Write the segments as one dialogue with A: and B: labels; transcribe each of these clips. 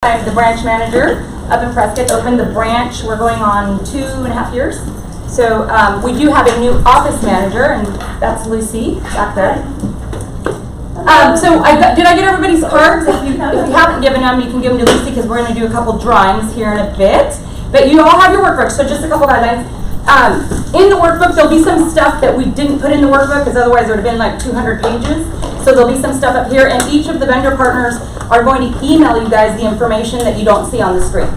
A: I'm the branch manager up in Prescott. Opened the branch, we're going on 2.5 years. So we do have a new office manager, and that's Lucy back there. So did I get everybody's cards? If you haven't given them, you can give them to Lucy because we're going to do a couple drawings here in a bit. But you all have your workbook, so just a couple guidelines. In the workbook, there'll be some stuff that we didn't put in the workbook because otherwise there would have been like 200 pages. So there'll be some stuff up here, and each of the vendor partners are going to email you guys the information that you don't see on the screen.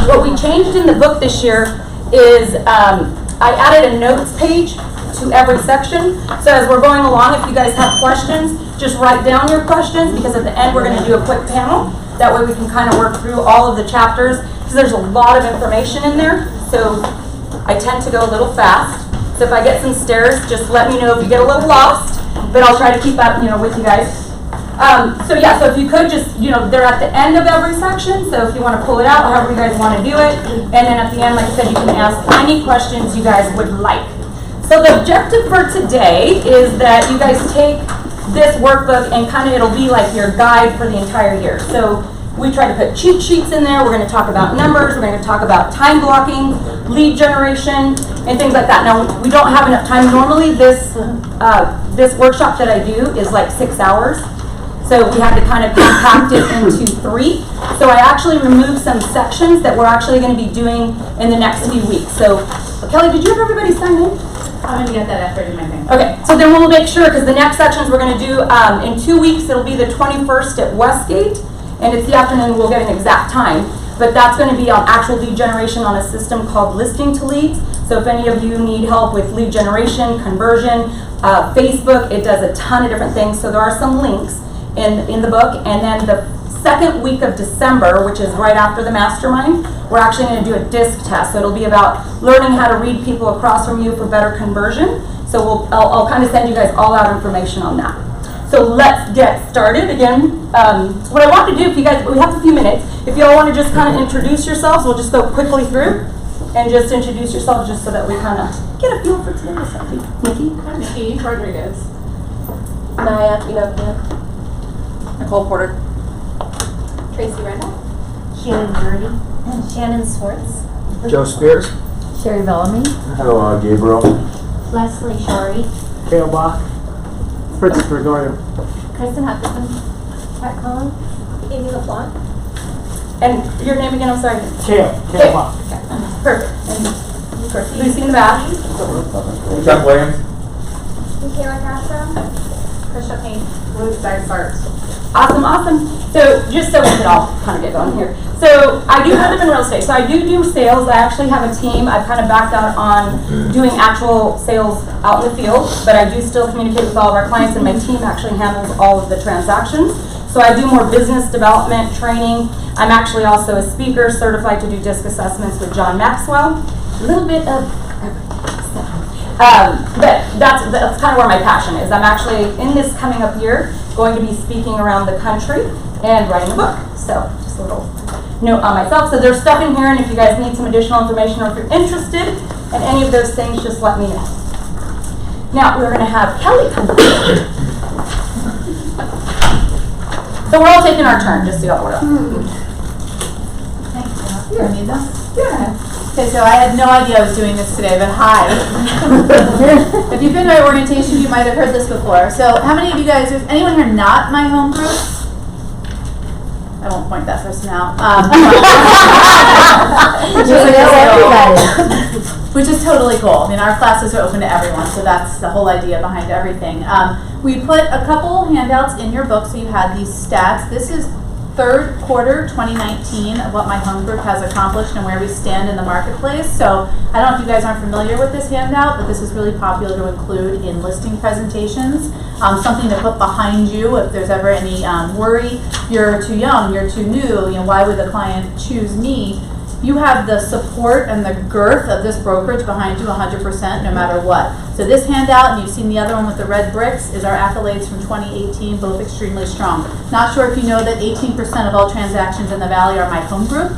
A: What we changed in the book this year is I added a notes page to every section. So as we're going along, if you guys have questions, just write down your questions, because at the end we're going to do a quick panel. That way we can kind of work through all of the chapters, because there's a lot of information in there. So I tend to go a little fast. So if I get some stares, just let me know if you get a little lost. But I'll try to keep up, with you guys. So if you could just, they're at the end of every section. So if you want to pull it out, however you guys want to do it. And then at the end, like I said, you can ask any questions you guys would like. So the objective for today is that you guys take this workbook and it'll be like your guide for the entire year. So we try to put cheat sheets in there. We're going to talk about numbers. We're going to talk about time blocking, lead generation, and things like that. Now, we don't have enough time. Normally, this workshop that I do is like 6 hours. So we had to kind of compact it into 3. So I actually removed some sections that we're actually going to be doing in the next few weeks. So, Kelly, did you have everybody sign in?
B: I'm going to get that after I do my thing.
A: Okay, so then we'll make sure, because the next sections we're going to do in 2 weeks. It'll be the 21st at Westgate, and it's the afternoon. We'll get an exact time, but that's going to be on actual lead generation on a system called Listing to Leads. So if any of you need help with lead generation, conversion, Facebook, it does a ton of different things. So there are some links in the book, and then the second week of December, which is right after the mastermind, we're actually going to do a disc test. So it'll be about learning how to read people across from you for better conversion. So I'll kind of send you guys all out information on that. So let's get started. Again, what I want to do, if you guys, we have a few minutes, if you all want to just kind of introduce yourselves, we'll just go quickly through and just introduce yourselves just so that we kind of get a feel for today's subject. Nikki?
B: I'm Nikki Rodriguez.
C: Naya Pinocchio.
B: Nicole Porter.
C: Tracy Randall. Shannon Birdie. And Shannon Swartz.
D: Joe Spears.
C: Sherry Bellamy.
D: Hello, Gabriel.
C: Leslie Shari.
D: Kale Bach. Fritz Gregorio.
C: Kristen Hutchinson. Pat Collins. Amy LaFlante.
A: And your name again, I'm sorry.
D: Kale
A: Okay.
D: Bach.
A: Perfect. And of course, Lucy in the back.
D: Chuck Williams.
C: Michaela Castro. Krista Payne.
B: Ruth Dysart.
A: Awesome. So just so we can all kind of get going here. So I do live in real estate. So I do sales. I actually have a team. I've kind of backed out on doing actual sales out in the field, but I do still communicate with all of our clients, and my team actually handles all of the transactions. So I do more business development training. I'm actually also a speaker, certified to do disc assessments with John Maxwell. A little bit of but that's kind of where my passion is. I'm actually, in this coming up year, going to be speaking around the country and writing a book. So just a little note on myself. So there's stuff in here, and if you guys need some additional information or if you're interested in any of those things, just let me know. Now we're going to have Kelly come through. So we're all taking our turn, just so you all know.
B: Thanks. You need them?
A: Yeah.
B: Okay, so I had no idea I was doing this today, but hi. If you've been to my orientation, you might have heard this before. So how many of you guys, is anyone here not my home group? I won't point that person out. Which is totally cool. I mean, our classes are open to everyone, so that's the whole idea behind everything. We put a couple handouts in your book, so you had these stats. This is third quarter 2019 of what my home group has accomplished and where we stand in the marketplace. So I don't know if you guys aren't familiar with this handout, but this is really popular to include in listing presentations. Something to put behind you if there's ever any worry, you're too young, you're too new, why would the client choose me? You have the support and the girth of this brokerage behind you 100% no matter what. So this handout, and you've seen the other one with the red bricks, is our accolades from 2018, both extremely strong. Not sure if you know that 18% of all transactions in the Valley are my home group.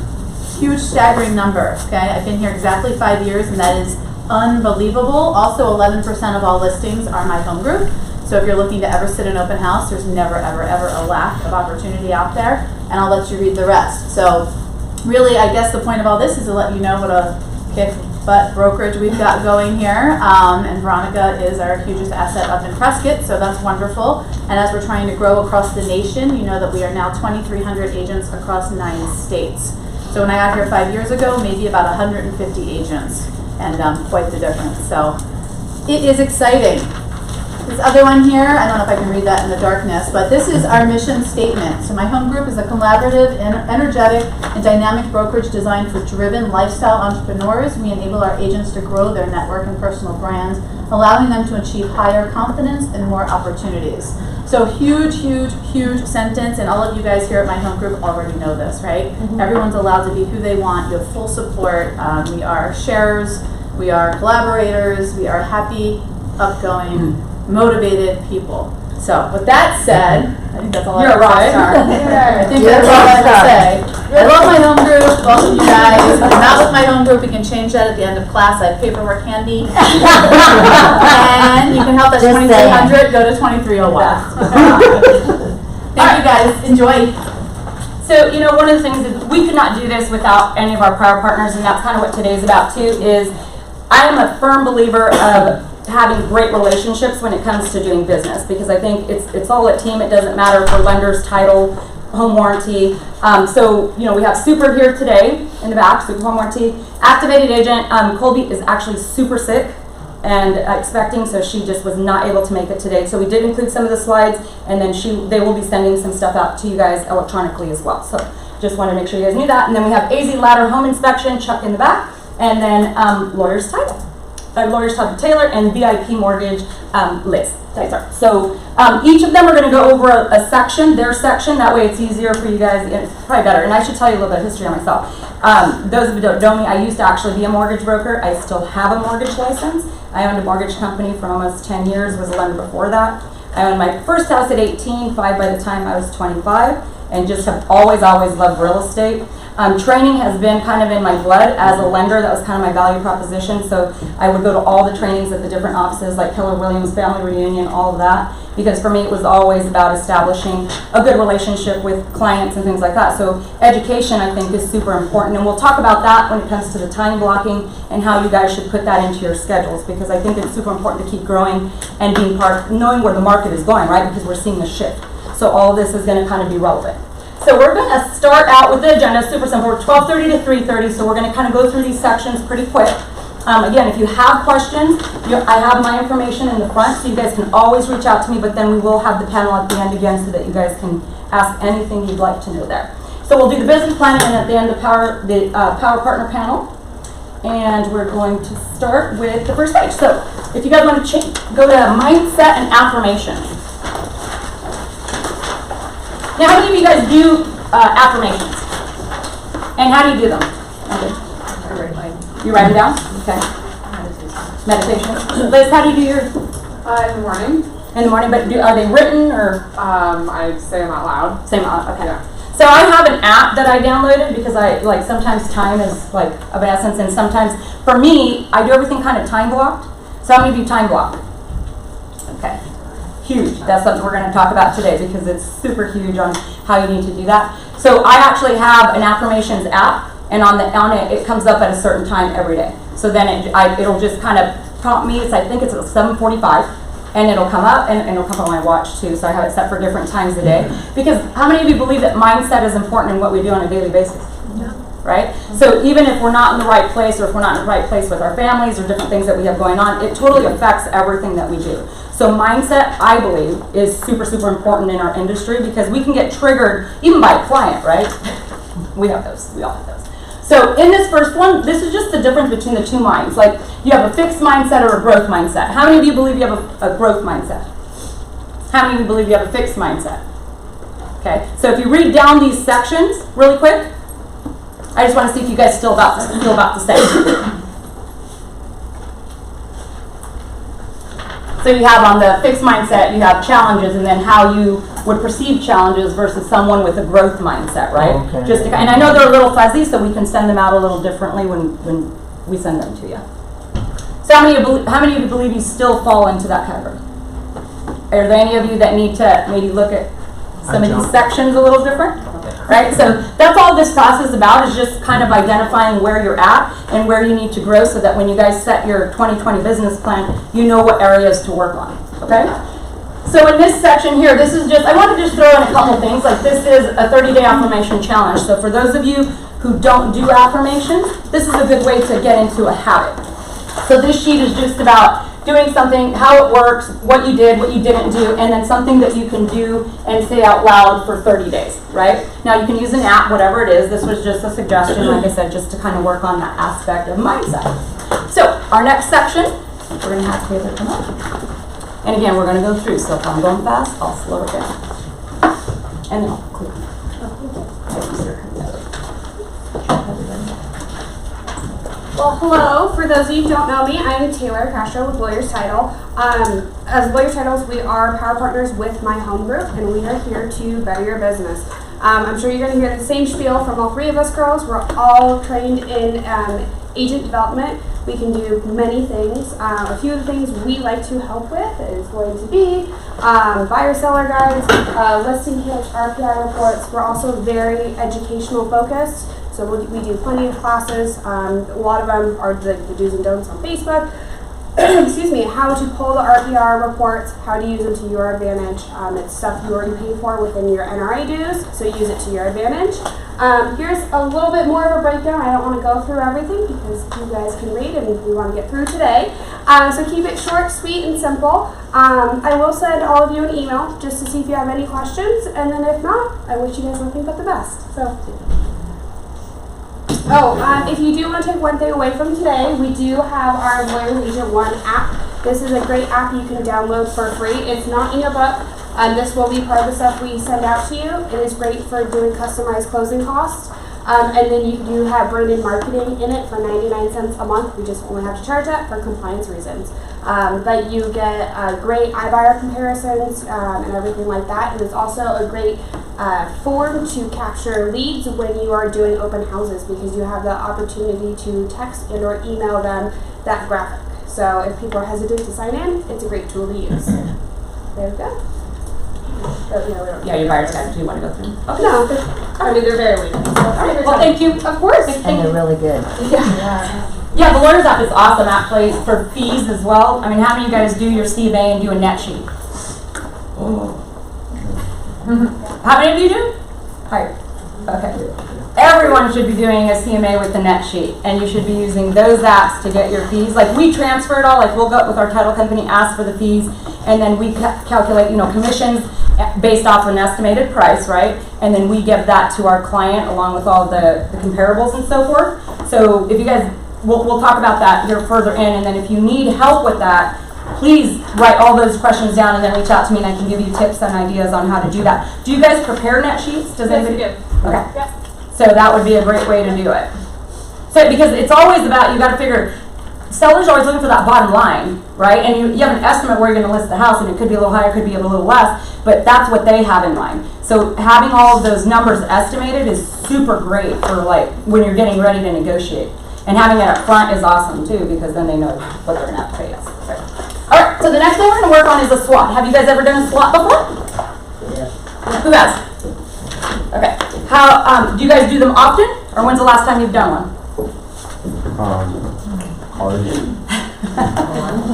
B: Huge, staggering number, okay? I've been here exactly 5 years, and that is unbelievable. Also, 11% of all listings are my home group. So if you're looking to ever sit an open house, there's never, ever, ever a lack of opportunity out there. and I'll let you read the rest. So really, I guess the point of all this is to let you know what a kick-butt brokerage we've got going here. And Veronica is our hugest asset up in Prescott, so that's wonderful. And as we're trying to grow across the nation, you know that we are now 2,300 agents across 9 states. So when I got here 5 years ago, maybe about 150 agents, and quite the difference. So it is exciting. This other one here, I don't know if I can read that in the darkness, but this is our mission statement. So my home group is a collaborative, energetic, and dynamic brokerage designed for driven lifestyle entrepreneurs. We enable our agents to grow their network and personal brands, allowing them to achieve higher confidence and more opportunities. So huge, huge, huge sentence, and all of you guys here at my home group already know this, right? Everyone's allowed to be who they want. You have full support. We are sharers, we are collaborators, we are happy, upgoing, motivated people. So with that said, I think that's all I have to say. I think that's all I have to say. I love my home group, both of you guys. If you're not with my home group, we can change that at the end of class. I have paperwork handy. And you can help us 2300, go to 2301. Thank you guys. Enjoy.
A: So, you know, one of the things is we could not do this without any of our prior partners, and that's kind of what today's about too, is I am a firm believer of having great relationships when it comes to doing business, because I think it's all a team. It doesn't matter for lenders, title, home warranty. So, you know, we have Super here today in the back, Super Home Warranty. Activated agent, Colby is actually super sick and expecting, so she just was not able to make it today. So we did include some of the slides, and then they will be sending some stuff out to you guys electronically as well. So just wanted to make sure you guys knew that. And then we have AZ Ladder Home Inspection, Chuck in the back, and then Lawyer's Title. Lawyer's Title Taylor, and VIP Mortgage, Liz. So each of them are going to go over a section, their section. That way it's easier for you guys. It's probably better. And I should tell you a little bit of history on myself. Those of you that don't know me, I used to actually be a mortgage broker. I still have a mortgage license. I owned a mortgage company for almost 10 years, was a lender before that. I owned my first house at 18, 5 by the time I was 25, and just have always loved real estate. Training has been kind of in my blood as a lender. That was kind of my value proposition. So I would go to all the trainings at the different offices, like Keller Williams, Family Reunion, all of that. Because for me, it was always about establishing a good relationship with clients and things like that. So education, I think, is super important. And we'll talk about that when it comes to the time blocking and how you guys should put that into your schedules. Because I think it's super important to keep growing and being knowing where the market is going, right? Because we're seeing a shift. So all of this is going to kind of be relevant. So we're going to start out with the agenda, super simple. We're 12:30 to 3:30, so we're going to kind of go through these sections pretty quick. Again, if you have questions, I have my information in the front, so you guys can always reach out to me, but then we will have the panel at the end again so that you guys can ask anything you'd like to know there. So we'll do the business plan, and at the end, the power partner panel. And we're going to start with the first page. So if you guys want to go to mindset and affirmations. Now, how many of you guys do affirmations? And how do you do them? You write them down? Okay. Meditation. Liz, how do you do yours?
C: In the morning.
A: In the morning, but are they written or?
C: I say them out loud.
A: Say them out loud, okay.
C: Yeah.
A: So I have an app that I downloaded because sometimes time is like of an essence, and sometimes, for me, I do everything kind of time blocked. So how many of you time block? Okay. Huge. That's something we're going to talk about today because it's super huge on how you need to do that. So I actually have an affirmations app, and on it comes up at a certain time every day. So then it'll just kind of prompt me. I think it's at 7:45, and it'll come up, and it'll come up on my watch too. So I have it set for different times a day. Because how many of you believe that mindset is important in what we do on a daily basis? Yeah. Right? So even if we're not in the right place, or if we're not in the right place with our families or different things that we have going on, it totally affects everything that we do. So mindset, I believe, is super, super important in our industry because we can get triggered even by a client, right? We have those. We all have those. So in this first one, this is just the difference between the two minds. Like, you have a fixed mindset or a growth mindset. How many of you believe you have a growth mindset? How many of you believe you have a fixed mindset? Okay, so if you read down these sections really quick, I just want to see if you guys feel about the same. So you have on the fixed mindset, you have challenges, and then how you would perceive challenges versus someone with a growth mindset, right? Okay. And I know they're a little fuzzy, so we can send them out a little differently when we send them to you. So how many of you believe you still fall into that category? Are there any of you that need to maybe look at some of these sections a little different? Or right? So that's all this class is about, is just kind of identifying where you're at and where you need to grow so that when you guys set your 2020 business plan, you know what areas to work on, okay? So in this section here, this is just, I want to just throw in a couple things, like this is a 30-day affirmation challenge. So for those of you who don't do affirmations, this is a good way to get into a habit. So this sheet is just about doing something, how it works, what you did, what you didn't do, and then something that you can do and say out loud for 30 days, right? Now you can use an app, whatever it is. This was just a suggestion, like I said, just to kind of work on that aspect of mindset. So our next section, we're going to have Taylor come up. And again, we're going to go through, so if I'm going fast, I'll slow it down. And then I'll click.
C: Well, hello. For those of you who don't know me, I'm Taylor Castro with Lawyer's Title. As Lawyer's Titles, we are power partners with my home group, and we are here to better your business. I'm sure you're going to hear the same spiel from all three of us girls. We're all trained in agent development. We can do many things. A few of the things we like to help with is going to be buyer-seller guides, listing kits, RPI reports. We're also very educational focused. So we do plenty of classes. A lot of them are the do's and don'ts on Facebook. Excuse me, how to pull the RPR reports, how to use them to your advantage. It's stuff you already pay for within your NRA dues, so use it to your advantage. Here's a little bit more of a breakdown. I don't want to go through everything because you guys can read and we want to get through today. So keep it short, sweet, and simple. I will send all of you an email just to see if you have any questions, and then if not, I wish you guys nothing but the best. So. If you do want to take one thing away from today, we do have our Lawyer's Agent 1 app. This is a great app you can download for free. It's not in your book. This will be part of the stuff we send out to you. It is great for doing customized closing costs. And then you do have branded marketing in it for 99 cents a month. We just only have to charge that for compliance reasons. But you get great iBuyer comparisons and everything like that. And it's also a great form to capture leads when you are doing open houses because you have the opportunity to text and or email them that graphic. So if people are hesitant to sign in, it's a great tool to use. There we go.
A: Yeah, your buyer's guide. Do you want to go through?
C: Okay. No, they're very weak.
A: Well, thank you. Of course.
E: And they're really good.
A: Yeah, the Lawyer's app is awesome actually for fees as well. I mean, how many of you guys do your CMA and do a net sheet? Oh. How many of you do? Hi. Okay. Everyone should be doing a CMA with the net sheet, and you should be using those apps to get your fees. Like we transfer it all. Like we'll go up with our title company, ask for the fees, and then we calculate, commissions based off an estimated price, right? And then we give that to our client along with all the comparables and so forth. So if you guys, we'll talk about that here further in, and then if you need help with that, please write all those questions down and then reach out to me and I can give you tips and ideas on how to do that. Do you guys prepare net sheets? Does anybody?
C: Yes, we do.
A: Okay.
C: Yep.
A: So that would be a great way to do it. So because it's always about, you got to figure, sellers are always looking for that bottom line, right? And you have an estimate where you're going to list the house, and it could be a little higher, could be a little less, but that's what they have in mind. So having all of those numbers estimated is super great for like when you're getting ready to negotiate. And having it up front is awesome too, because then they know what they're going to have to pay us. Okay. All right, so the next thing we're going to work on is a SWOT. Have you guys ever done a SWOT before?
E: Yeah.
A: Who has? Okay. How do you guys do them often, or when's the last time you've done one?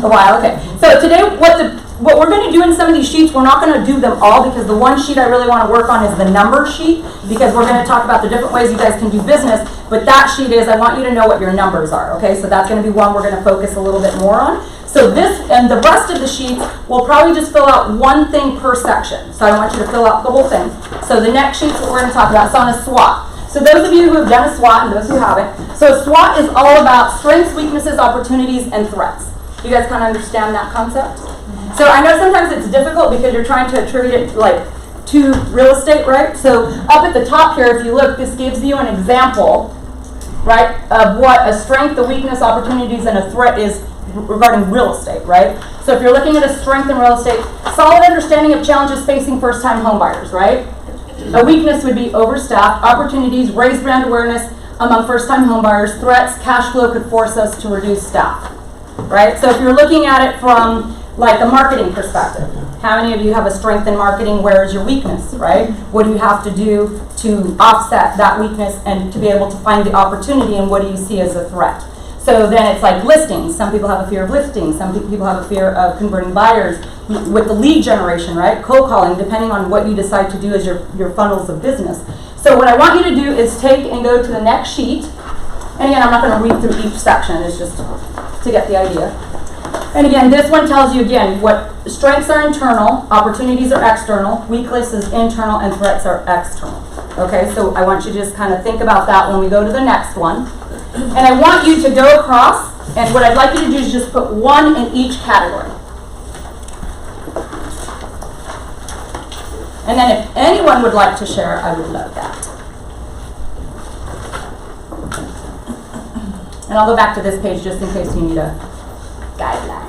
A: A while. Okay. So today, what we're going to do in some of these sheets, we're not going to do them all because the one sheet I really want to work on is the number sheet because we're going to talk about the different ways you guys can do business. But that sheet is I want you to know what your numbers are. Okay. So that's going to be one we're going to focus a little bit more on. So this and the rest of the sheets, we'll probably just fill out one thing per section. So I want you to fill out the whole thing. So the next sheet's what we're going to talk about. So on a SWOT. So those of you who have done a SWOT and those who haven't. So a SWOT is all about strengths, weaknesses, opportunities, and threats. You guys kind of understand that concept? So I know sometimes it's difficult because you're trying to attribute it like to real estate, right? So up at the top here, if you look, this gives you an example, right, of what a strength, a weakness, opportunities, and a threat is regarding real estate, right? So if you're looking at a strength in real estate, solid understanding of challenges facing first-time homebuyers, right? A weakness would be overstaffed, opportunities, raise brand awareness among first-time homebuyers, threats, cash flow could force us to reduce staff, right? So if you're looking at it from Like a marketing perspective. How many of you have a strength in marketing? Where is your weakness, right? What do you have to do to offset that weakness and to be able to find the opportunity, and what do you see as a threat? So then it's like listings. Some people have a fear of listings. Some people have a fear of converting buyers. With the lead generation, right? Cold calling, depending on what you decide to do as your funnels of business. So what I want you to do is take and go to the next sheet. And again, I'm not going to read through each section. It's just to get the idea. And again, this one tells you again what strengths are internal, opportunities are external, weakness is internal, and threats are external. Okay, so I want you to just kind of think about that when we go to the next one. And I want you to go across, and what I'd like you to do is just put one in each category. And then if anyone would like to share, I would love that. And I'll go back to this page just in case you need a guideline.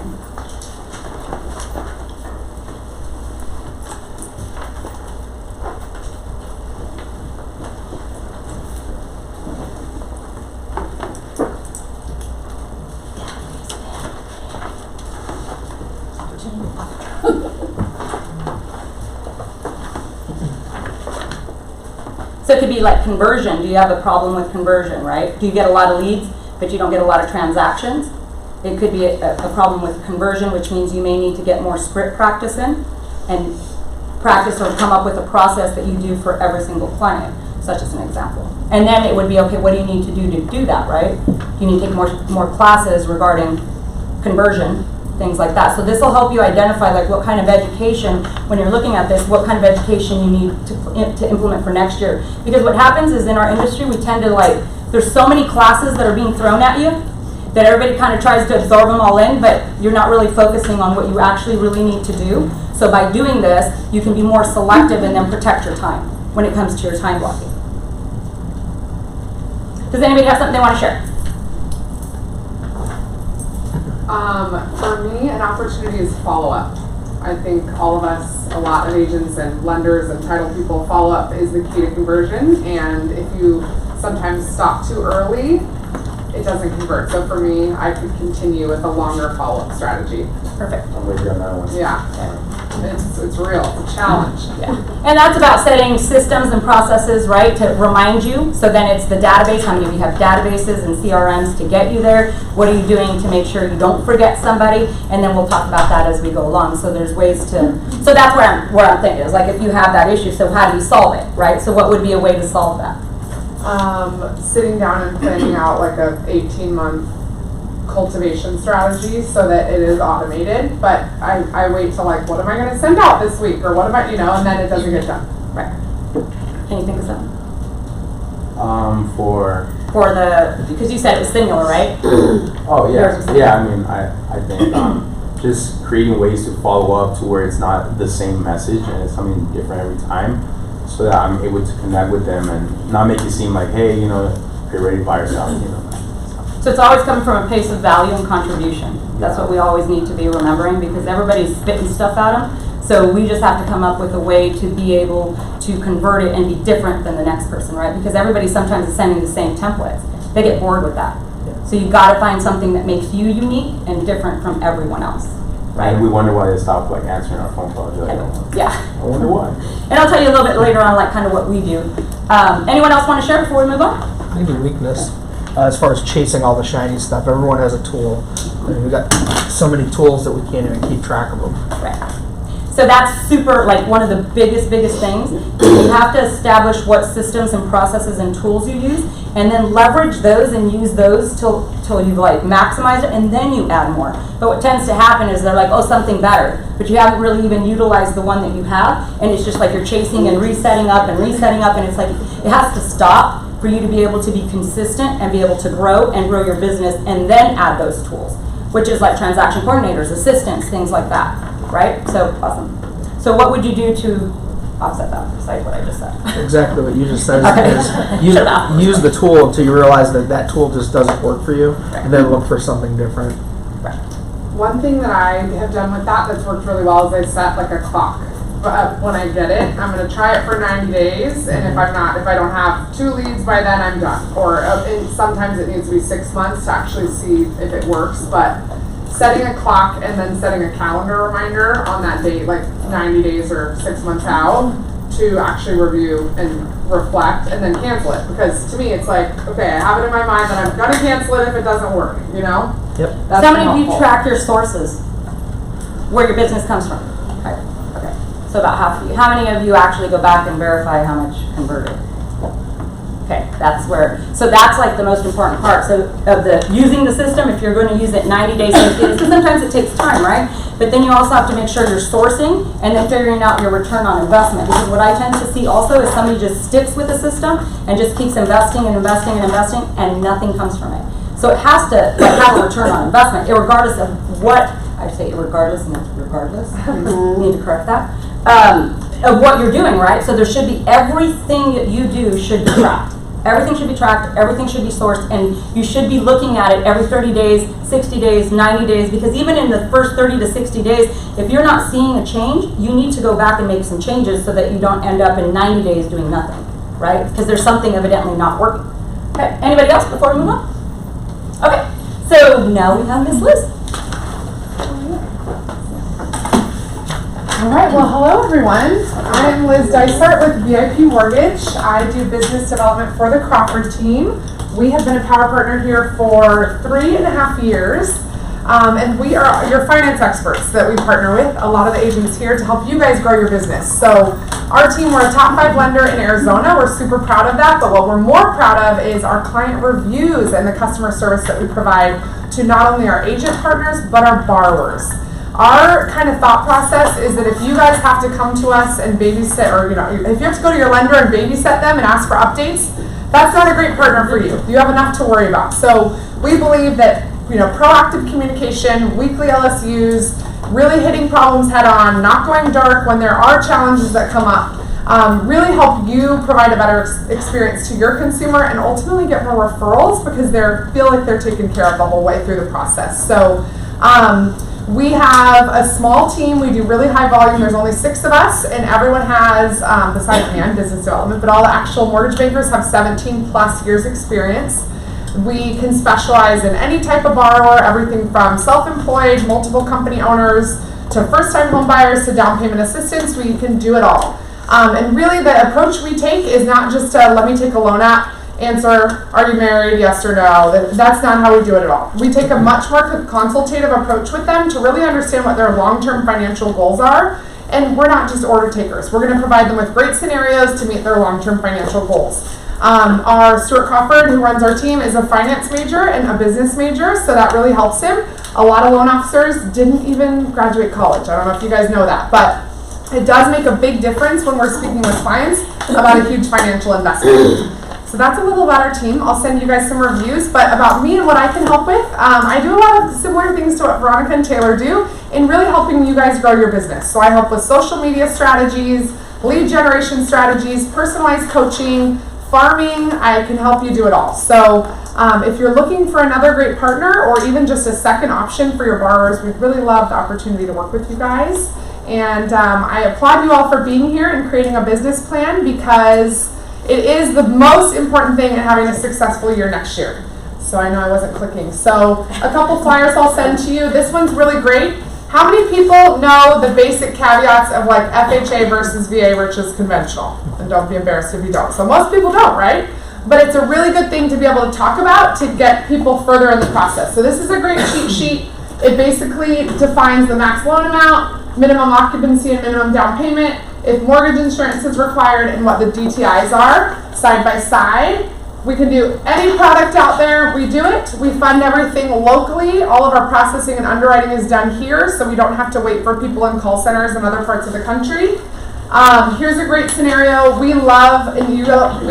A: So it could be like conversion. Do you have a problem with conversion, right? Do you get a lot of leads, but you don't get a lot of transactions? It could be a problem with conversion, which means you may need to get more script practice in and practice or come up with a process that you do for every single client, such as an example. And then it would be, okay, what do you need to do that, right? You need to take more classes regarding conversion, things like that. So this will help you identify like what kind of education, when you're looking at this, what kind of education you need to implement for next year. Because what happens is in our industry, we tend to like, there's so many classes that are being thrown at you that everybody kind of tries to absorb them all in, but you're not really focusing on what you actually really need to do. So by doing this, you can be more selective and then protect your time when it comes to your time blocking. Does anybody have something they want to share?
E: For me, an opportunity is follow-up. I think all of us, a lot of agents and lenders and title people, follow-up is the key to conversion. And if you sometimes stop too early, it doesn't convert. So for me, I could continue with a longer follow-up strategy.
A: Perfect.
D: I'm with you on that one.
E: Yeah. It's real. It's a challenge.
A: Yeah. And that's about setting systems and processes, right, to remind you. So then it's the database. How many of you have databases and CRMs to get you there? What are you doing to make sure you don't forget somebody? And then we'll talk about that as we go along. So there's ways to, so that's where I'm thinking is like if you have that issue, so how do you solve it, right? So what would be a way to solve that?
E: Sitting down and planning out like a 18-month cultivation strategy so that it is automated, but I wait till like, what am I going to send out this week, or what am I, and then it doesn't get done.
A: Right. Can you think of something? For the, because you said it was similar, right?
D: Oh yeah, I mean, I think just creating ways to follow up to where it's not the same message and it's something different every time, so that I'm able to connect with them and not make it seem like, hey, you're ready to buy or sell,
A: So it's always coming from a place of value and contribution. That's what we always need to be remembering, because everybody's spitting stuff at them. So we just have to come up with a way to be able to convert it and be different than the next person, right? Because everybody sometimes is sending the same templates. They get bored with that. So you've got to find something that makes you unique and different from everyone else, right?
D: And we wonder why they stopped like answering our phone calls. Like,
A: yeah.
D: I wonder why.
A: And I'll tell you a little bit later on like kind of what we do. Anyone else want to share before we move on?
F: Maybe weakness. As far as chasing all the shiny stuff, everyone has a tool. We've got so many tools that we can't even keep track of them.
A: Right. So that's super, like one of the biggest things. You have to establish what systems and processes and tools you use, and then leverage those and use those till you've like maximized it, and then you add more. But what tends to happen is they're like, oh, something better, but you haven't really even utilized the one that you have, and it's just like you're chasing and resetting up, and it's like it has to stop for you to be able to be consistent and be able to grow your business, and then add those tools, which is like transaction coordinators, assistants, things like that, right? So awesome. So what would you do to offset that, besides what I just said?
F: Exactly what you just said.
A: Okay.
F: Use the tool until you realize that tool just doesn't work for you, and then look for something different.
A: Right.
E: One thing that I have done with that's worked really well is I set like a clock. When I get it, I'm going to try it for 90 days, and if I don't have 2 leads by then, I'm done. Or sometimes it needs to be 6 months to actually see if it works, but setting a clock and then setting a calendar reminder on that date, like 90 days or 6 months out, to actually review and reflect and then cancel it. Because to me, it's like, okay, I have it in my mind that I'm gonna cancel it if it doesn't work, you know?
F: Yep.
A: So how many of you track your sources, where your business comes from? Okay. So about half of you. How many of you actually go back and verify how much converted? Okay, that's like the most important part. So of the using the system, if you're going to use it 90 days, because sometimes it takes time, right? But then you also have to make sure you're sourcing and then figuring out your return on investment. Because what I tend to see also is somebody just sticks with the system and just keeps investing and investing and investing, and nothing comes from it. So it has to have a return on investment, regardless of what I say. Regardless, and it's regardless. Need to correct that. Of what you're doing, right? So there should be everything that you do should be tracked. Everything should be tracked, everything should be sourced, and you should be looking at it every 30 days, 60 days, 90 days, because even in the first 30 to 60 days, if you're not seeing a change, you need to go back and make some changes so that you don't end up in 90 days doing nothing, right? Because there's something evidently not working. Okay, anybody else before we move on? Okay, so now we have Miss Liz.
E: All right, well, hello everyone. I'm Liz Dysart with VIP Mortgage. I do business development for the Crawford team. We have been a power partner here for 3.5 years. And we are your finance experts that we partner with, a lot of the agents here, to help you guys grow your business. So our team, we're a top 5 lender in Arizona. We're super proud of that, but what we're more proud of is our client reviews and the customer service that we provide to not only our agent partners, but our borrowers. Our kind of thought process is that if you guys have to come to us and babysit, or if you have to go to your lender and babysit them and ask for updates, that's not a great partner for you. You have enough to worry about. So we believe that proactive communication, weekly LSUs, really hitting problems head on, not going dark when there are challenges that come up, really help you provide a better experience to your consumer and ultimately get more referrals because they feel like they're taken care of the whole way through the process. So we have a small team. We do really high volume. There's only 6 of us, and everyone has, besides me, I'm business development, but all the actual mortgage bankers have 17 plus years experience. We can specialize in any type of borrower, everything from self-employed, multiple company owners, to first-time home buyers, to down payment assistance. We can do it all. And really the approach we take is not just a let me take a loan app, answer, are you married, yes or no. That's not how we do it at all. We take a much more consultative approach with them to really understand what their long-term financial goals are. And we're not just order takers. We're going to provide them with great scenarios to meet their long-term financial goals. Our Stuart Crawford, who runs our team, is a finance major and a business major, so that really helps him. A lot of loan officers didn't even graduate college. I don't know if you guys know that, but it does make a big difference when we're speaking with clients about a huge financial investment. So that's a little about our team. I'll send you guys some reviews, but about me and what I can help with, I do a lot of similar things to what Veronica and Taylor do in really helping you guys grow your business. So I help with social media strategies, lead generation strategies, personalized coaching, farming. I can help you do it all. So if you're looking for another great partner or even just a second option for your borrowers, we'd really love the opportunity to work with you guys. And I applaud you all for being here and creating a business plan, because it is the most important thing in having a successful year next year. So I know I wasn't clicking. So a couple flyers I'll send to you. This one's really great. How many people know the basic caveats of like FHA versus VA versus conventional? And don't be embarrassed if you don't. So most people don't, right? But it's a really good thing to be able to talk about to get people further in the process. So this is a great cheat sheet. It basically defines the max loan amount, minimum occupancy and minimum down payment, if mortgage insurance is required, and what the DTIs are side by side. We can do any product out there. We do it. We fund everything locally. All of our processing and underwriting is done here, so we don't have to wait for people in call centers in other parts of the country. Here's a great scenario. We love, and we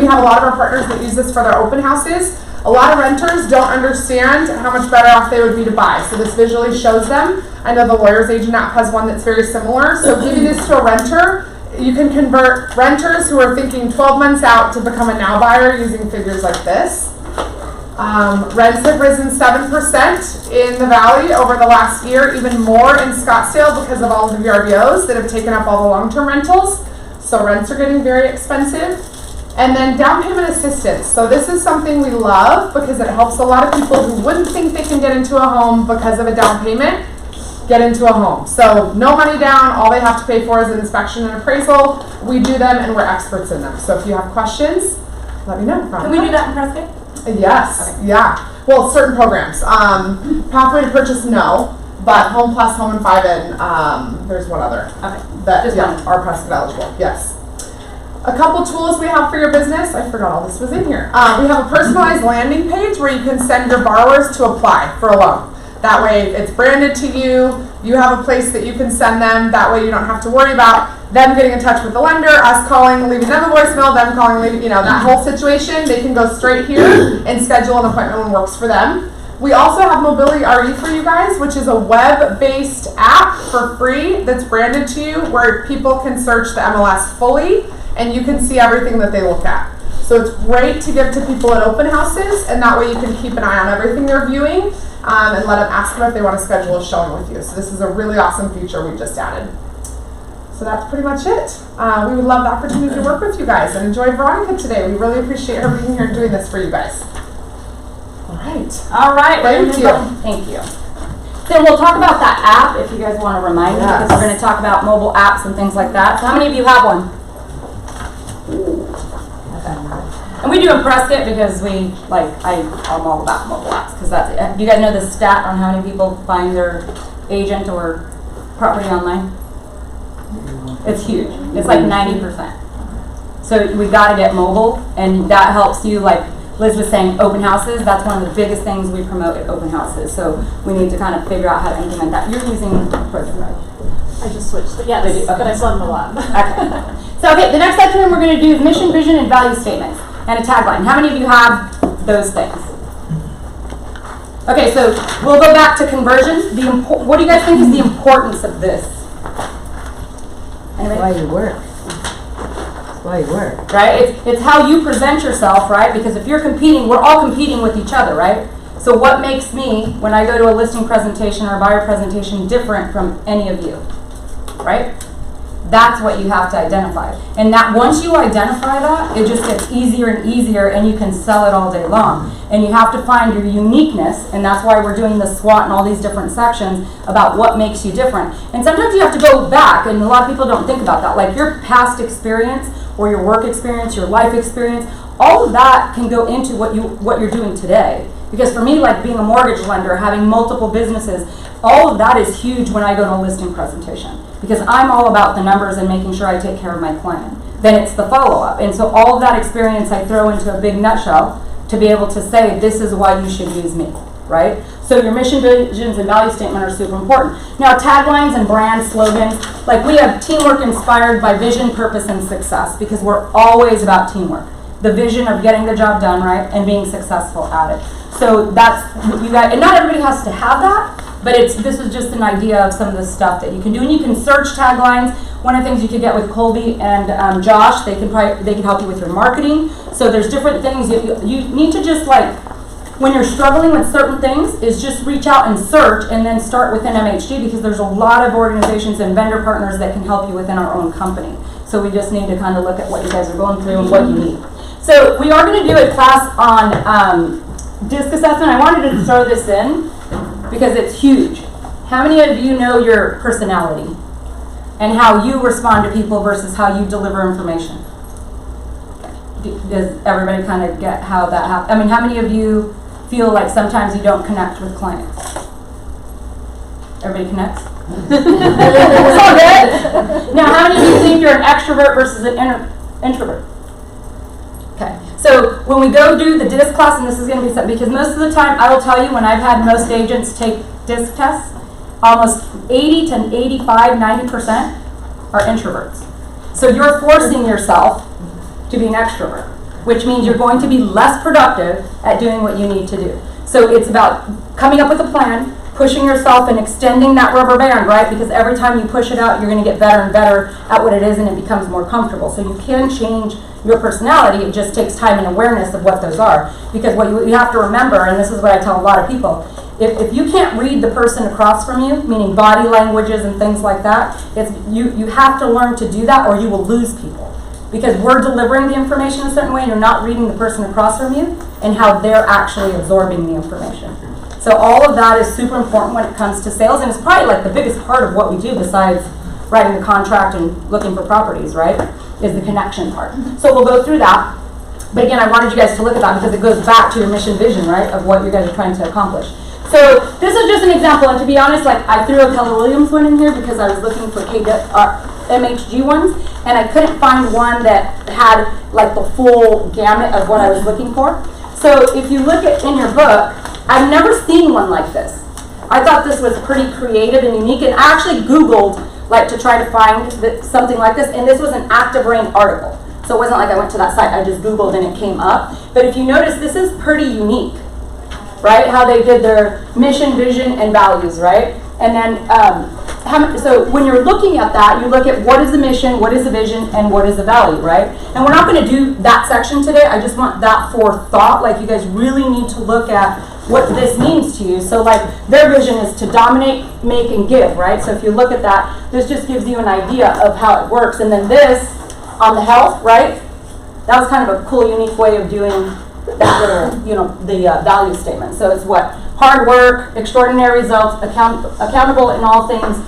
E: have a lot of our partners that use this for their open houses. A lot of renters don't understand how much better off they would be to buy, so this visually shows them. I know the Lawyer's Agent app has one that's very similar. So giving this to a renter, you can convert renters who are thinking 12 months out to become a now buyer using figures like this. Rents have risen 7% in the Valley over the last year, even more in Scottsdale because of all of the VRBOs that have taken up all the long-term rentals. So rents are getting very expensive. And then down payment assistance. So this is something we love because it helps a lot of people who wouldn't think they can get into a home because of a down payment, get into a home. So no money down, all they have to pay for is an inspection and appraisal. We do them and we're experts in them. So if you have questions, let me know.
A: Can we do that in Prescott?
E: Yes, yeah. Well, certain programs. Pathway to Purchase, no. But Home Plus, Home and 5 and there's one other.
A: Okay.
E: That
A: Just
E: yeah,
A: one.
E: are Prescott eligible, yes. A couple tools we have for your business. I forgot all this was in here. We have a personalized landing page where you can send your borrowers to apply for a loan. That way it's branded to you. You have a place that you can send them. That way you don't have to worry about them getting in touch with the lender, us calling, leaving them a voicemail, them calling, leaving, that whole situation. They can go straight here and schedule an appointment when works for them. We also have Mobility RE for you guys, which is a web-based app for free that's branded to you where people can search the MLS fully and you can see everything that they look at. So it's great to give to people at open houses, and that way you can keep an eye on everything they're viewing and let them ask them if they want to schedule a showing with you. So this is a really awesome feature we just added. So that's pretty much it. We would love the opportunity to work with you guys and enjoy Veronica today. We really appreciate her being here and doing this for you guys. All right.
A: All right.
E: Thank you.
A: Thank you. So we'll talk about that app if you guys want to remind me, because we're going to talk about mobile apps and things like that. So how many of you have one? And we do in Prescott because I'm all about mobile apps because that's it. Do you guys know the stat on how many people find their agent or property online? It's huge. It's like 90%. So we got to get mobile, and that helps you. Like Liz was saying, open houses. That's one of the biggest things we promote at open houses. So we need to kind of figure out how to implement that. You're using Prescott, right?
G: I just switched, but yes,
A: Okay.
G: but I still have a lot.
A: Okay. So the next section we're going to do is mission, vision, and value statements, and a tagline. How many of you have those things? Okay, so we'll go back to conversion. What do you guys think is the importance of this? Anybody?
H: Why you work. That's why you work.
A: Right? It's how you present yourself, right? Because if you're competing, we're all competing with each other, right? So what makes me, when I go to a listing presentation or a buyer presentation, different from any of you, right? That's what you have to identify. And that once you identify that, it just gets easier and easier, and you can sell it all day long. And you have to find your uniqueness, and that's why we're doing the SWOT and all these different sections about what makes you different. And sometimes you have to go back, and a lot of people don't think about that. Like your past experience or your work experience, your life experience, all of that can go into what you're doing today. Because for me, like being a mortgage lender, having multiple businesses, all of that is huge when I go to a listing presentation. Because I'm all about the numbers and making sure I take care of my client. Then it's the follow-up. And so all of that experience I throw into a big nutshell to be able to say, this is why you should use me, right? So your mission, visions, and value statement are super important. Now, taglines and brand slogans, like we have teamwork inspired by vision, purpose, and success, because we're always about teamwork. The vision of getting the job done, right, and being successful at it. So that's what you guys, and not everybody has to have that, but this is just an idea of some of the stuff that you can do. And you can search taglines. One of the things you could get with Colby and Josh, they can help you with your marketing. So there's different things you need to just like, when you're struggling with certain things, is just reach out and search and then start within MHG, because there's a lot of organizations and vendor partners that can help you within our own company. So we just need to kind of look at what you guys are going through and what you need. So we are going to do a class on DISC assessment. I wanted to throw this in because it's huge. How many of you know your personality and how you respond to people versus how you deliver information? Does everybody kind of get how that happens? I mean, how many of you feel like sometimes you don't connect with clients? Everybody connects? It's all good. Now, how many of you think you're an extrovert versus an introvert? Okay, so when we go do the DISC class, and this is going to be something, because most of the time, I will tell you, when I've had most agents take DISC tests, almost 80 to 85, 90% are introverts. So you're forcing yourself to be an extrovert, which means you're going to be less productive at doing what you need to do. So it's about coming up with a plan, pushing yourself and extending that rubber band, right? Because every time you push it out, you're going to get better and better at what it is, and it becomes more comfortable. So you can change your personality. It just takes time and awareness of what those are. Because what you have to remember, and this is what I tell a lot of people, if you can't read the person across from you, meaning body languages and things like that, you have to learn to do that, or you will lose people. because we're delivering the information a certain way and you're not reading the person across from you and how they're actually absorbing the information. So all of that is super important when it comes to sales, and it's probably like the biggest part of what we do besides writing the contract and looking for properties, right, is the connection part. So we'll go through that. But again, I wanted you guys to look at that because it goes back to your mission vision, right, of what you guys are trying to accomplish. So this is just an example, and to be honest, like I threw a Keller Williams one in here because I was looking for MHG ones, and I couldn't find one that had like the full gamut of what I was looking for. So if you look at in your book, I've never seen one like this. I thought this was pretty creative and unique, and I actually Googled like to try to find something like this, and this was an Active Rain article. So it wasn't like I went to that site, I just Googled and it came up. But if you notice, this is pretty unique, right? How they did their mission, vision, and values, right? And then, so when you're looking at that, you look at what is the mission, what is the vision, and what is the value, right? And we're not going to do that section today. I just want that for thought. Like you guys really need to look at what this means to you. So like their vision is to dominate, make, and give, right? So if you look at that, this just gives you an idea of how it works. And then this on the health, right? That was kind of a cool, unique way of doing that little, the value statement. So it's what? Hard work, extraordinary results, accountable in all things.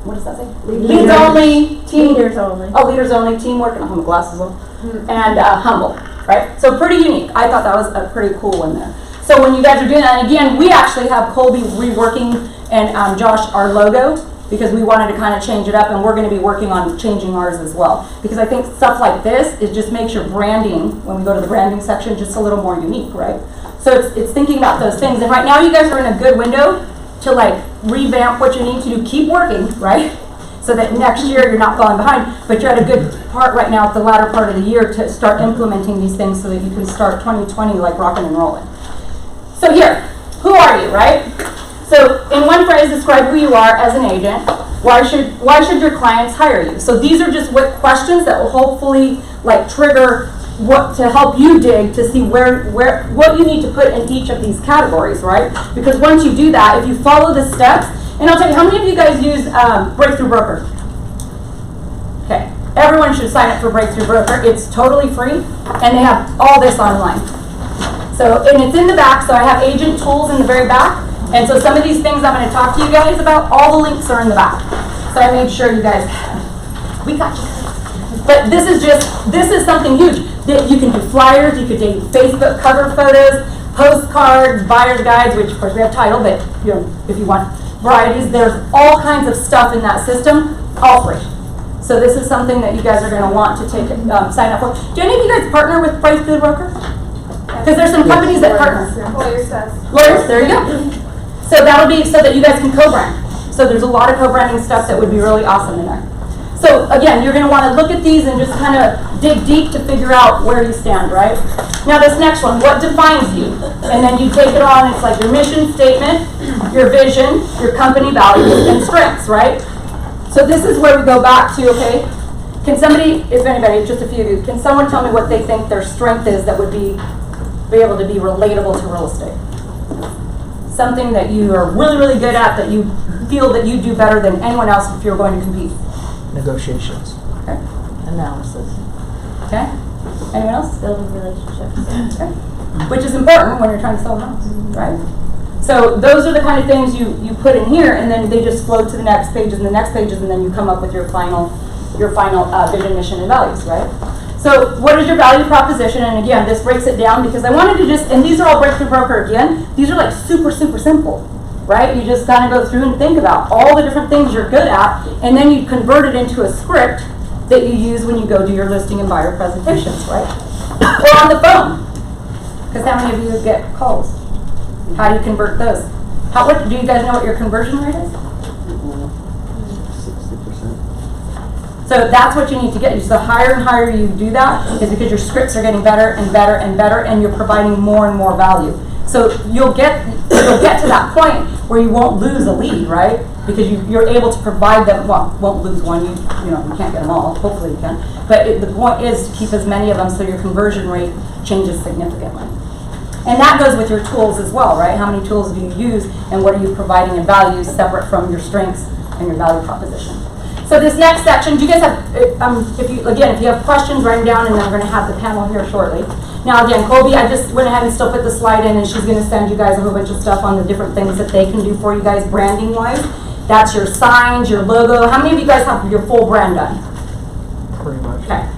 A: What does that say? Leaders only,
H: Leaders only.
A: Oh, leaders only, teamwork, and I have my glasses on. And humble, right? So pretty unique. I thought that was a pretty cool one there. So when you guys are doing that, and again, we actually have Colby reworking and Josh our logo because we wanted to kind of change it up, and we're going to be working on changing ours as well. Because I think stuff like this, it just makes your branding, when we go to the branding section, just a little more unique, right? So it's thinking about those things. And right now you guys are in a good window to like revamp what you need to do. Keep working, right? So that next year you're not falling behind, but you're at a good part right now at the latter part of the year to start implementing these things so that you can start 2020 like rocking and rolling. So here, who are you, right? So in one phrase, describe who you are as an agent. Why should your clients hire you? So these are just what questions that will hopefully like trigger what to help you dig to see what you need to put in each of these categories, right? Because once you do that, if you follow the steps, and I'll tell you, how many of you guys use Breakthrough Broker? Okay, everyone should sign up for Breakthrough Broker. It's totally free, and they have all this online. So, and it's in the back, so I have agent tools in the very back. And so some of these things I'm going to talk to you guys about, all the links are in the back. So I made sure you guys, we got you. But this is something huge. You can do flyers, you could do Facebook cover photos, postcards, buyer's guides, which of course we have title, but if you want varieties, there's all kinds of stuff in that system, all free. So this is something that you guys are going to want to take sign up for. Do any of you guys partner with Breakthrough Broker? Because there's some companies that partner.
C: Lawyers does.
A: Lawyers, there you go. So that'll be so that you guys can co-brand. So there's a lot of co-branding stuff that would be really awesome in there. So again, you're going to want to look at these and just kind of dig deep to figure out where you stand, right? Now this next one, what defines you? And then you take it on, it's like your mission statement, your vision, your company values, and strengths, right? So this is where we go back to, okay, can somebody, if anybody, just a few of you, can someone tell me what they think their strength is that would be able to be relatable to real estate? Something that you are really, really good at, that you feel that you do better than anyone else if you're going to compete.
F: Negotiations.
A: Okay.
H: Analysis.
A: Okay. Anyone else?
H: Building relationships.
A: Okay. Which is important when you're trying to sell a house, right? So those are the kind of things you put in here, and then they just flow to the next pages and the next pages, and then you come up with your final vision, mission, and values, right? So what is your value proposition? And again, this breaks it down because I wanted to just, and these are all Breakthrough Broker again, these are like super, super simple, right? You just kind of go through and think about all the different things you're good at, and then you convert it into a script that you use when you go do your listing and buyer presentations, right? Or on the phone, because how many of you get calls? How do you convert those? Do you guys know what your conversion rate is?
D: 60%.
A: So that's what you need to get. So the higher and higher you do that is because your scripts are getting better and better and better, and you're providing more and more value. So you'll get to that point where you won't lose a lead, right? Because you're able to provide them. Well, won't lose one. You can't get them all. Hopefully you can. But the point is to keep as many of them so your conversion rate changes significantly. And that goes with your tools as well, right? How many tools do you use, and what are you providing in value separate from your strengths and your value proposition? So this next section, do you guys have, if you have questions, write them down, and then we're going to have the panel here shortly. Now again, Colby, I just went ahead and still put the slide in, and she's going to send you guys a whole bunch of stuff on the different things that they can do for you guys branding-wise. That's your signs, your logo. How many of you guys have your full brand done?
F: Pretty much.
A: Okay.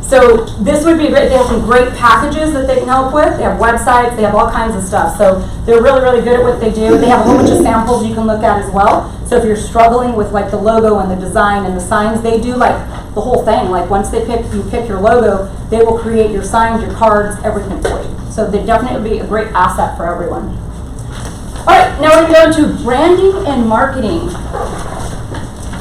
A: So this would be great. They have some great packages that they can help with. They have websites. They have all kinds of stuff. So they're really, really good at what they do. They have a whole bunch of samples you can look at as well. So if you're struggling with like the logo and the design and the signs, they do like the whole thing. Like once you pick your logo, they will create your signs, your cards, everything for you. So they definitely be a great asset for everyone. All right, now we're going to go to branding and marketing.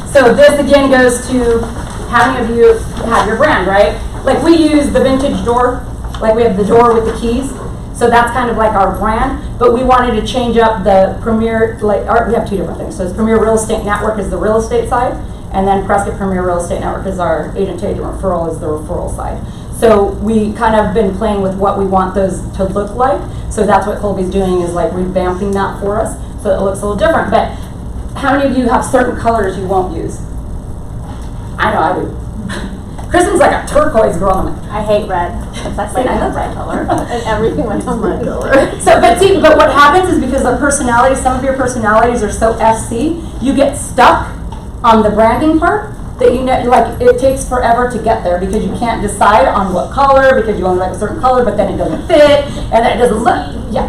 A: So this again goes to how many of you have your brand, right? Like we use the vintage door, like we have the door with the keys. So that's kind of like our brand, but we wanted to change up the Premier, we have two different things. So it's Premier Real Estate Network is the real estate side, and then Prescott Premier Real Estate Network is our agent-to-agent referral is the referral side. So we kind of been playing with what we want those to look like. So that's what Colby's doing is like revamping that for us. So it looks a little different, but how many of you have certain colors you won't use? I know I do. Kristen's like a turquoise girl.
H: I hate red. That's like I love red color. And everything went on red color.
A: But what happens is because of personality, some of your personalities are so SC, you get stuck on the branding part that you know, like it takes forever to get there because you can't decide on what color because you only like a certain color, but then it doesn't fit and then it doesn't look, yeah.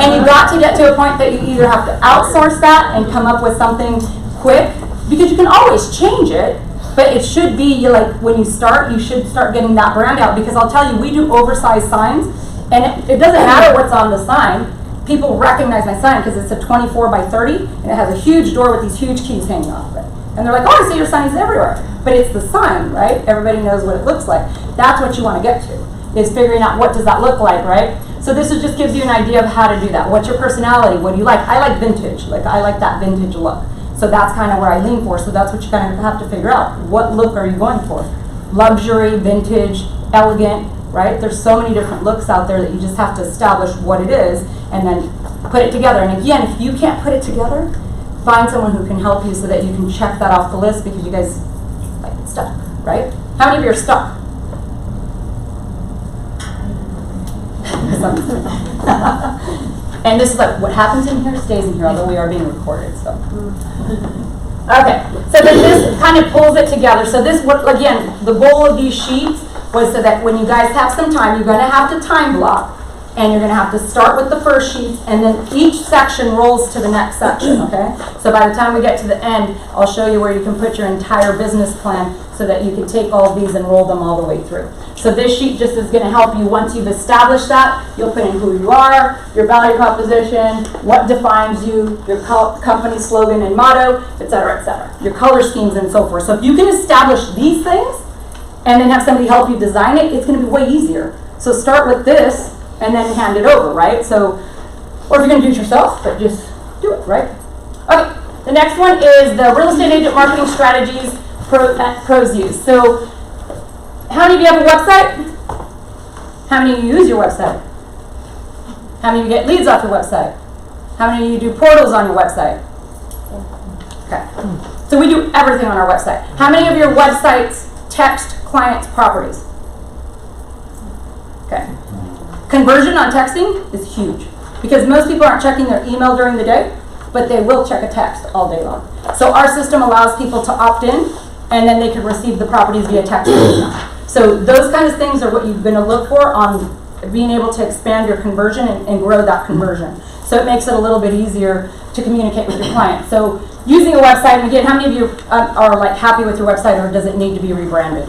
A: And you got to get to a point that you either have to outsource that and come up with something quick because you can always change it. But it should be like when you start, you should start getting that brand out because I'll tell you, we do oversized signs, and it doesn't matter what's on the sign. People recognize my sign because it's a 24 by 30, and it has a huge door with these huge keys hanging off of it. And they're like, oh, I see your signs everywhere. But it's the sign, right? Everybody knows what it looks like. That's what you want to get to, is figuring out what does that look like, right? So this just gives you an idea of how to do that. What's your personality? What do you like? I like vintage. Like I like that vintage look. So that's kind of where I lean for. So that's what you kind of have to figure out. What look are you going for? Luxury, vintage, elegant, right? There's so many different looks out there that you just have to establish what it is and then put it together. And again, if you can't put it together, find someone who can help you so that you can check that off the list because you guys like stuck, right? How many of you are stuck? And this is like what happens in here stays in here, although we are being recorded. So, okay. So then this kind of pulls it together. So this, again, the goal of these sheets was so that when you guys have some time, you're going to have to time block, and you're going to have to start with the first sheets, and then each section rolls to the next section. Okay. So by the time we get to the end, I'll show you where you can put your entire business plan so that you can take all of these and roll them all the way through. So this sheet just is going to help you once you've established that. You'll put in who you are, your value proposition, what defines you, your company slogan and motto, etc., your color schemes and so forth. So if you can establish these things and then have somebody help you design it, it's going to be way easier. So start with this and then hand it over, right? So, or if you're going to do it yourself, but just do it, right? Okay, the next one is the real estate agent marketing strategies pros use. So, how many of you have a website? How many of you use your website? How many of you get leads off your website? How many of you do portals on your website? Okay. So we do everything on our website. How many of your websites text clients' properties? Okay. Conversion on texting is huge because most people aren't checking their email during the day, but they will check a text all day long. So our system allows people to opt in and then they can receive the properties via text. So those kind of things are what you're going to look for on being able to expand your conversion and grow that conversion. So it makes it a little bit easier to communicate with your client. So using a website, and again, how many of you are like happy with your website or does it need to be rebranded?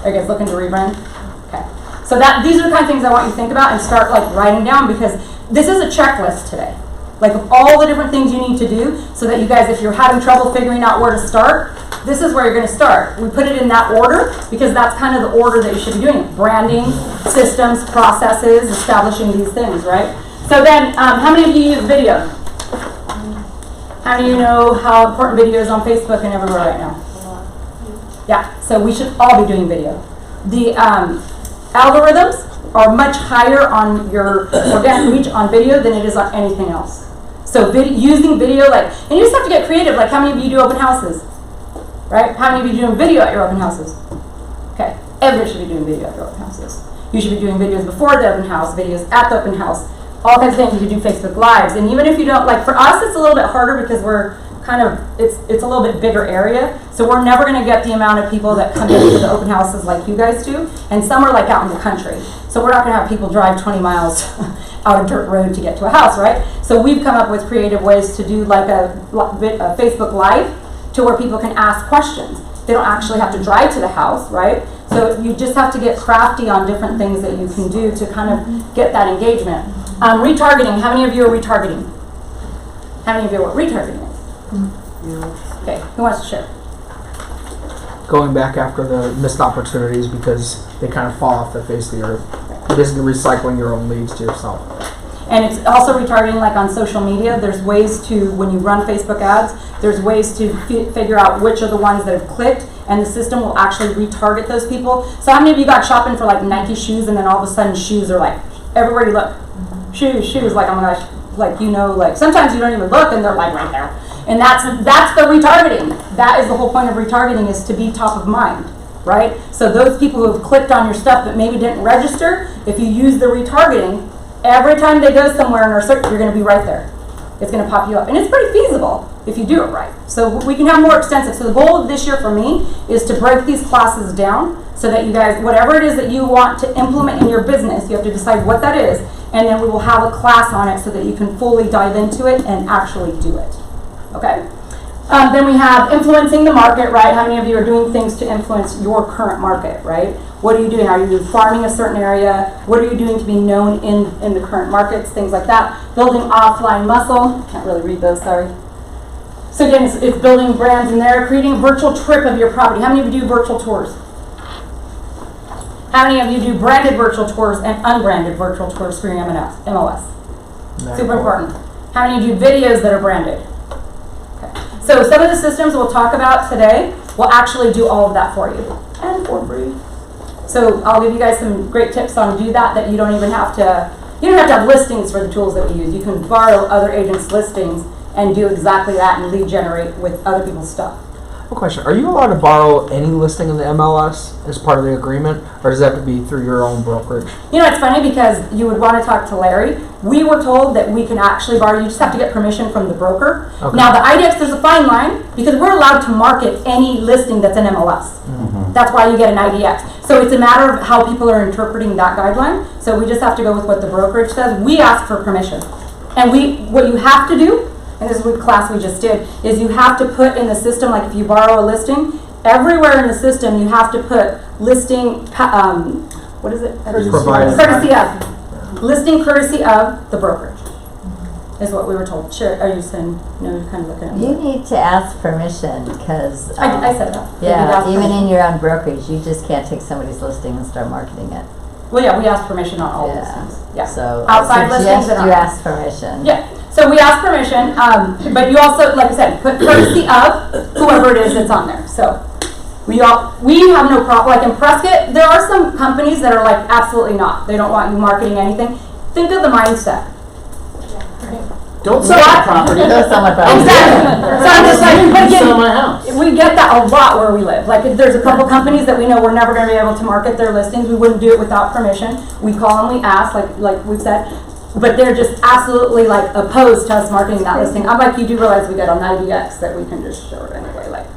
A: Are you guys looking to rebrand? Okay. So these are the kind of things I want you to think about and start like writing down because this is a checklist today. Like of all the different things you need to do so that you guys, if you're having trouble figuring out where to start, this is where you're going to start. We put it in that order because that's kind of the order that you should be doing it. Branding, systems, processes, establishing these things, right? So then, how many of you use video? How many of you know how important video is on Facebook and everywhere right now? Yeah, so we should all be doing video. The algorithms are much higher on your organic reach on video than it is on anything else. So using video, like, and you just have to get creative. Like, how many of you do open houses? Right? How many of you do video at your open houses? Okay, everybody should be doing video at your open houses. You should be doing videos before the open house, videos at the open house, all kinds of things. You can do Facebook Lives. And even if you don't, like, for us, it's a little bit harder because we're kind of, it's a little bit bigger area. So we're never going to get the amount of people that come into the open houses like you guys do. And some are like out in the country. So we're not going to have people drive 20 miles out a dirt road to get to a house, right? So we've come up with creative ways to do like a Facebook Live to where people can ask questions. They don't actually have to drive to the house, right? So you just have to get crafty on different things that you can do to kind of get that engagement. Retargeting, how many of you are retargeting? How many of you know what retargeting is? Okay, who wants to share?
F: Going back after the missed opportunities because they kind of fall off the face of the earth. Basically recycling your own leads to yourself.
A: And it's also retargeting, like on social media. There's ways to, when you run Facebook ads, there's ways to figure out which are the ones that have clicked, and the system will actually retarget those people. So how many of you got shopping for like Nike shoes, and then all of a sudden shoes are like, everywhere you look, shoes, like, oh my gosh, like, you know, like sometimes you don't even look and they're like right there. And that's the retargeting. That is the whole point of retargeting, is to be top of mind, right? So those people who have clicked on your stuff but maybe didn't register, if you use the retargeting, every time they go somewhere in our search, you're going to be right there. It's going to pop you up. And it's pretty feasible if you do it right. So we can have more extensive. So the goal of this year for me is to break these classes down so that you guys, whatever it is that you want to implement in your business, you have to decide what that is. And then we will have a class on it so that you can fully dive into it and actually do it. Okay? Then we have influencing the market, right? How many of you are doing things to influence your current market, right? What are you doing? Are you farming a certain area? What are you doing to be known in the current markets? Things like that. Building offline muscle. Can't really read those, sorry. So again, it's building brands in there. Creating a virtual trip of your property. How many of you do virtual tours? How many of you do branded virtual tours and unbranded virtual tours for your MLS? Super important. How many of you do videos that are branded? So some of the systems we'll talk about today will actually do all of that for you, and for free. So I'll give you guys some great tips on do that you don't even have to, you don't have to have listings for the tools that we use. You can borrow other agents' listings and do exactly that and lead generate with other people's stuff.
F: One question, are you allowed to borrow any listing in the MLS as part of the agreement, or does that have to be through your own brokerage?
A: You know, it's funny because you would want to talk to Larry. We were told that we can actually borrow, you just have to get permission from the broker. Okay. Now the IDX, there's a fine line because we're allowed to market any listing that's an MLS. Mm-hmm. That's why you get an IDX. So it's a matter of how people are interpreting that guideline. So we just have to go with what the brokerage says. We ask for permission. And what you have to do, and this is what class we just did, is you have to put in the system, like if you borrow a listing, everywhere in the system you have to put listing, what is it? Courtesy of. Listing courtesy of the brokerage, is what we were told. Sure, are you saying, no, you're kind of looking at me.
I: You need to ask permission because...
A: I said that.
I: Yeah, even in your own brokerage, you just can't take somebody's listing and start marketing it.
A: Well, yeah, we ask permission on all listings. Yeah.
I: So
A: outside listings
I: you ask permission.
A: Yeah. So we ask permission, but you also, like I said, put courtesy of whoever it is that's on there. So we have no problem. Like in Prescott, there are some companies that are like, absolutely not. They don't want you marketing anything. Think of the mindset.
J: Don't sell my property.
I: Don't sell my property.
A: Exactly. So I'm just like, but again,
J: sell my house.
A: We get that a lot where we live. Like if there's a couple companies that we know we're never going to be able to market their listings, we wouldn't do it without permission. We call them, we ask, like we've said. But they're just absolutely like opposed to us marketing that listing. I'm like, you do realize we got on IDX that we can just show it anyway, like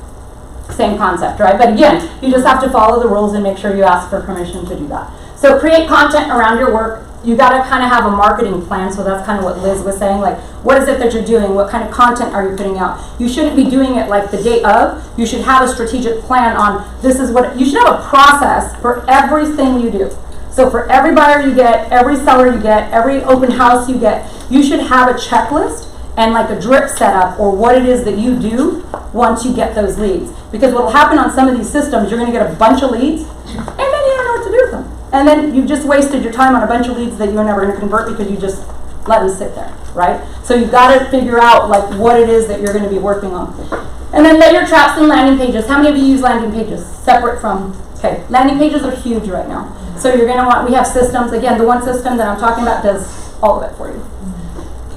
A: same concept, right? But again, you just have to follow the rules and make sure you ask for permission to do that. So create content around your work. You got to kind of have a marketing plan. So that's kind of what Liz was saying. Like, what is it that you're doing? What kind of content are you putting out? You shouldn't be doing it like the day of. You should have a strategic plan on this is what, you should have a process for everything you do. So for every buyer you get, every seller you get, every open house you get, you should have a checklist and like a drip setup or what it is that you do once you get those leads. Because what will happen on some of these systems, you're going to get a bunch of leads and then you don't know what to do with them. And then you've just wasted your time on a bunch of leads that you're never going to convert because you just let them sit there, right? So you've got to figure out like what it is that you're going to be working on. And then layer traps and landing pages. How many of you use landing pages separate from, okay, landing pages are huge right now. So you're going to want, we have systems, again, the one system that I'm talking about does all of it for you.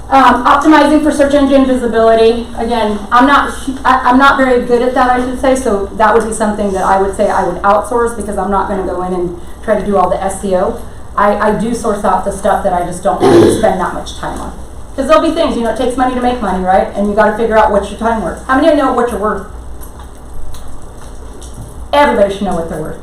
A: Optimizing for search engine visibility. Again, I'm not very good at that, I should say, so that would be something that I would say I would outsource because I'm not going to go in and try to do all the SEO. I do source out the stuff that I just don't want to spend that much time on. Because there'll be things, it takes money to make money, right? And you got to figure out what your time worth. How many of you know what you're worth? Everybody should know what they're worth.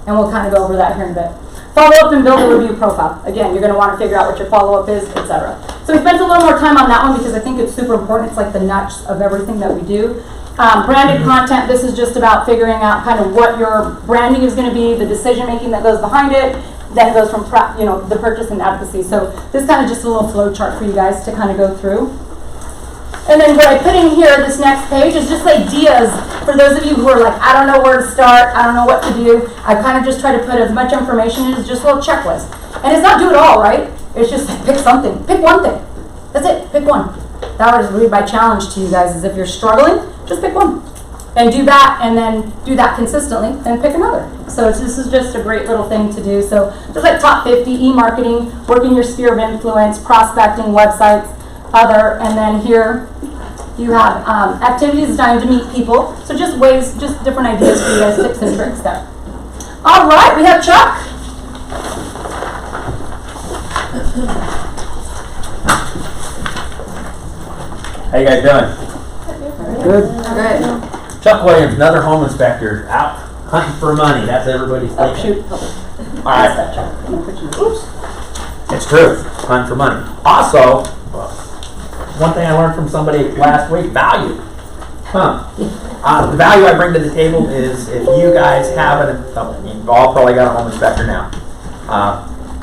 A: And we'll kind of go over that here in a bit. Follow up and build a review profile. Again, you're going to want to figure out what your follow-up is, etc. So we spent a little more time on that one because I think it's super important. It's like the nuts of everything that we do. Branded content, this is just about figuring out kind of what your branding is going to be, the decision-making that goes behind it. Then it goes from the purchase and advocacy. So this is kind of just a little flow chart for you guys to kind of go through. And then what I put in here, this next page, is just ideas for those of you who are like, I don't know where to start, I don't know what to do. I kind of just try to put as much information in as just a little checklist. And it's not do it all, right? It's just pick something. Pick one thing. That's it. Pick one. That would be my challenge to you guys, is if you're struggling, just pick one. And do that, and then do that consistently, and pick another. So this is just a great little thing to do. So just like top 50, e-marketing, working your sphere of influence, prospecting, websites, other, and then here you have activities designed to meet people. So just different ideas for you guys, tips and tricks there. All right, we have Chuck.
K: How you guys doing?
F: Good.
K: Chuck Williams, another home inspector, out hunting for money. That's everybody's thinking. All right. Oops. It's true. Hunting for money. Also, one thing I learned from somebody last week: value. The value I bring to the table is if you guys have you've all probably got a home inspector now,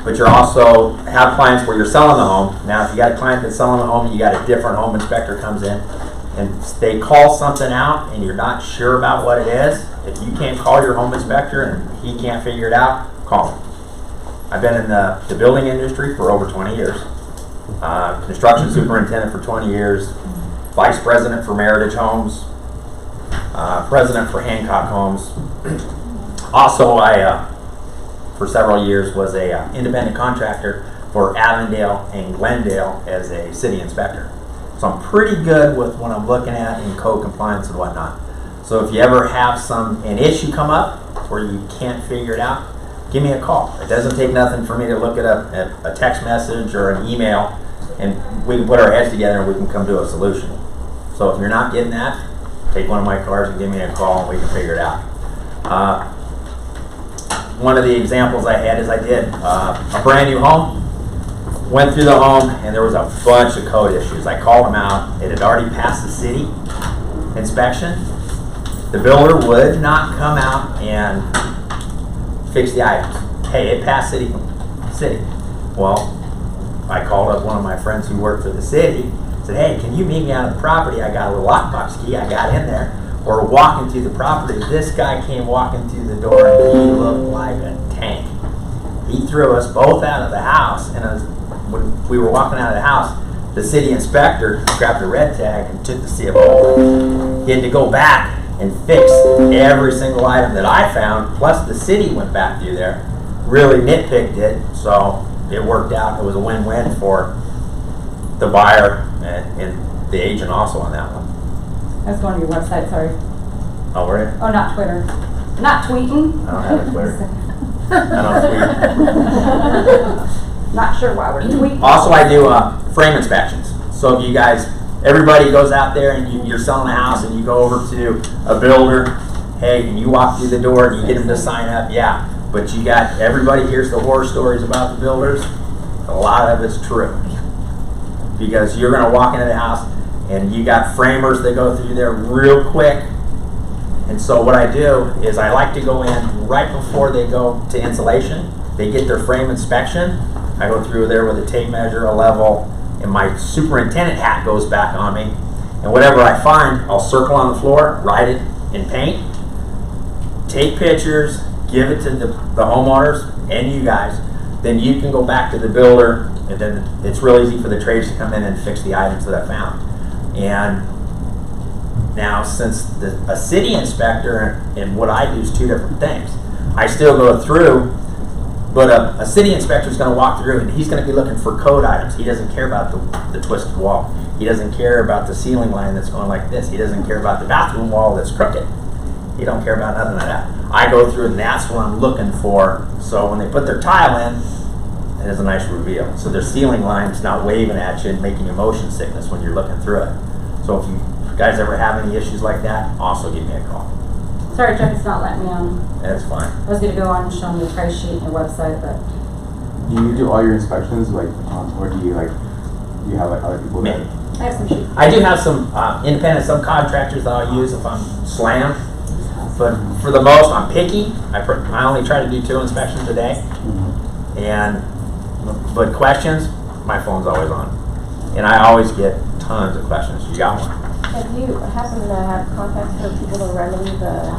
K: but you also have clients where you're selling the home. Now, if you got a client that's selling the home, and you got a different home inspector comes in, and they call something out, and you're not sure about what it is. If you can't call your home inspector and he can't figure it out, call him. I've been in the building industry for over 20 years. Construction superintendent for 20 years, vice president for Meritage Homes, president for Hancock Homes. Also, I, for several years, was a independent contractor for Avondale and Glendale as a city inspector. So I'm pretty good with what I'm looking at in code compliance and whatnot. So if you ever have an issue come up where you can't figure it out, give me a call. It doesn't take nothing for me to look at a text message or an email, and we can put our heads together and we can come to a solution. So if you're not getting that, take one of my cards and give me a call and we can figure it out. One of the examples I had is I did a brand new home, went through the home, and there was a bunch of code issues. I called them out. It had already passed the city inspection. The builder would not come out and fix the items. Hey, it passed city. Well, I called up one of my friends who worked for the city, said, hey, can you meet me out at the property? I got a little lockbox key. I got in there. We're walking through the property. This guy came walking through the door, and he looked like a tank. He threw us both out of the house, and when we were walking out of the house, the city inspector grabbed a red tag and took the seal. He had to go back and fix every single item that I found, plus the city went back through there, really nitpicked it, so it worked out. It was a win-win for the buyer and the agent also on that one.
A: I was going to your website, sorry.
K: Oh, were you?
A: Oh, not Twitter. Not tweeting.
K: I don't have a Twitter. I don't tweet.
A: Not sure why we're tweeting.
K: Also, I do frame inspections. So if you guys, everybody goes out there and you're selling a house and you go over to a builder, hey, and you walk through the door and you get them to sign up, yeah. But you got, everybody hears the horror stories about the builders. A lot of it's true. Because you're going to walk into the house and you got framers that go through there real quick. And so what I do is I like to go in right before they go to insulation. They get their frame inspection. I go through there with a tape measure, a level, and my superintendent hat goes back on me. And whatever I find, I'll circle on the floor, write it in paint, take pictures, give it to the homeowners and you guys. Then you can go back to the builder, and then it's real easy for the trades to come in and fix the items that I found. And now, since a city inspector and what I do is two different things, I still go through But a city inspector is going to walk through and he's going to be looking for code items. He doesn't care about the twisted wall. He doesn't care about the ceiling line that's going like this. He doesn't care about the bathroom wall that's crooked. He don't care about nothing like that. I go through and that's what I'm looking for. So when they put their tile in, it is a nice reveal. So their ceiling line's not waving at you and making you motion sickness when you're looking through it. So if you guys ever have any issues like that, also give me a call.
A: Sorry, Chuck, it's not letting me on.
K: That's fine.
A: I was gonna go on and show them the price sheet and your website, but.
D: Do you do all your inspections, like, or do you have like other people that?
A: I have some sheets.
K: I do have some independent subcontractors that I'll use if I'm slammed, but for the most, I'm picky. I only try to do 2 inspections a day, but questions, my phone's always on, and I always get tons of questions. You got one?
H: Have you happen to have contacts for people to remedy the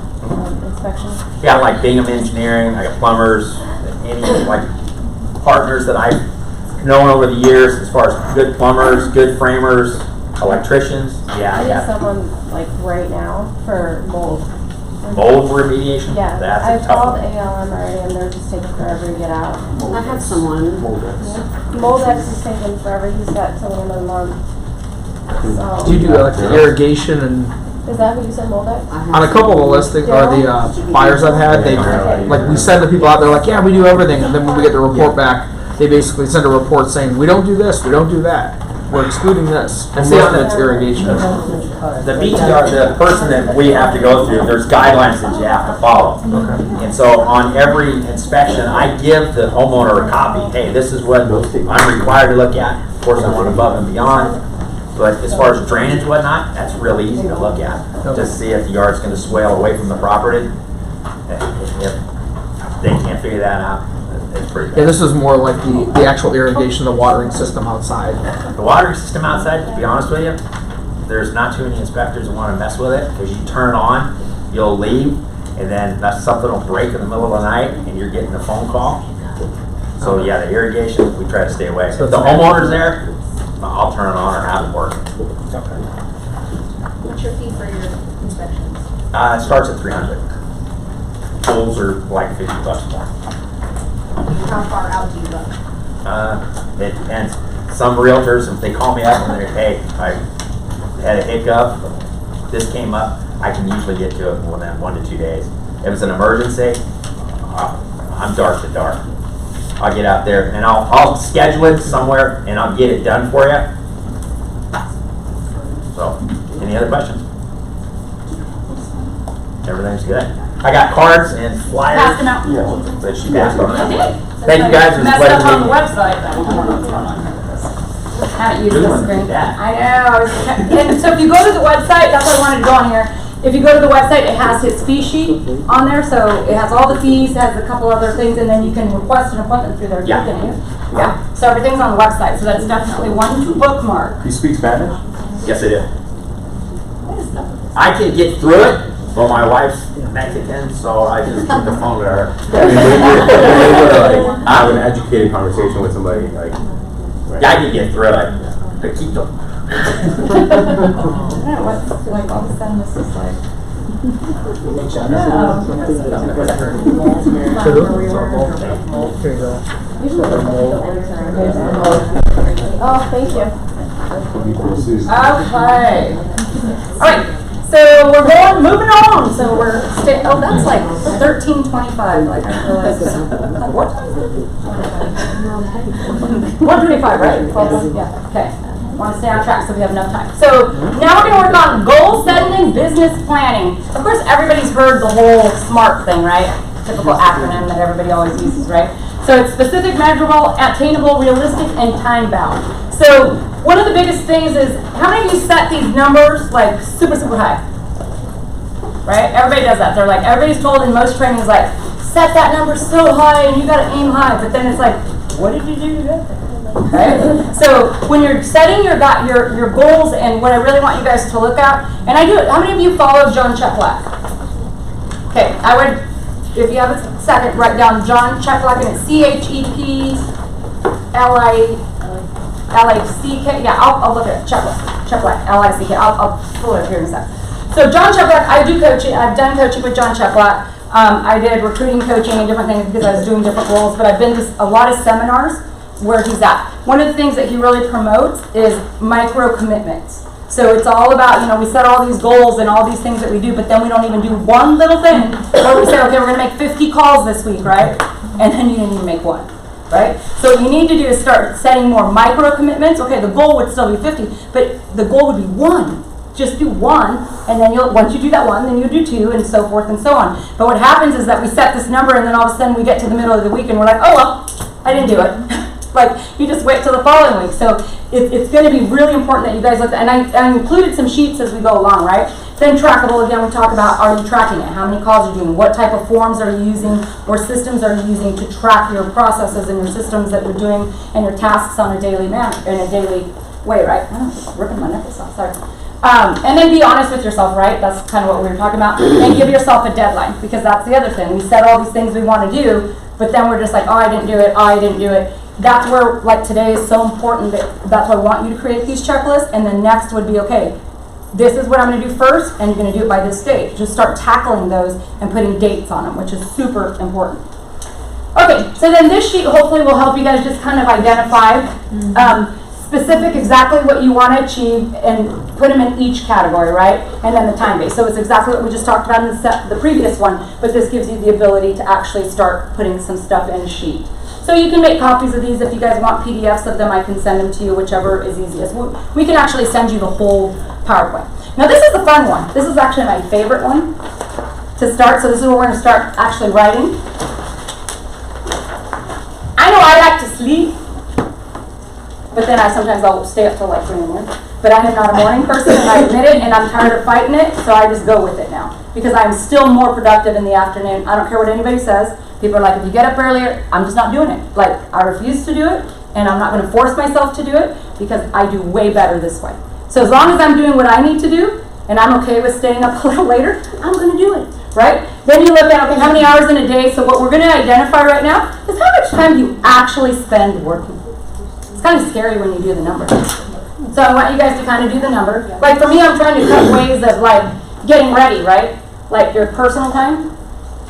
H: inspection?
K: Yeah, like Bingham Engineering, I got plumbers, any like partners that I've known over the years as far as good plumbers, good framers, electricians. Yeah,
H: I
K: I
H: need
K: got
H: someone like right now for mold.
K: mold remediation.
H: Yeah,
K: That's
H: I've
K: a tough
H: called
K: one.
H: ALM already and they're just taking forever to get out.
J: I have someone.
H: Moldex is taking forever. He's got till the end of the month. So,
F: Do you do like the irrigation and
H: is that who you said Moldex?
F: on a couple of the listings or the buyers I've had, they like we send the people out there like, yeah, we do everything, and then when we get the report back, they basically send a report saying we don't do this, we don't do that, we're excluding this, and most of it's irrigation.
K: The BTR, the person that we have to go through, there's guidelines that you have to follow.
F: Okay.
K: And so on every inspection, I give the homeowner a copy. Hey, this is what I'm required to look at. Of course, I want above and beyond. But as far as drainage and whatnot, that's really easy to look at. Just see if the yard's going to swale away from the property. If they can't figure that out, it's pretty bad.
F: Yeah, this is more like the actual irrigation, the watering system outside.
K: The watering system outside, to be honest with you, there's not too many inspectors that want to mess with it, because you turn it on, you'll leave, and then something will break in the middle of the night, and you're getting a phone call. So yeah, the irrigation, we try to stay away. If the homeowner's there, I'll turn it on or have it work.
G: What's your fee for your inspections?
K: It starts at 300. Pools are like $50 more.
G: How far out do you look?
K: It depends. Some realtors, if they call me up and they're, hey, I had a hiccup, this came up, I can usually get to it within 1 to 2 days. If it's an emergency, I'm dark to dark. I'll get out there and I'll schedule it somewhere and I'll get it done for you. So, any other questions? Everything's good. I got cards and flyers.
A: Passed them out.
K: That she passed on.
A: I did.
K: Thank you guys. It was a
A: Messed
K: pleasure
A: up on the
K: meeting you.
A: website, but I don't know what's going on here with this. Haven't used
K: Good
A: this
K: one,
A: screen.
K: yeah.
A: I know. And so if you go to the website, that's why I wanted to go on here. If you go to the website, it has his fee sheet on there, so it has all the fees, it has a couple other things, and then you can request an appointment through there.
K: Yeah.
A: Yeah. So everything's on the website, so that's definitely one to bookmark.
D: You speak Spanish?
K: Yes, I do. I can get through it, but my wife's Mexican, so I just keep the phone with her.
D: I mean, when you're like, have an educated conversation with somebody, like. Right.
K: Yeah, I can get through it. I keep them.
A: I don't know what's like all of a sudden this is like.
H: Oh, thank you.
A: Okay. All right. So we're moving on. So we're oh, that's like 13:25. Like I realized. What time is it? 1:25, right? 12, yeah. Okay. Want to stay on track so we have enough time. So now we're going to work on goal setting and business planning. Of course, everybody's heard the whole SMART thing, right? Typical acronym that everybody always uses, right? So it's specific, measurable, attainable, realistic, and time-bound. So one of the biggest things is, how many of you set these numbers like super, super high? Right? Everybody does that. They're like, everybody's told in most trainings, like, set that number so high and you got to aim high. But then it's like, what did you do to get there? Right? So when you're setting your goals, and what I really want you guys to look at, and I do it. How many of you follow John Cheplack? Okay, I would, if you have a second, write down John Cheplack, and it's CHEPLACK. Yeah, I'll look at it. Cheplack, LICK. I'll pull it up here in a sec. So John Cheplack, I do coaching. I've done coaching with John Cheplack. I did recruiting, coaching, and different things because I was doing different roles, but I've been to a lot of seminars where he's at. One of the things that he really promotes is micro commitments. So it's all about, we set all these goals and all these things that we do, but then we don't even do one little thing where we say, okay, we're going to make 50 calls this week, right? And then you didn't even make one, right? So what you need to do is start setting more micro commitments. Okay, the goal would still be 50, but the goal would be one. Just do one, and then once you do that one, then you do two, and so forth and so on. But what happens is that we set this number, and then all of a sudden we get to the middle of the week, and we're like, oh well, I didn't do it. Like, you just wait till the following week. So it's going to be really important that you guys look at, and I included some sheets as we go along, right? Then trackable, again, we talk about, are you tracking it? How many calls are you doing? What type of forms are you using, or systems are you using to track your processes and your systems that you're doing and your tasks on a daily way, right? Oh, I'm ripping my necklace off, sorry. And then be honest with yourself, right? That's kind of what we were talking about. And give yourself a deadline, because that's the other thing. We set all these things we want to do, but then we're just like, oh, I didn't do it. That's where, like, today is so important. That's why I want you to create these checklists. And then next would be, okay, this is what I'm going to do first, and you're going to do it by this date. Just start tackling those and putting dates on them, which is super important. Okay, so then this sheet hopefully will help you guys just kind of identify specific exactly what you want to achieve and put them in each category, right? And then the time base. So it's exactly what we just talked about in the previous one, but this gives you the ability to actually start putting some stuff in a sheet. So you can make copies of these. If you guys want PDFs of them, I can send them to you, whichever is easiest. We can actually send you the whole PowerPoint. Now this is the fun one. This is actually my favorite one to start. So this is where we're going to start actually writing. I know I like to sleep, but then sometimes I'll stay up till like 3 in the morning. But I am not a morning person, and I admit it, and I'm tired of fighting it, so I just go with it now. Because I'm still more productive in the afternoon. I don't care what anybody says. People are like, if you get up earlier, I'm just not doing it. Like, I refuse to do it, and I'm not going to force myself to do it, because I do way better this way. So as long as I'm doing what I need to do, and I'm okay with staying up a little later, I'm going to do it, right? Then you look at, okay, how many hours in a day? So what we're going to identify right now is how much time you actually spend working. It's kind of scary when you do the number. So I want you guys to kind of do the number. Like for me, I'm trying to cut ways of like getting ready, right? Like your personal time.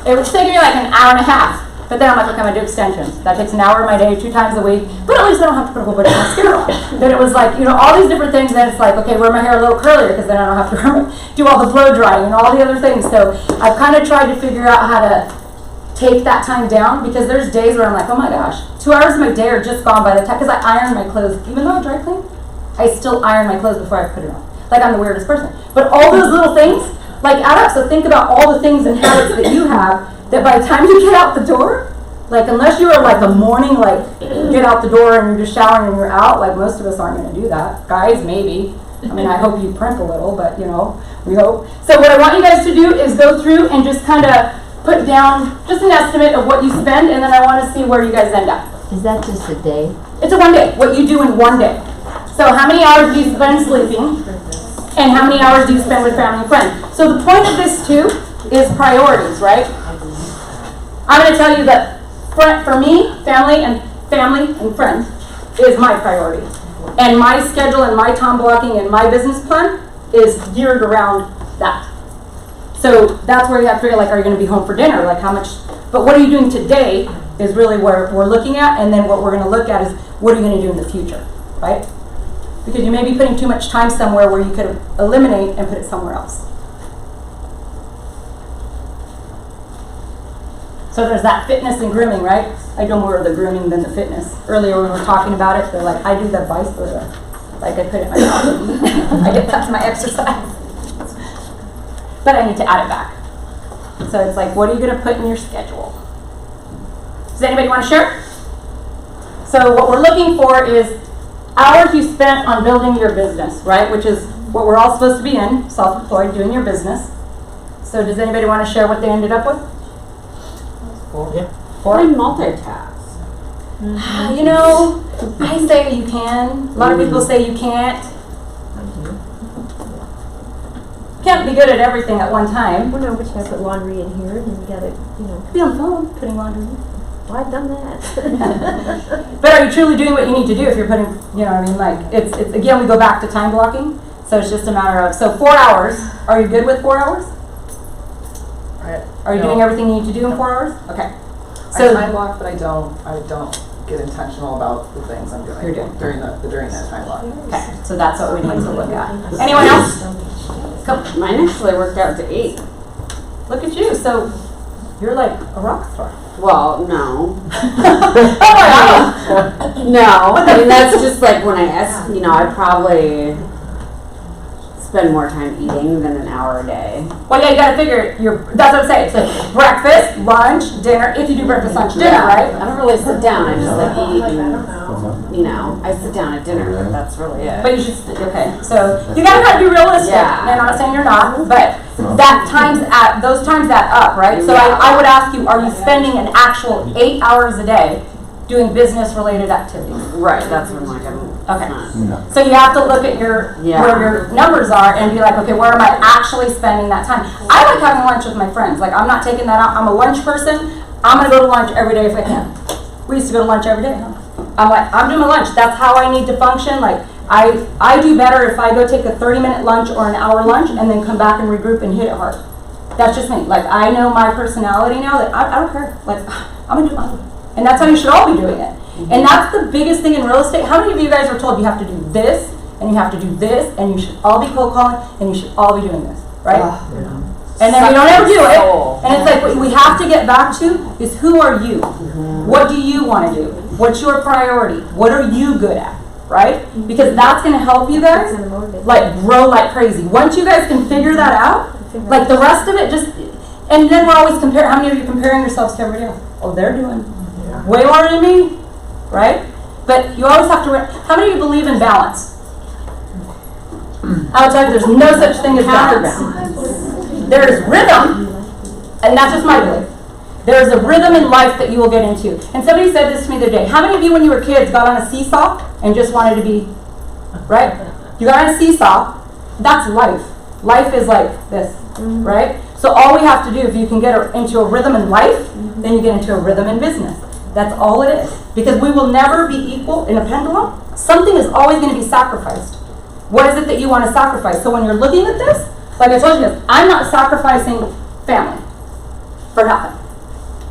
A: It would take me like an hour and a half. But then I'm like, okay, I'm going to do extensions. That takes an hour of my day, 2 times a week. But at least I don't have to put a whole bunch of mascara on. Then it was like, all these different things. Then it's like, okay, wear my hair a little curlier because then I don't have to do all the blow drying and all the other things. So I've kind of tried to figure out how to take that time down, because there's days where I'm like, oh my gosh, 2 hours of my day are just gone by the time, because I iron my clothes. Even though I dry clean, I still iron my clothes before I put it on. Like I'm the weirdest person. But all those little things, like add up. So think about all the things and habits that you have that by the time you get out the door, like unless you are like a morning, like get out the door and you're just showering and you're out, like most of us aren't going to do that. Guys, maybe. I mean, I hope you primp a little, but we hope. So what I want you guys to do is go through and just kind of put down just an estimate of what you spend, and then I want to see where you guys end up.
I: Is that just a day?
A: It's a 1 day, what you do in 1 day. So how many hours do you spend sleeping, and how many hours do you spend with family and friends? So the point of this too is priorities, right? I'm going to tell you that for me, family and friends is my priority. And my schedule and my time blocking and my business plan is geared around that. So that's where you have to figure, like, are you going to be home for dinner? Like how much, but what are you doing today is really where we're looking at, and then what we're going to look at is what are you going to do in the future, right? Because you may be putting too much time somewhere where you could eliminate and put it somewhere else. So there's that fitness and grooming, right? I do more of the grooming than the fitness. Earlier we were talking about it, they're like, I do the vice versa. Like I put it in my mouth. I get that's my exercise. But I need to add it back. So it's like, what are you going to put in your schedule? Does anybody want to share? So what we're looking for is hours you spent on building your business, right? Which is what we're all supposed to be in, self-employed, doing your business. So does anybody want to share what they ended up with?
F: 4. Yeah.
A: 4?
C: I multitask.
A: I say you can. A lot of people say you can't. Can't be good at everything at one time.
H: Well, no, but you gotta put laundry in here, and then you gotta,
A: Be on the phone, putting laundry in.
H: well, I've done that.
A: But are you truly doing what you need to do if you're putting, like, it's again, we go back to time blocking. So it's just a matter of, so 4 hours, are you good with 4 hours? Are you doing everything you need to do in 4 hours? Okay.
L: I
A: So
L: time block, but I don't get intentional about the things I'm doing
A: You're doing.
L: during that time block.
A: okay, so that's what we need to look at. Anyone else? Come.
M: Mine actually worked out to 8.
A: Look at you. So you're like a rock star.
M: Well, no.
A: Oh my God.
M: No. I mean, that's just like when I I probably spend more time eating than an hour a day.
A: Well, yeah, you gotta figure that's what I'm saying. So breakfast, lunch, dinner, if you do breakfast, lunch, dinner, right?
M: I don't really sit down. I just like eat and, I sit down at dinner, but that's really it.
A: But you should, okay, so you gotta kind of be realistic.
M: Yeah.
A: And I'm not saying you're not, but those times add up, right? So I would ask you, are you spending an actual 8 hours a day doing business related activities?
M: Right, that's when like I'm
A: Okay.
D: No.
A: So you have to look at where your numbers are and be like, okay, where am I actually spending that time? I like having lunch with my friends. Like, I'm not taking that out. I'm a lunch person. I'm gonna go to lunch every day if I can. We used to go to lunch every day. I'm like, I'm doing my lunch. That's how I need to function. Like, I do better if I go take a 30-minute lunch or an hour lunch and then come back and regroup and hit it hard. That's just me. Like, I know my personality now that I don't care. Like, I'm gonna do my own. And that's how you should all be doing it. And that's the biggest thing in real estate. How many of you guys are told you have to do this, and you have to do this, and you should all be cold calling, and you should all be doing this, right? And then we don't ever do it. And it's like what we have to get back to is who are you? What do you want to do? What's your priority? What are you good at, right? Because that's going to help you guys like grow like crazy. Once you guys can figure that out, like the rest of it just, and then we're always comparing. How many of you comparing yourselves to everybody else? Oh, they're doing way more than me. Right? But you always have to, how many of you believe in balance? I'll tell you, there's no such thing as balance. There is rhythm, and that's just my belief. There is a rhythm in life that you will get into. And somebody said this to me the other day. How many of you, when you were kids, got on a seesaw and just wanted to be, right? You got on a seesaw, that's life. Life is like this, right? So all we have to do, if you can get into a rhythm in life, then you get into a rhythm in business. That's all it is. Because we will never be equal in a pendulum. Something is always going to be sacrificed. What is it that you want to sacrifice? So when you're looking at this, like I told you guys, I'm not sacrificing family for nothing.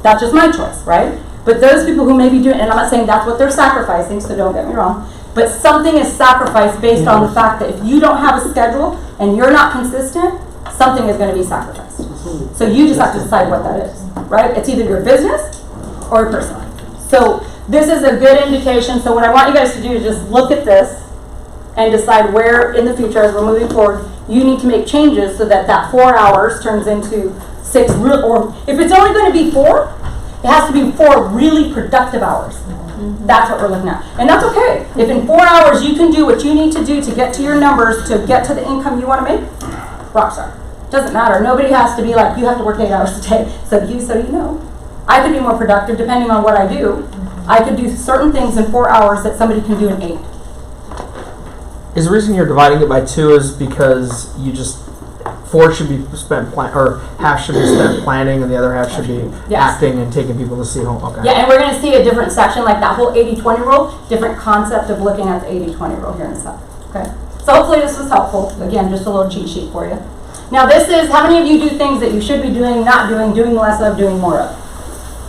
A: That's just my choice, right? But those people who may be doing, and I'm not saying that's what they're sacrificing, so don't get me wrong, but something is sacrificed based on the fact that if you don't have a schedule and you're not consistent, something is going to be sacrificed. So you just have to decide what that is, right? It's either your business or your personal. So this is a good indication. So what I want you guys to do is just look at this and decide where in the future, as we're moving forward, you need to make changes so that that 4 hours turns into 6, or if it's only going to be 4, it has to be 4 really productive hours. That's what we're looking at. And that's okay. If in 4 hours you can do what you need to do to get to your numbers, to get to the income you want to make, rock star. Doesn't matter. Nobody has to be like, you have to work 8 hours a day. So you know. I could be more productive depending on what I do. I could do certain things in 4 hours that somebody can do in 8.
F: Is the reason you're dividing it by 2 is because you just 4 should be spent or half should be spent planning and the other half should be acting and taking people to see home. Okay.
A: Yeah, and we're going to see a different section, like that whole 80-20 rule, different concept of looking at the 80-20 rule here in a second. Okay. So hopefully this was helpful. Again, just a little cheat sheet for you. Now this is how many of you do things that you should be doing, not doing less of, doing more of.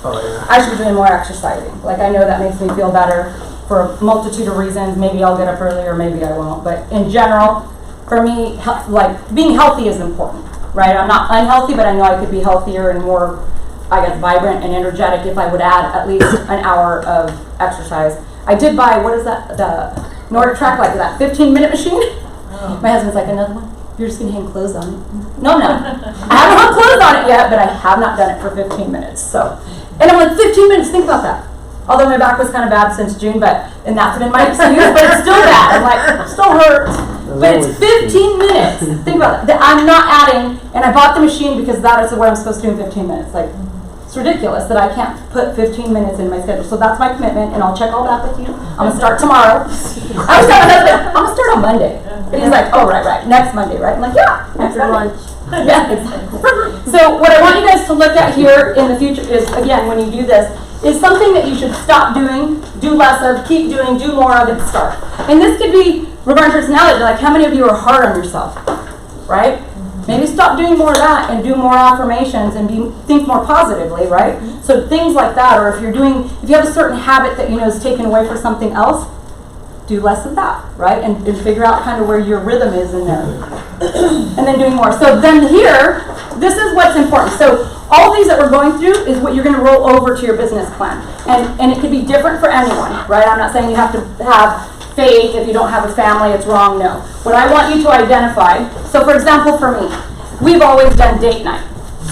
F: Oh, yeah.
A: I should be doing more exercising. Like, I know that makes me feel better for a multitude of reasons. Maybe I'll get up earlier, maybe I won't. But in general, for me, like, being healthy is important, right? I'm not unhealthy, but I know I could be healthier and more, I guess, vibrant and energetic if I would add at least an hour of exercise. I did buy, what is that, the Nordic Track, like that 15-minute machine. Oh. My husband's like, another one? You're just going to hang clothes on it? No. I haven't hung clothes on it yet, but I have not done it for 15 minutes. So. And I'm like, 15 minutes, think about that. Although my back was kind of bad since June, and that's been my excuse, but it's still bad. I'm like, still hurts. But it's 15 minutes. Think about that. I'm not adding, and I bought the machine because that is what I'm supposed to do in 15 minutes. Like, it's ridiculous that I can't put 15 minutes in my schedule. So that's my commitment, and I'll check all that with you. I'm going to start tomorrow. I was telling my husband, I'm going to start on Monday. And he's like, oh, right, next Monday, right? I'm like, yeah, next lunch. Yeah, exactly. So what I want you guys to look at here in the future is, again, when you do this, is something that you should stop doing, do less of, keep doing, do more of, and start. And this could be regarding personality. Like, how many of you are hard on yourself, right? Maybe stop doing more of that and do more affirmations and think more positively, right? So things like that, or if you have a certain habit that you know is taken away for something else, do less of that, right? And figure out kind of where your rhythm is in there. And then doing more. So then here, this is what's important. So all these that we're going through is what you're going to roll over to your business plan. And it could be different for anyone, right? I'm not saying you have to have faith if you don't have a family, it's wrong, no. What I want you to identify, so for example for me, we've always done date night.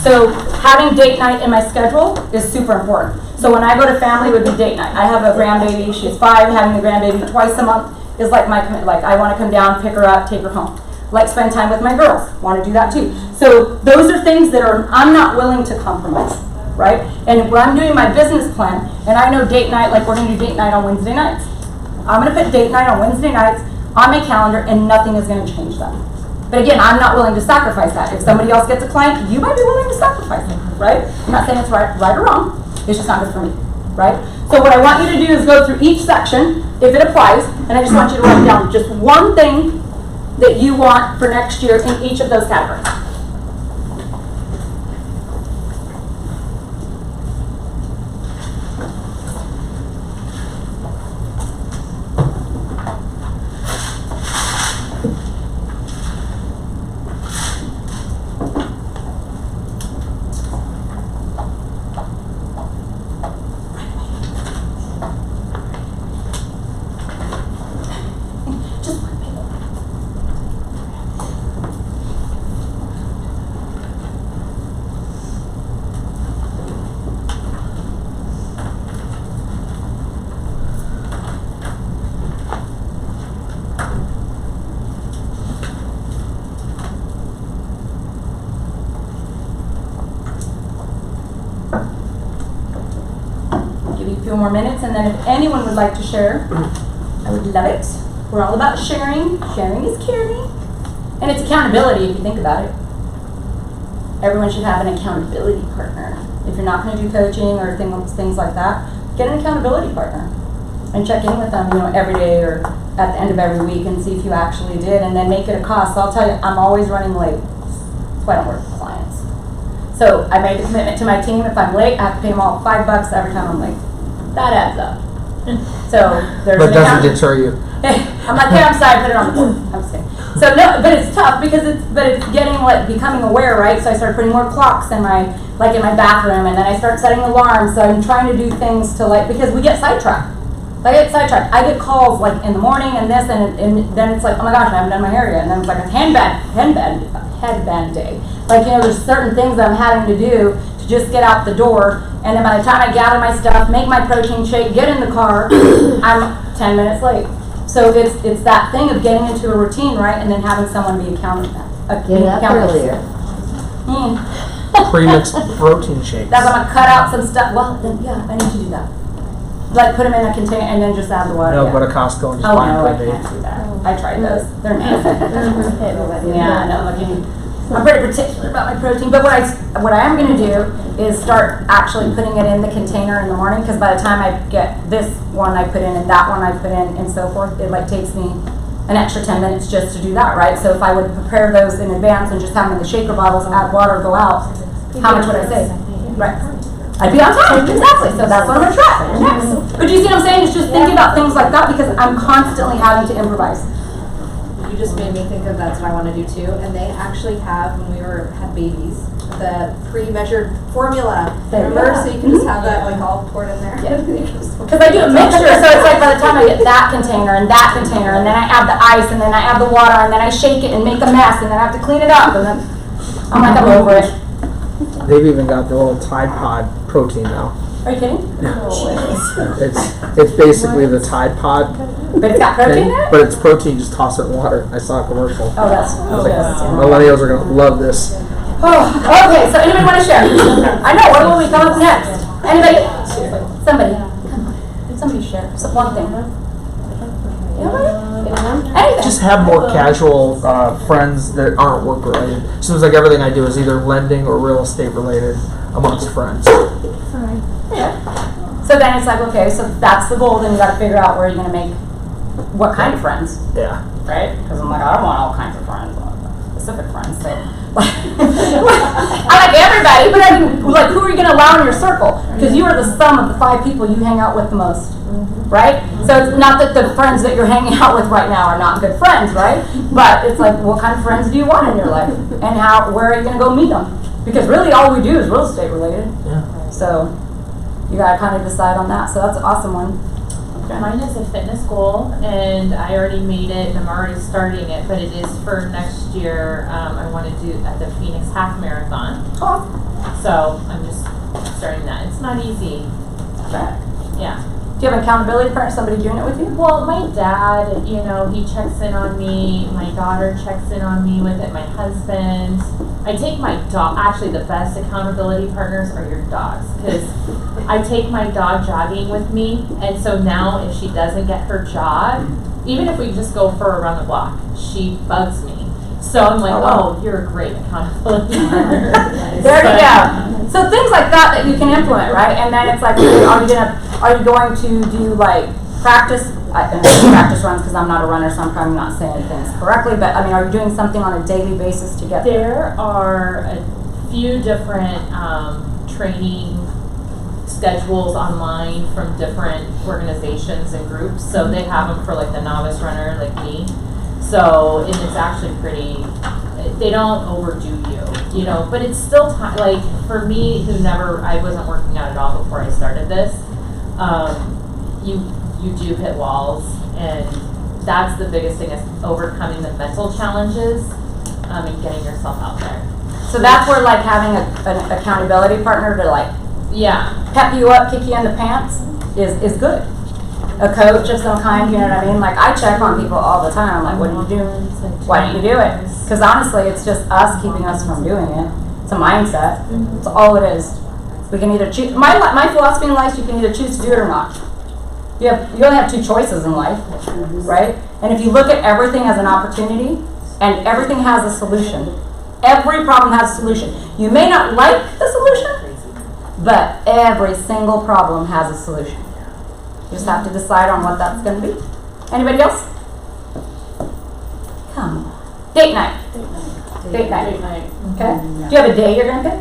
A: So having date night in my schedule is super important. So when I go to family, it would be date night. I have a grandbaby, she's 5, having the grandbaby twice a month is like my commitment. Like I want to come down, pick her up, take her home. Like spend time with my girls, want to do that too. So those are things that I'm not willing to compromise, right? And when I'm doing my business plan, and I know date night, like we're going to do date night on Wednesday nights. I'm going to put date night on Wednesday nights on my calendar and nothing is going to change that. But again, I'm not willing to sacrifice that. If somebody else gets a client, you might be willing to sacrifice it, right? I'm not saying it's right or wrong. It's just not good for me, right? So what I want you to do is go through each section, if it applies, and I just want you to write down just one thing that you want for next year in each of those categories. Few more minutes, and then if anyone would like to share, I would love it. We're all about sharing. Sharing is caring. And it's accountability if you think about it. Everyone should have an accountability partner. If you're not going to do coaching or things like that, get an accountability partner and check in with them, every day or at the end of every week and see if you actually did, and then make it a cost. So I'll tell you, I'm always running late. That's why I don't work with clients. So I made a commitment to my team. If I'm late, I have to pay them all $5 every time I'm late. That adds up. So there's
F: But doesn't deter you.
A: I'm like, I'm sorry, put it on the board. I'm just kidding. So no, but it's tough because it's getting becoming aware, right? So I started putting more clocks in my bathroom, and then I start setting alarms. So I'm trying to do things to because we get sidetracked. I get calls in the morning and this, and then it's like, oh my gosh, I haven't done my hair yet. And then it's like a headband day. There's certain things that I'm having to do to just get out the door. And then by the time I gather my stuff, make my protein shake, get in the car, I'm 10 minutes late. So it's that thing of getting into a routine, right? And then having someone be accountable.
I: Get up earlier.
F: Pre-mixed protein shakes.
A: That's I'm going to cut out some stuff. Well, then, yeah, I need to do that. Put them in a container and then just add the water.
F: No, but a Costco and just buy them.
A: I can't do that. I tried those. They're nasty. Yeah, I know. I'm pretty particular about my protein, but what I am going to do is start actually putting it in the container in the morning, because by the time I get this one I put in and that one I put in and so forth, it takes me an extra 10 minutes just to do that, right? So if I would prepare those in advance and just have them in the shaker bottles, add water, go out, how much would I save? Right. I'd be on time, exactly. So that's what I'm going to try next. But you see what I'm saying? It's just thinking about things like that, because I'm constantly having to improvise.
G: You just made me think of that's what I want to do too. And they actually have, when we had babies, the pre-measured formula. Remember? So you can just have that all poured in there.
A: Because I do a mixture, so it's by the time I get that container, and then I add the ice, and then I add the water, and then I shake it and make a mess, and then I have to clean it up, and then I'm over it.
F: They've even got the little Tide Pod protein now.
A: Are you kidding?
F: It's basically the Tide Pod.
A: But it's got protein in it?
F: But it's protein, just toss it in water. I saw a commercial.
A: Oh, that's
F: millennials are going to love this.
A: Oh, okay, so anybody want to share? I know, what will we come up next? Anybody? Somebody. Come on. Somebody share. One thing. Anything.
F: Just have more casual friends that aren't work related. Seems like everything I do is either lending or real estate related amongst friends.
A: Sorry. Yeah. So then it's okay, so that's the goal, then you got to figure out where you're going to make what kind of friends.
F: Yeah.
A: Right? Because I'm I don't want all kinds of friends. specific friends, so. I like everybody, but I mean, like, who are you going to allow in your circle? Because you are the sum of the 5 people you hang out with the most, right? So it's not that the friends that you're hanging out with right now are not good friends, right? But it's like, what kind of friends do you want in your life? And where are you going to go meet them? Because really all we do is real estate related.
F: Yeah.
A: So you got to kind of decide on that. So that's an awesome one. Okay.
N: Mine is a fitness goal, and I already made it, and I'm already starting it, but it is for next year. I want to do at the Phoenix Half Marathon.
A: Oh.
N: So I'm just starting that. It's not easy.
A: Okay.
N: Yeah.
A: Do you have an accountability partner, somebody doing it with you?
N: Well, my dad, you know, he checks in on me. My daughter checks in on me with it. My husband. I take my dog. Actually, the best accountability partners are your dogs, because I take my dog jogging with me, and so now if she doesn't get her jog, even if we just go for a run the block, she bugs me. So I'm like, oh, you're a great accountability partner.
A: There you go. So things like that you can implement, right? And then it's like, are you going to do like practice? I don't do practice runs because I'm not a runner, so I'm probably not saying things correctly. But I mean, are you doing something on a daily basis to get
N: there? There are a few different training schedules online from different organizations and groups. So they have them for like the novice runner, like me. So, and it's actually pretty, they don't overdo you, you know, but it's still like for me I wasn't working out at all before I started this, you do hit walls, and that's the biggest thing, is overcoming the mental challenges, and getting yourself out there.
A: So that's where like having an accountability partner to like pep you up, kick you in the pants is good. A coach of some kind, you know what I mean? Like, I check on people all the time. I'm like, what are you doing? Why don't you do it? Because honestly, it's just us keeping us from doing it. It's a mindset. It's all it is. We can either choose. My philosophy in life, you can either choose to do it or not. You only have 2 choices in life, right? And if you look at everything as an opportunity, and everything has a solution. Every problem has a solution. You may not like the solution, but every single problem has a solution. You just have to decide on what that's going to be. Anybody else? Come on. Date night. Date night. Okay. Do you have a day you're going to pick?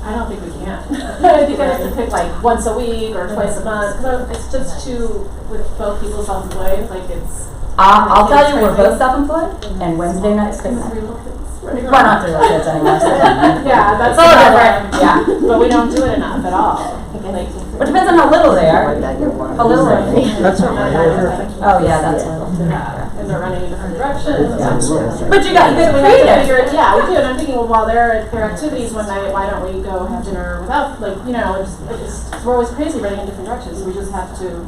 G: I don't think we can. I think I have to pick like once a week or twice a month. Because it's just too, with both people self-employed, like it's...
A: I'll tell you, we're both self-employed, and Wednesday night's date night. Well, not 3 little kids anymore. So.
G: Yeah, that's
A: a little different. Yeah.
G: But we don't do it enough at all. Like,
A: it depends on how little they are. How little are they?
F: That's all right.
A: Oh, yeah, that's little.
G: And they're running in different directions.
A: But you got good creative.
G: Yeah, we do. And I'm thinking, well, while they're at their activities one night, why don't we go have dinner without, like, you know, we're always crazy running in different directions. So we just have to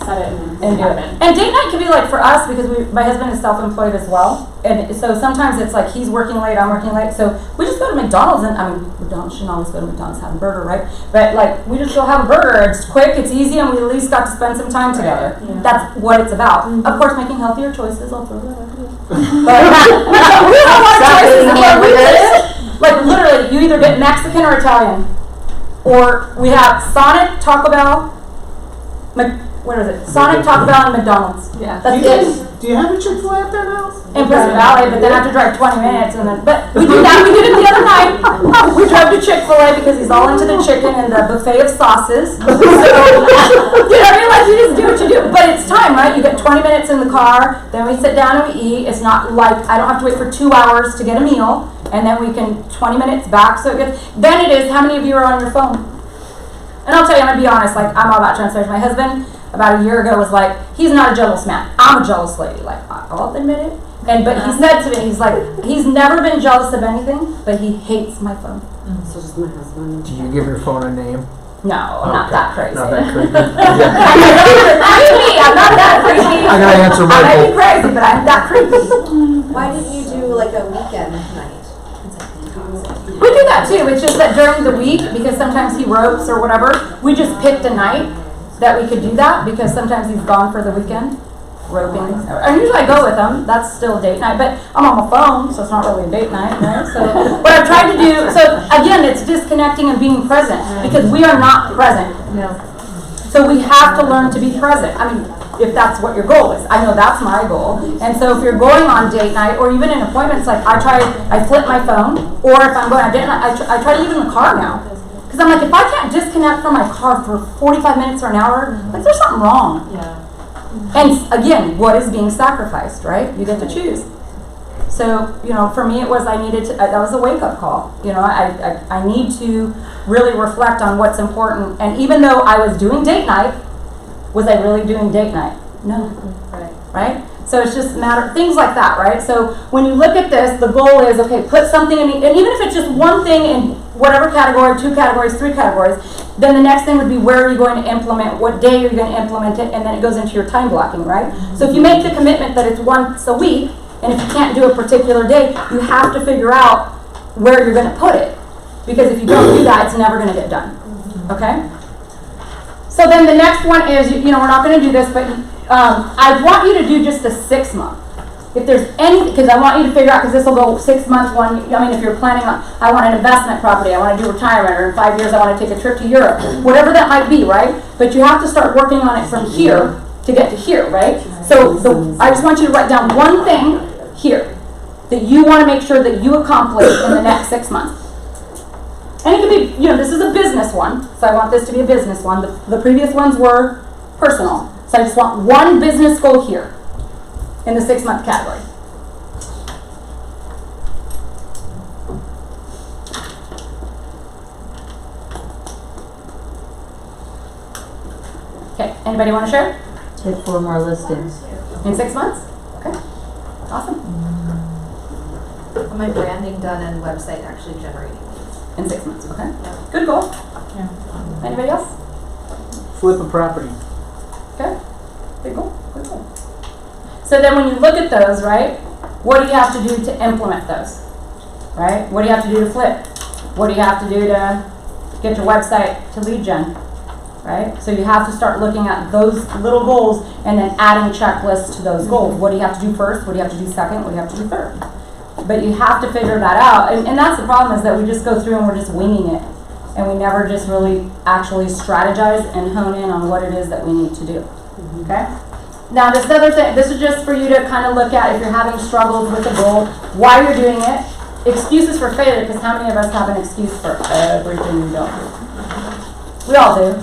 G: set it and do it.
A: And date night can be like for us, because my husband is self-employed as well, and so sometimes it's like he's working late, I'm working late, so we just go to McDonald's, and I mean, we shouldn't always go to McDonald's have a burger, right? But like, we just go have a burger. It's quick, it's easy, and we at least got to spend some time together. Yeah. That's what it's about. Of course, making healthier choices. I'll throw that out there. But we have a lot of choices in what we do. Like literally, you either get Mexican or Italian, or we have Sonic, Taco Bell. What is it? Sonic, Taco Bell, and McDonald's. Yeah, that's it.
J: Do you have a Chick-fil-A up there now?
A: In Pleasant Valley, but then I have to drive 20 minutes, and then. But we did that. We did it the other night. We drove to Chick-fil-A because he's all into the chicken and the buffet of sauces. So, you know what I mean? Like, you just do what you do. But it's time, right? You get 20 minutes in the car, then we sit down and we eat. It's not like I don't have to wait for 2 hours to get a meal, and then we can 20 minutes back. So then it is. How many of you are on your phone? And I'll tell you, I'm gonna be honest. Like, I'm all about transparency. My husband, about a year ago, was like, he's not a jealous man. I'm a jealous lady. Like, I'll admit it. But he said to me, he's like, he's never been jealous of anything, but he hates my phone.
M: So just my husband.
F: Do you give your phone a name?
A: No, I'm not that crazy.
F: Not that creepy.
A: I'm not that creepy.
F: I gotta answer
A: I may
F: Michael.
A: be crazy, but I'm that creepy.
G: why didn't you do like a weekend night?
A: We do that too. It's just that during the week, because sometimes he ropes or whatever, we just picked a night that we could do that, because sometimes he's gone for the weekend roping. And usually I go with him. That's still a date night, but I'm on my phone, so it's not really a date night, right? So what I've tried to do, so again, it's disconnecting and being present, because we are not present.
G: No.
A: So we have to learn to be present. I mean, if that's what your goal is. I know that's my goal. And so if you're going on date night or even in appointments, like I flip my phone, or if I'm going on date night, I try to leave it in the car now. Because I'm like, if I can't disconnect from my car for 45 minutes or an hour, like there's something wrong.
N: Yeah.
A: And again, what is being sacrificed, right? You get to choose. So, you know, for me it was I needed to, that was a wake-up call. You know, I need to really reflect on what's important. And even though I was doing date night, was I really doing date night? No. Right? So it's just a matter, things like that, right? So when you look at this, the goal is, okay, put something in, and even if it's just one thing in whatever category, 2 categories, 3 categories, then the next thing would be where are you going to implement, what day are you going to implement it, and then it goes into your time blocking, right? So if you make the commitment that it's once a week, and if you can't do a particular day, you have to figure out where you're going to put it. Because if you don't do that, it's never going to get done. Okay? So then the next one is, you know, we're not going to do this, but I want you to do just a 6-month. If there's any, because I want you to figure out, because this will go 6 months, one, I mean, if you're planning on, I want an investment property, I want to do retirement, or in 5 years I want to take a trip to Europe, whatever that might be, right? But you have to start working on it from here to get to here, right? So I just want you to write down one thing here that you want to make sure that you accomplish in the next 6 months. And it could be, you know, this is a business one, so I want this to be a business one. The previous ones were personal. So I just want one business goal here in the 6-month category. Okay, anybody want to share?
I: Take 4 more listings.
A: In 6 months? Okay, awesome.
G: My branding done and website actually generating.
A: In 6 months, okay. Good goal.
N: Yeah.
A: Anybody else?
F: Flip a property.
A: Okay, good goal, good goal. So then when you look at those, right, what do you have to do to implement those? Right? What do you have to do to flip? What do you have to do to get your website to lead gen? Right? So you have to start looking at those little goals and then adding checklists to those goals. What do you have to do first? What do you have to do second? What do you have to do third? But you have to figure that out. And that's the problem, is that we just go through and we're just winging it. And we never just really actually strategize and hone in on what it is that we need to do. Okay? Now this other thing, this is just for you to kind of look at if you're having struggles with a goal, why you're doing it. Excuses for failure, because how many of us have an excuse for everything we don't do? We all do.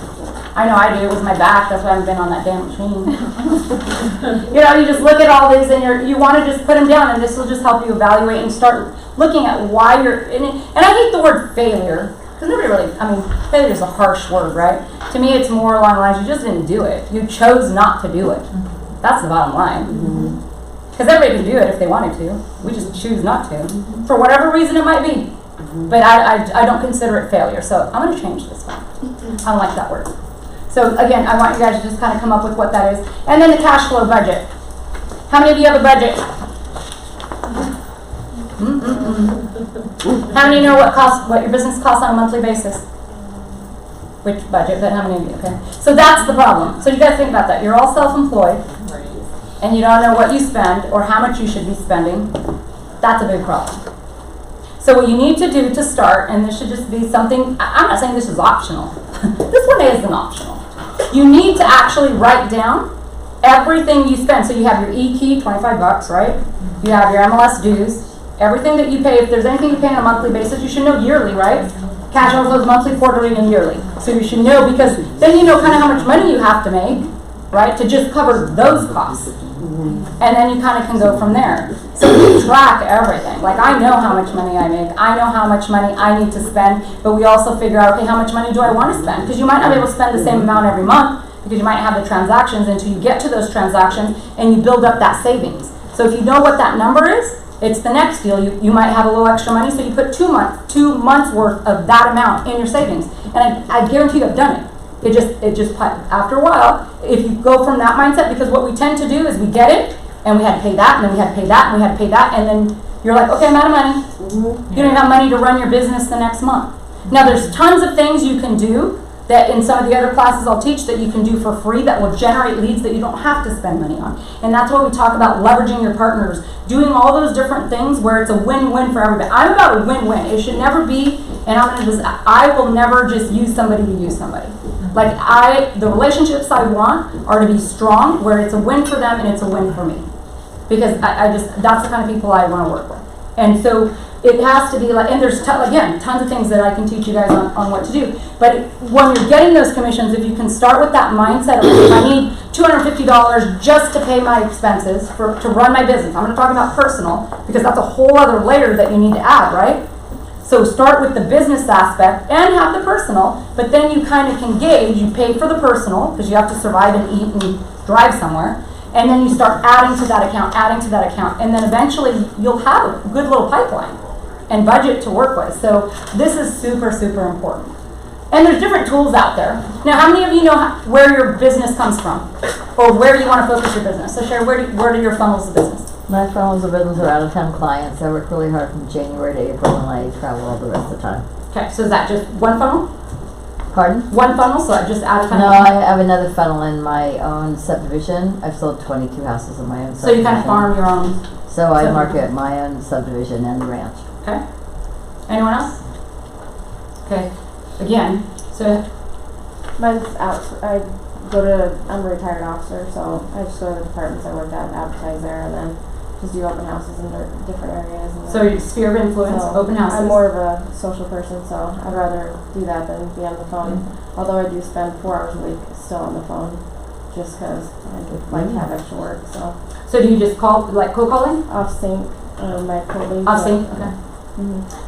A: I know I do. It was my back. That's why I haven't been on that damn machine. You know, you just look at all these and you want to just put them down, and this will just help you evaluate and start looking at why you're in it. And I hate the word failure, because nobody really, I mean, failure is a harsh word, right? To me, it's more along the lines, you just didn't do it. You chose not to do it. That's the bottom line. Because everybody can do it if they wanted to. We just choose not to. For whatever reason it might be. But I don't consider it failure. So I'm going to change this one. I don't like that word. So again, I want you guys to just kind of come up with what that is. And then the cash flow budget. How many of you have a budget? How many know what your business costs on a monthly basis? Which budget, but how many of you? Okay. So that's the problem. So you guys think about that. You're all self-employed, and you don't know what you spend or how much you should be spending. That's a big problem. So what you need to do to start, and this should just be something, I'm not saying this is optional. This one isn't optional. You need to actually write down everything you spend. So you have your e-key, $25, right? You have your MLS dues, everything that you pay. If there's anything you pay on a monthly basis, you should know yearly, right? Cash outflows monthly, quarterly, and yearly. So you should know, because then you know kind of how much money you have to make, right, to just cover those costs. And then you kind of can go from there. So we track everything. Like, I know how much money I make. I know how much money I need to spend. But we also figure out, okay, how much money do I want to spend? Because you might not be able to spend the same amount every month, because you might have the transactions until you get to those transactions and you build up that savings. So if you know what that number is, it's the next deal. You might have a little extra money, so you put 2 months worth of that amount in your savings. And I guarantee you I've done it. It just after a while, if you go from that mindset, because what we tend to do is we get it, and we had to pay that, and then we had to pay that, and we had to pay that, and then you're like, okay, I'm out of money. You don't even have money to run your business the next month. Now there's tons of things you can do that in some of the other classes I'll teach that you can do for free that will generate leads that you don't have to spend money on. And that's what we talk about, leveraging your partners, doing all those different things where it's a win-win for everybody. I'm about a win-win. It should never be, and I will never just use somebody to use somebody. Like the relationships I want are to be strong, where it's a win for them and it's a win for me. Because that's the kind of people I want to work with. And so it has to be like, and there's, again, tons of things that I can teach you guys on what to do. But when you're getting those commissions, if you can start with that mindset of, I need $250 just to pay my expenses to run my business. I'm going to talk about personal, because that's a whole other layer that you need to add, right? So start with the business aspect and have the personal, but then you kind of can gauge, you pay for the personal, because you have to survive and eat and drive somewhere. And then you start adding to that account, and then eventually you'll have a good little pipeline and budget to work with. So this is super, super important. And there's different tools out there. Now, how many of you know where your business comes from, or where you want to focus your business? So Sherry, where do your funnels of business?
I: My funnels of business are out-of-town clients. I work really hard from January to April, and I travel all the rest of the time.
A: Okay, so is that just one funnel?
I: Pardon?
A: One funnel, so just out-of-town?
I: No, I have another funnel in my own subdivision. I've sold 22 houses in my own subdivision.
A: So you kind of farm your own?
I: So I market my own subdivision and the ranch.
A: Okay. Anyone else? Okay. Again, so
H: Mine's I'm a retired officer, so I just go to the departments I work at, advertise there, and then just do open houses in different areas. And
A: so your sphere of influence, open houses?
H: I'm more of a social person, so I'd rather do that than be on the phone. Although I do spend 4 hours a week still on the phone, just because I like to have extra work. So
A: do you just call, like cold calling?
H: Off sync, my colleagues.
A: Off sync, okay.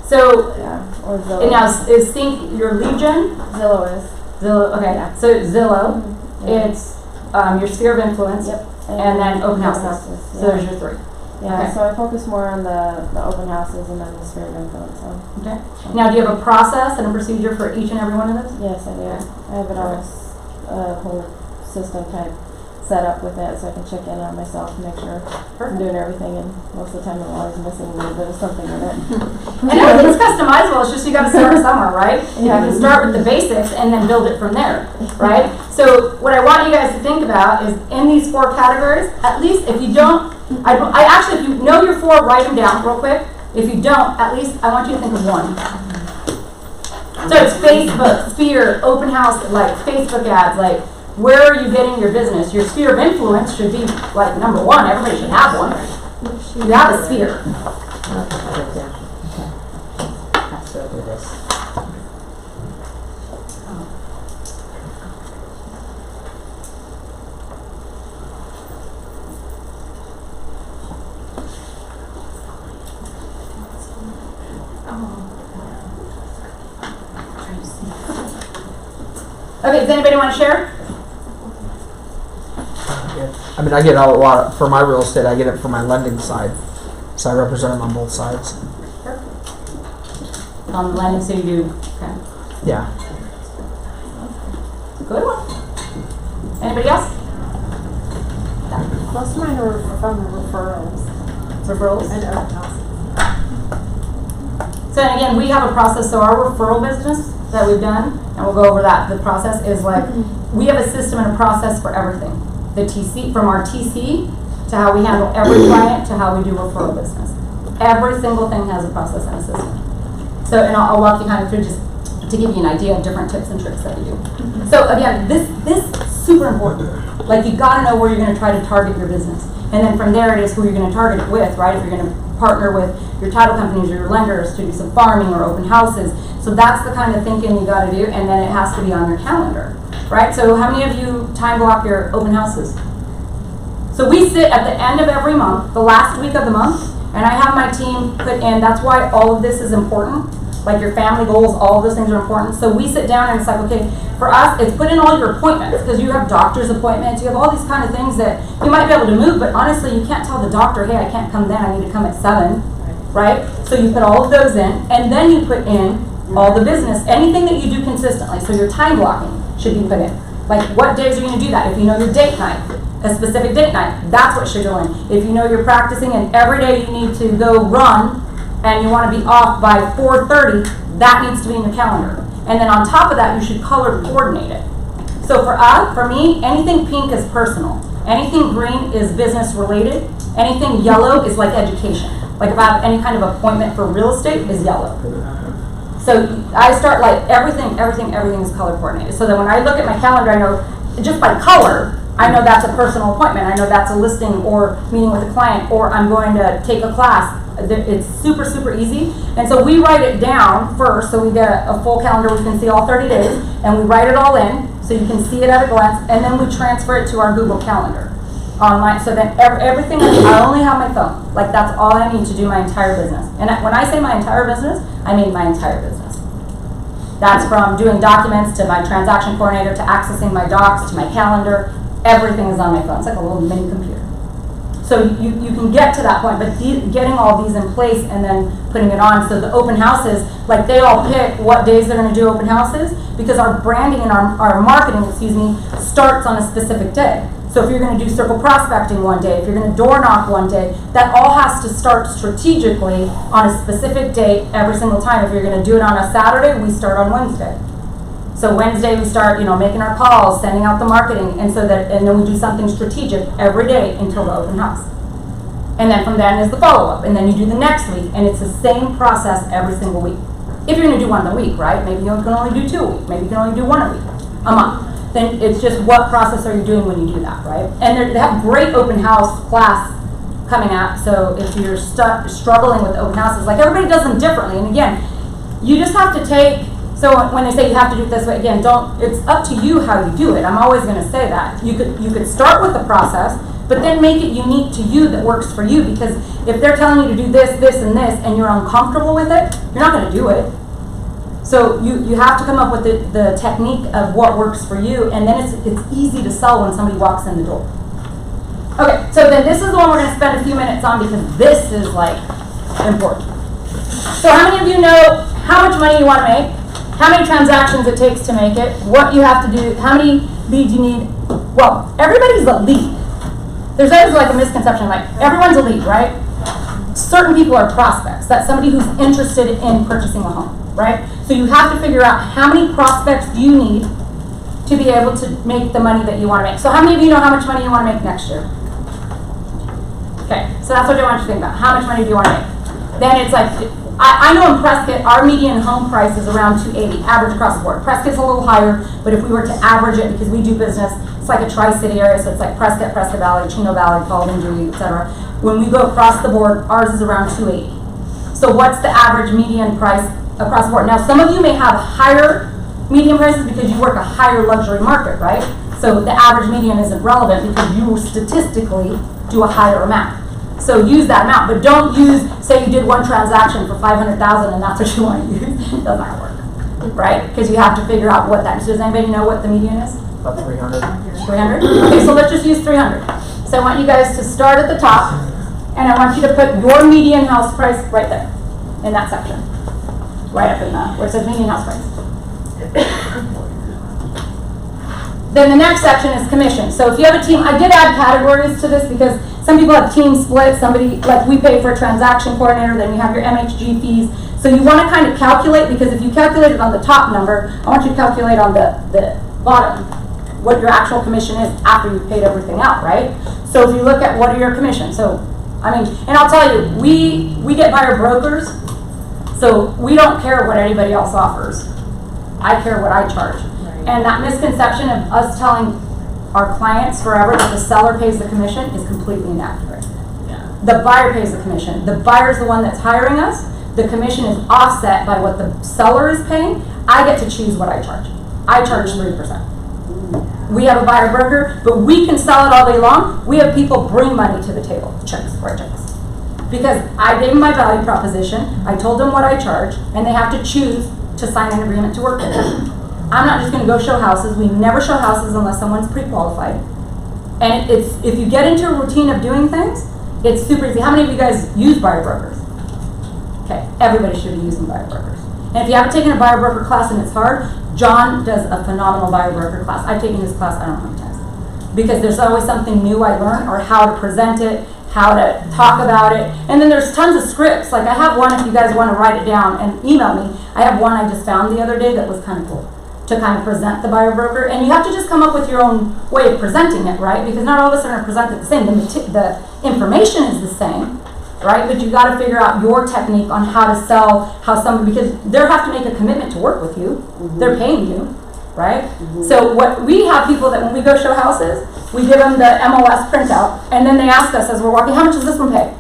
A: So,
H: yeah, or Zillow.
A: And now is Sync your lead gen?
H: Zillow is.
A: Zillow, okay.
H: Yeah.
A: So Zillow,
H: Yeah.
A: it's your sphere of influence,
H: Yep.
A: and then open houses.
H: Yeah.
A: So there's your 3.
H: Yeah,
A: Okay.
H: so I focus more on the open houses and then the sphere of influence. So.
A: Okay. Now, do you have a process and a procedure for each and every one of those?
H: Yes, I do. I have it on a whole system type set up with it, so I can check in on myself and make sure I'm doing everything, and most of the time I'm always missing a little bit of something in it.
A: And everything's customizable, it's just you gotta start somewhere, right?
H: Yeah.
A: You can start with the basics and then build it from there, right? So what I want you guys to think about is in these 4 categories, at least if you don't, I actually, if you know your 4, write them down real quick. If you don't, at least I want you to think of 1. So it's Facebook, sphere, open house, like Facebook ads, like where are you getting your business? Your sphere of influence should be like number 1. Everybody should have one. You have a sphere.
I: Let's go do this.
A: Okay, does anybody want to share?
F: I mean, I get a lot for my real estate. I get it from my lending side, so I represent them on both sides.
A: On the lending, so you do, okay.
F: Yeah.
A: Good one. Anybody else?
H: Most of mine are from referrals.
A: Referrals?
H: And open houses.
A: So and again, we have a process, so our referral business that we've done, and we'll go over that, the process is like, we have a system and a process for everything. The TC, from our TC to how we handle every client to how we do referral business. Every single thing has a process and a system. So, and I'll walk you kind of through just to give you an idea of different tips and tricks that we do. So again, this is super important. Like you gotta know where you're gonna try to target your business. And then from there it is who you're gonna target it with, right? If you're gonna partner with your title companies or your lenders to do some farming or open houses. So that's the kind of thinking you gotta do, and then it has to be on your calendar, right? So how many of you time block your open houses? So we sit at the end of every month, the last week of the month, and I have my team put in, that's why all of this is important, like your family goals, all of those things are important. So we sit down and it's like, okay, for us, it's put in all your appointments, because you have doctor's appointments, you have all these kind of things that you might be able to move, but honestly, you can't tell the doctor, hey, I can't come then, I need to come at 7, right? So you put all of those in, and then you put in all the business, anything that you do consistently. So your time blocking should be put in. Like what days are you gonna do that? If you know your date night, a specific date night, that's what should go in. If you know you're practicing and every day you need to go run and you want to be off by 4:30, that needs to be in your calendar. And then on top of that, you should color coordinate it. So for me, anything pink is personal. Anything green is business related. Anything yellow is like education. Like if I have any kind of appointment for real estate is yellow. So I start like everything is color coordinated. So that when I look at my calendar, I know just by color, I know that's a personal appointment. I know that's a listing or meeting with a client, or I'm going to take a class. It's super, super easy. And so we write it down first, so we get a full calendar, we can see all 30 days, and we write it all in, so you can see it at a glance, and then we transfer it to our Google Calendar online. So then everything, I only have my phone. Like, that's all I need to do my entire business. And when I say my entire business, I mean my entire business. That's from doing documents to my transaction coordinator to accessing my docs to my calendar. Everything is on my phone. It's like a little mini computer. So you can get to that point, but getting all these in place and then putting it on. So the open houses, like they all pick what days they're going to do open houses, because our branding and our marketing, starts on a specific day. So if you're going to do circle prospecting one day, if you're going to door knock one day, that all has to start strategically on a specific date every single time. If you're going to do it on a Saturday, we start on Wednesday. So Wednesday we start, making our calls, sending out the marketing, and then we do something strategic every day until the open house. And then from then is the follow-up, and then you do the next week, and it's the same process every single week. If you're going to do one a week, right? Maybe you can only do 2 a week. Maybe you can only do 1 a week, a month. Then it's just what process are you doing when you do that, right? And they have great open house class coming up. So if you're struggling with open houses, like everybody does them differently. And again, you just have to take. So when they say you have to do it this way, again, it's up to you how you do it. I'm always going to say that. You could start with the process, but then make it unique to you that works for you, because if they're telling you to do this, this, and this, and you're uncomfortable with it, you're not going to do it. So you have to come up with the technique of what works for you, and then it's easy to sell when somebody walks in the door. Okay, so then this is the one we're going to spend a few minutes on, because this is like important. So how many of you know how much money you want to make? How many transactions it takes to make it, what you have to do, how many leads you need? Well, everybody's a lead. There's always like a misconception, like everyone's a lead, right? Certain people are prospects. That's somebody who's interested in purchasing a home, right? So you have to figure out how many prospects do you need to be able to make the money that you want to make. So how many of you know how much money you want to make next year? Okay, so that's what I want you to think about. How much money do you want to make? Then it's like, I know in Prescott, our median home price is around $280, average across the board. Prescott's a little higher, but if we were to average it, because we do business, it's like a tri-city area, so it's like Prescott, Prescott Valley, Chino Valley, Paulding, Dewey, etc. When we go across the board, ours is around $280. So what's the average median price across the board? Now, some of you may have higher median prices because you work a higher luxury market, right? So the average median isn't relevant because you statistically do a higher amount. So use that amount, but don't use, say you did one transaction for $500,000 and that's what you want to use. It doesn't work, right? Because you have to figure out what that is. Does anybody know what the median is?
F: About 300.
A: 300? Okay, so let's just use 300. So I want you guys to start at the top, and I want you to put your median house price right there, in that section. Right up in the, where it says median house price. Then the next section is commission. So if you have a team, I did add categories to this because some people have team split. Somebody, like we pay for a transaction coordinator, then you have your MHG fees. So you want to kind of calculate, because if you calculate it on the top number, I want you to calculate on the bottom what your actual commission is after you've paid everything out, right? So if you look at what are your commissions, so I mean, and I'll tell you, we get buyer brokers, so we don't care what anybody else offers. I care what I charge. And that misconception of us telling our clients forever that the seller pays the commission is completely inaccurate. Yeah. The buyer pays the commission. The buyer's the one that's hiring us. The commission is offset by what the seller is paying. I get to choose what I charge. I charge 3%. We have a buyer broker, but we can sell it all day long. We have people bring money to the table, checks. Because I gave them my value proposition, I told them what I charge, and they have to choose to sign an agreement to work with them. I'm not just going to go show houses. We never show houses unless someone's pre-qualified. And if you get into a routine of doing things, it's super easy. How many of you guys use buyer brokers? Okay, everybody should be using buyer brokers. And if you haven't taken a buyer broker class and it's hard, John does a phenomenal buyer broker class. I've taken his class I don't know how many times. Because there's always something new I learn, or how to present it, how to talk about it. And then there's tons of scripts. Like I have one, if you guys want to write it down and email me, I have one I just found the other day that was kind of cool to kind of present the buyer broker. And you have to just come up with your own way of presenting it, right? Because not all of us are going to present it the same. The information is the same, right? But you got to figure out your technique on how to sell, how somebody, because they have to make a commitment to work with you. They're paying you, right? So what we have people that when we go show houses, we give them the MLS printout, and then they ask us as we're walking, how much does this one pay?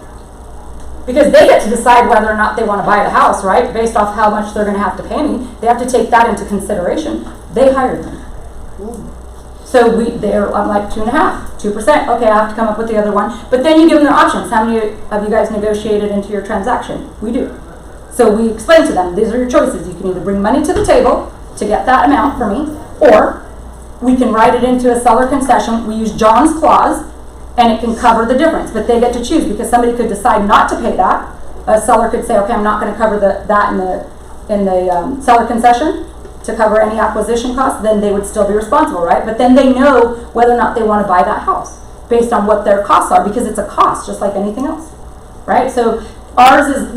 A: Because they get to decide whether or not they want to buy the house, right? Based off how much they're going to have to pay me. They have to take that into consideration. They hired me. So I'm like 2.5%, 2%. Okay, I have to come up with the other one. But then you give them their options. How many of you guys negotiated into your transaction? We do. So we explain to them, these are your choices. You can either bring money to the table to get that amount for me, or we can write it into a seller concession. We use John's clause, and it can cover the difference. But they get to choose, because somebody could decide not to pay that. A seller could say, okay, I'm not going to cover that in the seller concession to cover any acquisition costs. Then they would still be responsible, right? But then they know whether or not they want to buy that house based on what their costs are, because it's a cost just like anything else, right? So ours is,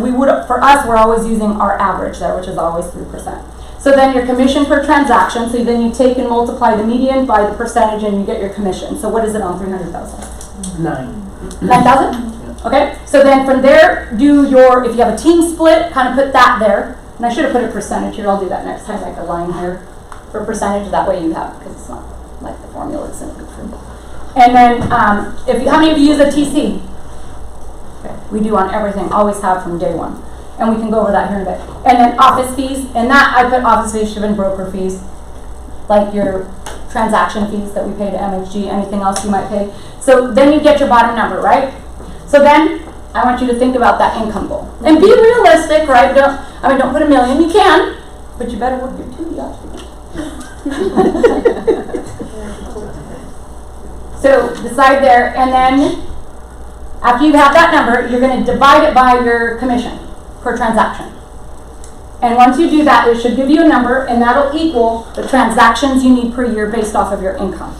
A: for us, we're always using our average there, which is always 3%. So then your commission per transaction, so then you take and multiply the median by the percentage and you get your commission. So what is it on 300,000? 9,000? Okay, so then from there, if you have a team split, kind of put that there. And I should have put a percentage here. I'll do that next time, like a line here for percentage. That way you have, because it's not like the formula is simply true. And then, how many of you use a TC? Okay, we do on everything, always have from day one. And we can go over that here in a bit. And then office fees, and that I put office fees, should have been broker fees, like your transaction fees that we pay to MHG, anything else you might pay. So then you get your bottom number, right? So then I want you to think about that income goal. And be realistic, right? Don't put $1 million. You can, but you better work your 2 jobs. So decide there, and then after you have that number, you're going to divide it by your commission per transaction. And once you do that, it should give you a number, and that'll equal the transactions you need per year based off of your income.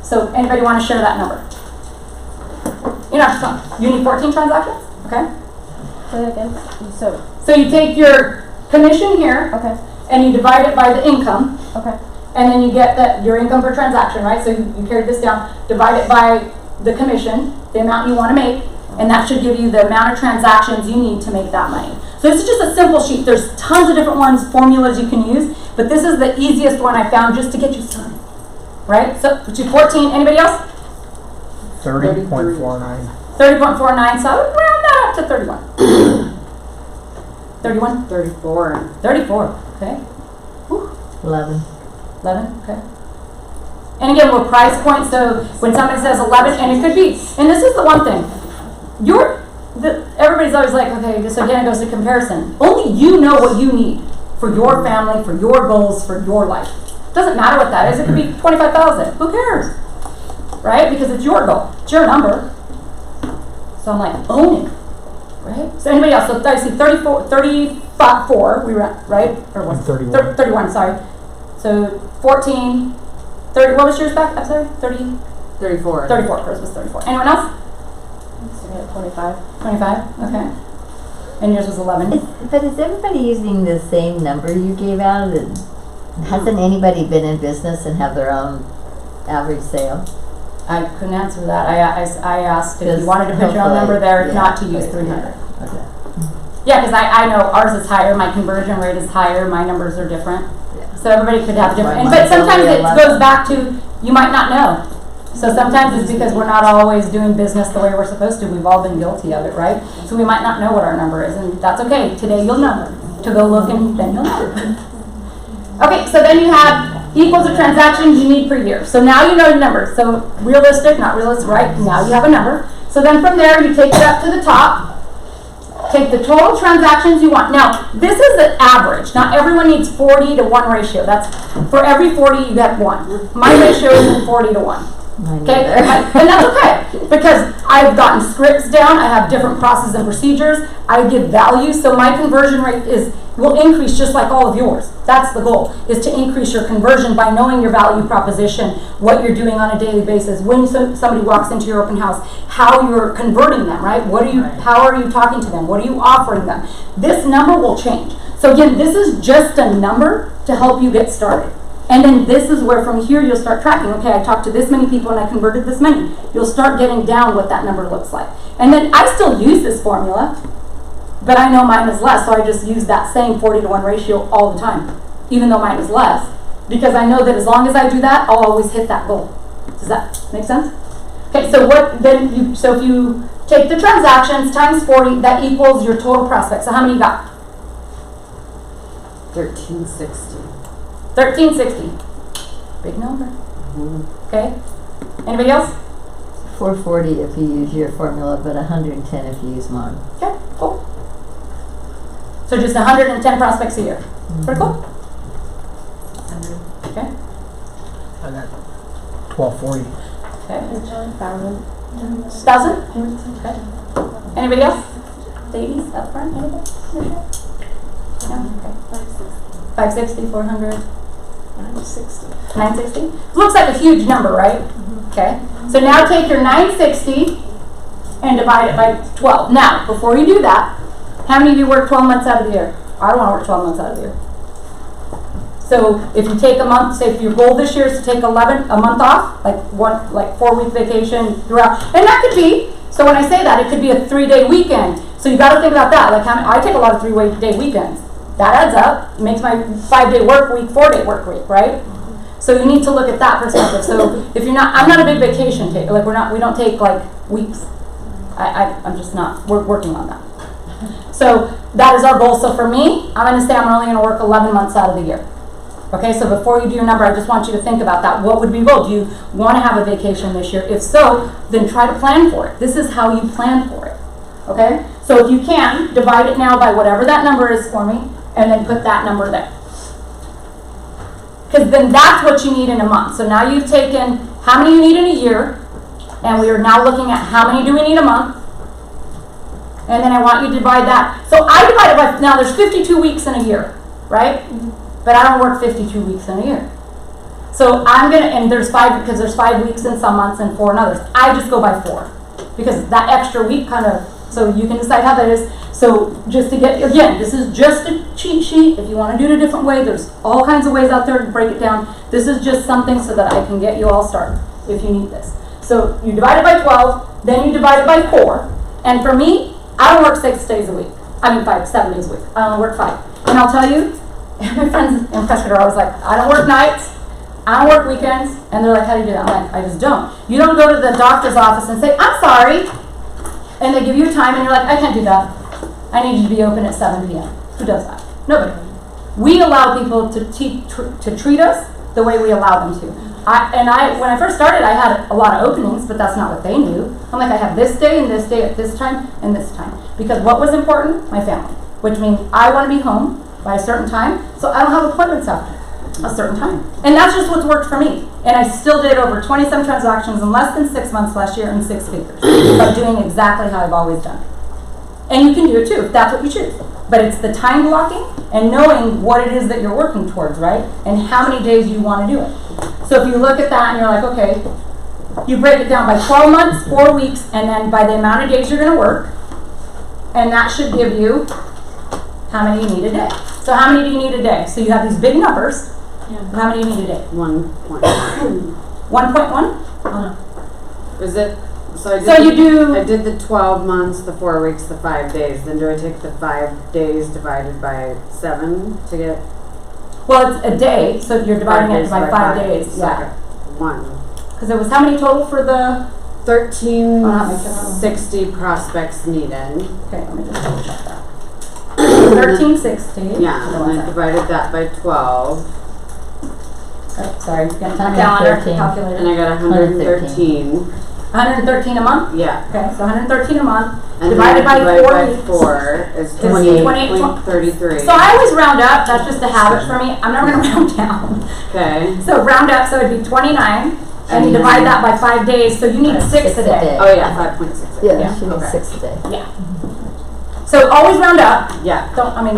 A: So anybody want to share that number? You need 14 transactions? Okay.
H: Say that again.
A: So you take your commission here,
H: okay,
A: and you divide it by the income,
H: okay,
A: and then you get your income per transaction, right? So you carry this down, divide it by the commission, the amount you want to make, and that should give you the amount of transactions you need to make that money. So this is just a simple sheet. There's tons of different formulas you can use, but this is the easiest one I found just to get you started, right? So 14, anybody else?
F: 30.49.
A: 30.49, so I would round that up to 31. 31?
M: 34.
A: 34, okay.
I: 11.
A: 11, okay. And again, we're price point, so when somebody says 11, and it could be, and this is the one thing, everybody's always like, okay, so again, it goes to comparison. Only you know what you need for your family, for your goals, for your life. It doesn't matter what that is. It could be 25,000. Who cares? Right? Because it's your goal. It's your number. So I'm like, own it. Right? So anybody else? So I see 34, we were at, right? Or what?
F: 31.
A: 31, sorry. So 14, 30, what was yours back? I'm sorry? 30?
M: 34.
A: 34, hers was 34. Anyone else?
H: 25.
A: 25, okay. And yours was 11.
I: But is everybody using the same number you gave out? And hasn't anybody been in business and have their own average sale?
A: I couldn't answer that. I asked if you wanted to put your own number there, not to use 300.
I: Okay.
A: Yeah, because I know ours is higher, my conversion rate is higher, my numbers are different.
I: Yeah.
A: So everybody could have different,
I: Mine's
A: but sometimes
I: only
A: it
I: 11.
A: goes back to, you might not know. So sometimes it's because we're not always doing business the way we're supposed to. We've all been guilty of it, right? So we might not know what our number is, and that's okay. Today you'll know. To go look and then you'll know. Okay, so then you have equals the transactions you need per year. So now you know the number. So realistic, not realistic, right? Now you have a number. So then from there you take it up to the top. Take the total transactions you want. Now, this is an average. Not everyone needs 40 to 1 ratio. That's for every 40 you get 1. My ratio is 40 to 1. Okay, and that's okay, because I've gotten scripts down, I have different processes and procedures, I give value, so my conversion rate will increase just like all of yours. That's the goal, is to increase your conversion by knowing your value proposition, what you're doing on a daily basis, when somebody walks into your open house, how you're converting them, right? How are you talking to them? What are you offering them? This number will change. So again, this is just a number to help you get started. And then this is where from here you'll start tracking. Okay, I talked to this many people and I converted this many. You'll start getting down what that number looks like. And then I still use this formula, but I know mine is less, so I just use that same 40-to-1 ratio all the time, even though mine is less, because I know that as long as I do that, I'll always hit that goal. Does that make sense? Okay, so so if you take the transactions times 40, that equals your total prospects. So how many you got?
M: 1360.
A: 1360. Big number. Okay. Anybody else?
I: 440 if you use your formula, but 110 if you use mine.
A: Okay, cool. So just 110 prospects a year. Pretty cool. Okay.
F: I got 1240.
A: Okay. 1,000? Okay. Anybody else? Ladies up front? Anybody? No? Okay. 560, 400. 960. 960? Looks like a huge number, right? Okay. So now take your 960 and divide it by 12. Now, before you do that, how many of you work 12 months out of the year? I don't want to work 12 months out of the year. So if you take a month, say if your goal this year is to take a month off, like 4-week vacation throughout, and that could be, so when I say that, it could be a 3-day weekend. So you got to think about that. Like I take a lot of 3-day weekends. That adds up. It makes my 5-day work week, 4-day work week, right? So you need to look at that perspective. So if you're not, I'm not a big vacation taker. Like we don't take like weeks. I'm just not. We're working on that. So that is our goal. So for me, I'm going to say I'm only going to work 11 months out of the year. Okay, so before you do your number, I just want you to think about that. What would be your goal? Do you want to have a vacation this year? If so, then try to plan for it. This is how you plan for it. Okay? So if you can, divide it now by whatever that number is for me, and then put that number there. Because then that's what you need in a month. So now you've taken how many you need in a year, and we are now looking at how many do we need a month. And then I want you to divide that. So I divide it by, now there's 52 weeks in a year, right? But I don't work 52 weeks in a year. So I'm going to, and there's 5, because there's 5 weeks in some months and 4 in others. I just go by 4. Because that extra week kind of, so you can decide how that is. So just to get, again, this is just a cheat sheet. If you want to do it a different way, there's all kinds of ways out there to break it down. This is just something so that I can get you all started if you need this. So you divide it by 12, then you divide it by 4. And for me, I don't work 6 days a week. 7 days a week. I only work 5. And I'll tell you, my friends in Prescott are always like, I don't work nights, I don't work weekends, and they're like, how do you do that? I'm like, I just don't. You don't go to the doctor's office and say, I'm sorry, and they give you a time, and you're like, I can't do that. I need you to be open at 7 p.m. Who does that? Nobody. We allow people to treat us the way we allow them to. When I first started, I had a lot of openings, but that's not what they knew. I'm like, I have this day and this day at this time and this time. Because what was important? My family. Which means I want to be home by a certain time, so I don't have appointments after a certain time. And that's just what's worked for me. And I still did over 27 transactions in less than 6 months last year in 6 figures by doing exactly how I've always done it. And you can do it too, if that's what you choose. But it's the time blocking and knowing what it is that you're working towards, right? And how many days you want to do it. So if you look at that and you're like, okay, you break it down by 12 months, 4 weeks, and then by the amount of days you're going to work. And that should give you how many you need a day. So how many do you need a day? So you have these big numbers. Yeah. How many do you need a day?
M: 1.1.
A: 1.1?
M: Is it? So I did the 12 months, the 4 weeks, the 5 days. Then do I take the 5 days divided by 7 to get?
A: Well, it's a day, so you're dividing it by 5 days.
M: So
A: Yeah.
M: 1.
A: Because it was how many total for the?
M: 1360 prospects needed.
A: Okay, let me just double check that. 1360.
M: Yeah, and I divided that by 12.
A: Oh, sorry, get my calendar, calculator.
M: And I got 113.
A: 113 a month?
M: Yeah.
A: Okay, so 113 a month.
M: And
A: divided by 4 weeks.
M: 4 is 28.33.
A: So I always round up. That's just a habit for me. I'm never going to round down.
M: Okay.
A: So round up, so it'd be 29. And you divide that by 5 days, so you need 6 a day.
M: Oh yeah, 5.6.
I: Yeah, she needs 6 a day.
A: Yeah. So always round up.
M: Yeah.
A: If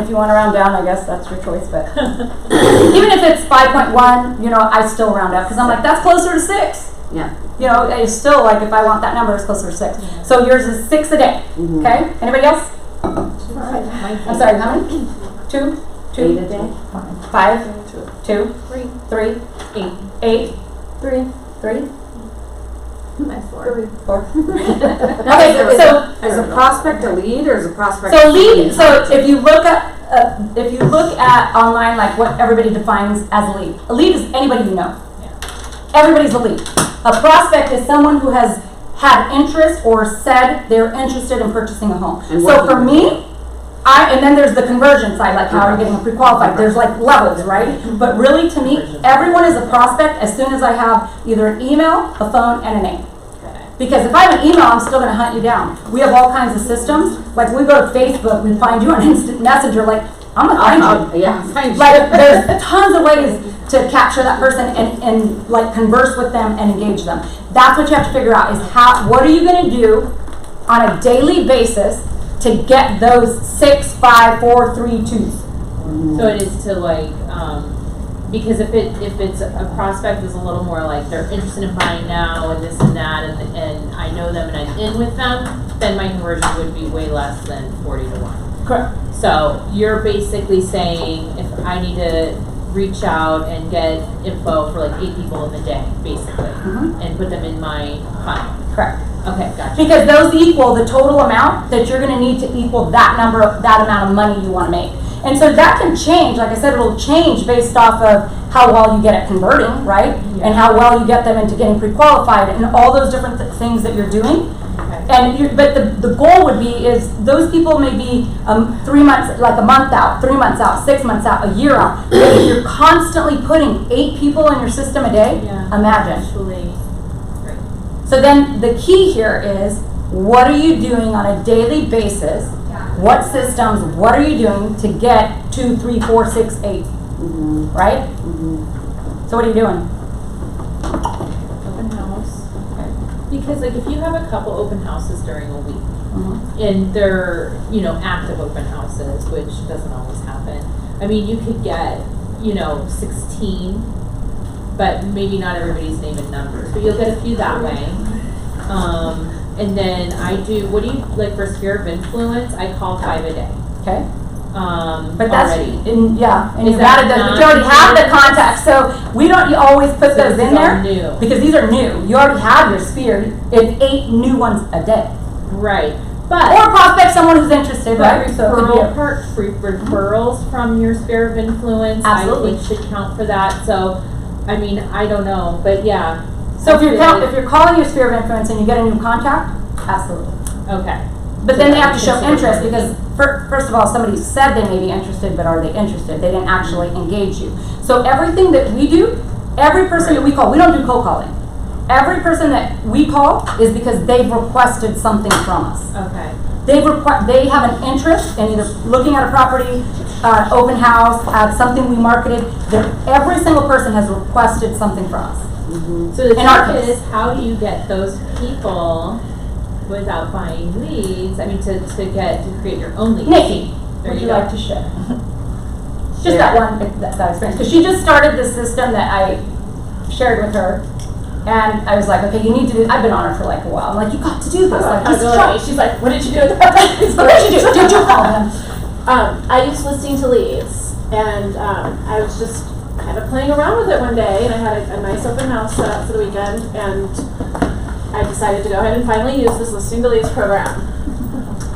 A: you want to round down, I guess that's your choice, but even if it's 5.1, I still round up because I'm like, that's closer to 6.
M: Yeah.
A: It's still like, if I want that number, it's closer to 6. So yours is 6 a day. Okay? Anybody else? I'm sorry, how many? 2? 2,
I: 8 a day?
A: 5, 2,
G: 3,
A: 3,
G: 8,
A: 8,
G: 3,
A: 3,
G: that's 4.
A: 4. Okay, so
M: Is a prospect a lead or is a prospect?
A: so lead. So if you look at online, like what everybody defines as a lead is anybody you know. Everybody's a lead. A prospect is someone who has had interest or said they're interested in purchasing a home.
M: And
A: So for me, and then there's the conversion side, like how are you getting pre-qualified? There's like levels, right? But really, to me, everyone is a prospect as soon as I have either an email, a phone, and a name. Because if I have an email, I'm still going to hunt you down. We have all kinds of systems. Like we go to Facebook, we find you on Instant Messenger. Like I'm gonna find you.
M: Yeah, find you.
A: Like there's tons of ways to capture that person and like converse with them and engage them. That's what you have to figure out is what are you going to do on a daily basis to get those 6, 5, 4, 3, 2s.
N: So it is to like, because if it's a prospect is a little more like they're interested in buying now and this and that and I know them and I'm in with them, then my conversion would be way less than 40 to 1.
A: Correct.
N: So you're basically saying if I need to reach out and get info for like 8 people in the day, basically, and put them in my funnel.
A: Correct.
N: Okay, gotcha.
A: Because those equal the total amount that you're going to need to equal that amount of money you want to make. And so that can change. Like I said, it'll change based off of how well you get at converting, right?
N: Yeah.
A: And how well you get them into getting pre-qualified and all those different things that you're doing.
N: Okay.
A: And but the goal would be is those people may be 3 months, like a month out, 3 months out, 6 months out, a year out. But if you're constantly putting 8 people in your system a day, imagine.
N: Actually, right.
A: So then the key here is what are you doing on a daily basis? What systems, what are you doing to get 2, 3, 4, 6, 8? Right? So what are you doing?
N: Open house. Because like if you have a couple open houses during a week, and they're, active open houses, which doesn't always happen. I mean, you could get, 16, but maybe not everybody's name and numbers, but you'll get a few that way. And then I do, what do you, like for sphere of influence, I call 5 a day.
A: Okay. But that's,
N: already.
A: and
N: Is
A: you've
N: that
A: added those, but
N: not
A: you already have the
N: new?
A: contacts, so we don't always put those
N: this
A: in
N: is all
A: there.
N: new.
A: Because these are new. You already have your sphere. It's 8 new ones a day.
N: Right. But
A: Or prospect someone who's interested, right? So it could be
N: referrals from your sphere of influence,
A: Absolutely.
N: I think should count for that. So, I mean, I don't know, but yeah.
A: So if you're calling your sphere of influence and you get a new contact, absolutely.
N: Okay.
A: But then they have to show interest because, first of all, somebody said they may be interested, but are they interested? They didn't actually engage you. So everything that we do, every person that we call, we don't do cold calling. Every person that we call is because they've requested something from us.
N: Okay.
A: They have an interest in either looking at a property, open house, something we marketed. Every single person has requested something from us.
N: So the
A: In our
N: trick
A: case.
N: is, how do you get those people without buying leads? I mean, to create your own leads.
A: Nikki,
N: There
A: would you
N: go.
A: like to share? Just that one that experience, because she just started the system that I shared with her, and I was like, okay, you need to do. I've been on her for like a while. I'm like, you got to do this. Like, just try.
O: She's like, what did you do?
A: What did you do? Did you call them?
O: I used listing to leads, and I was just kind of playing around with it one day, and I had a nice open house set up for the weekend, and I decided to go ahead and finally use this listing to leads program.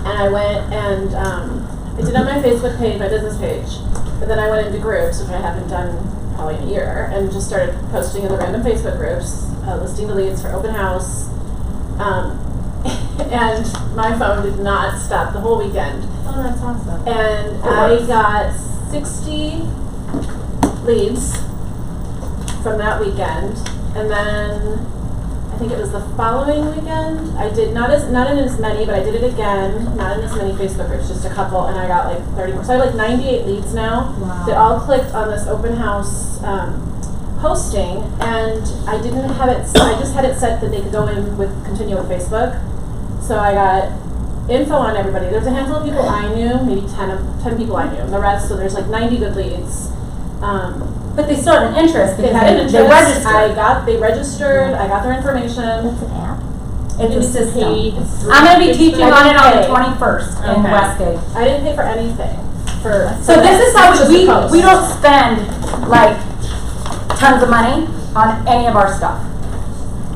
O: And I went and I did on my Facebook page, my business page, but then I went into groups, which I haven't done probably in a year, and just started posting in the random Facebook groups, listing the leads for open house. And my phone did not stop the whole weekend.
N: Oh, that's awesome.
O: And I got 60 leads from that weekend, and then I think it was the following weekend. I did not in as many, but I did it again. Not in as many Facebook groups, just a couple, and I got like 30 more. So I have like 98 leads now.
N: Wow.
O: That all clicked on this open house posting, and I didn't have it. I just had it set that they could go in with continue with Facebook. So I got info on everybody. There's a handful of people I knew, maybe 10 people I knew, and the rest. So there's like 90 good leads.
A: But they still had an interest
O: They
A: because
O: had an interest.
A: they registered.
O: They registered. I got their information.
I: It's an app.
A: It's a system.
N: It's
A: I'm going to be
O: It's
A: teaching
O: I
A: on it
O: didn't
A: on the
O: pay.
A: 21st in
N: Okay.
A: Westgate.
O: I didn't pay for anything for.
A: So this is how
O: just
A: we
O: a post.
A: don't spend like tons of money on any of our stuff.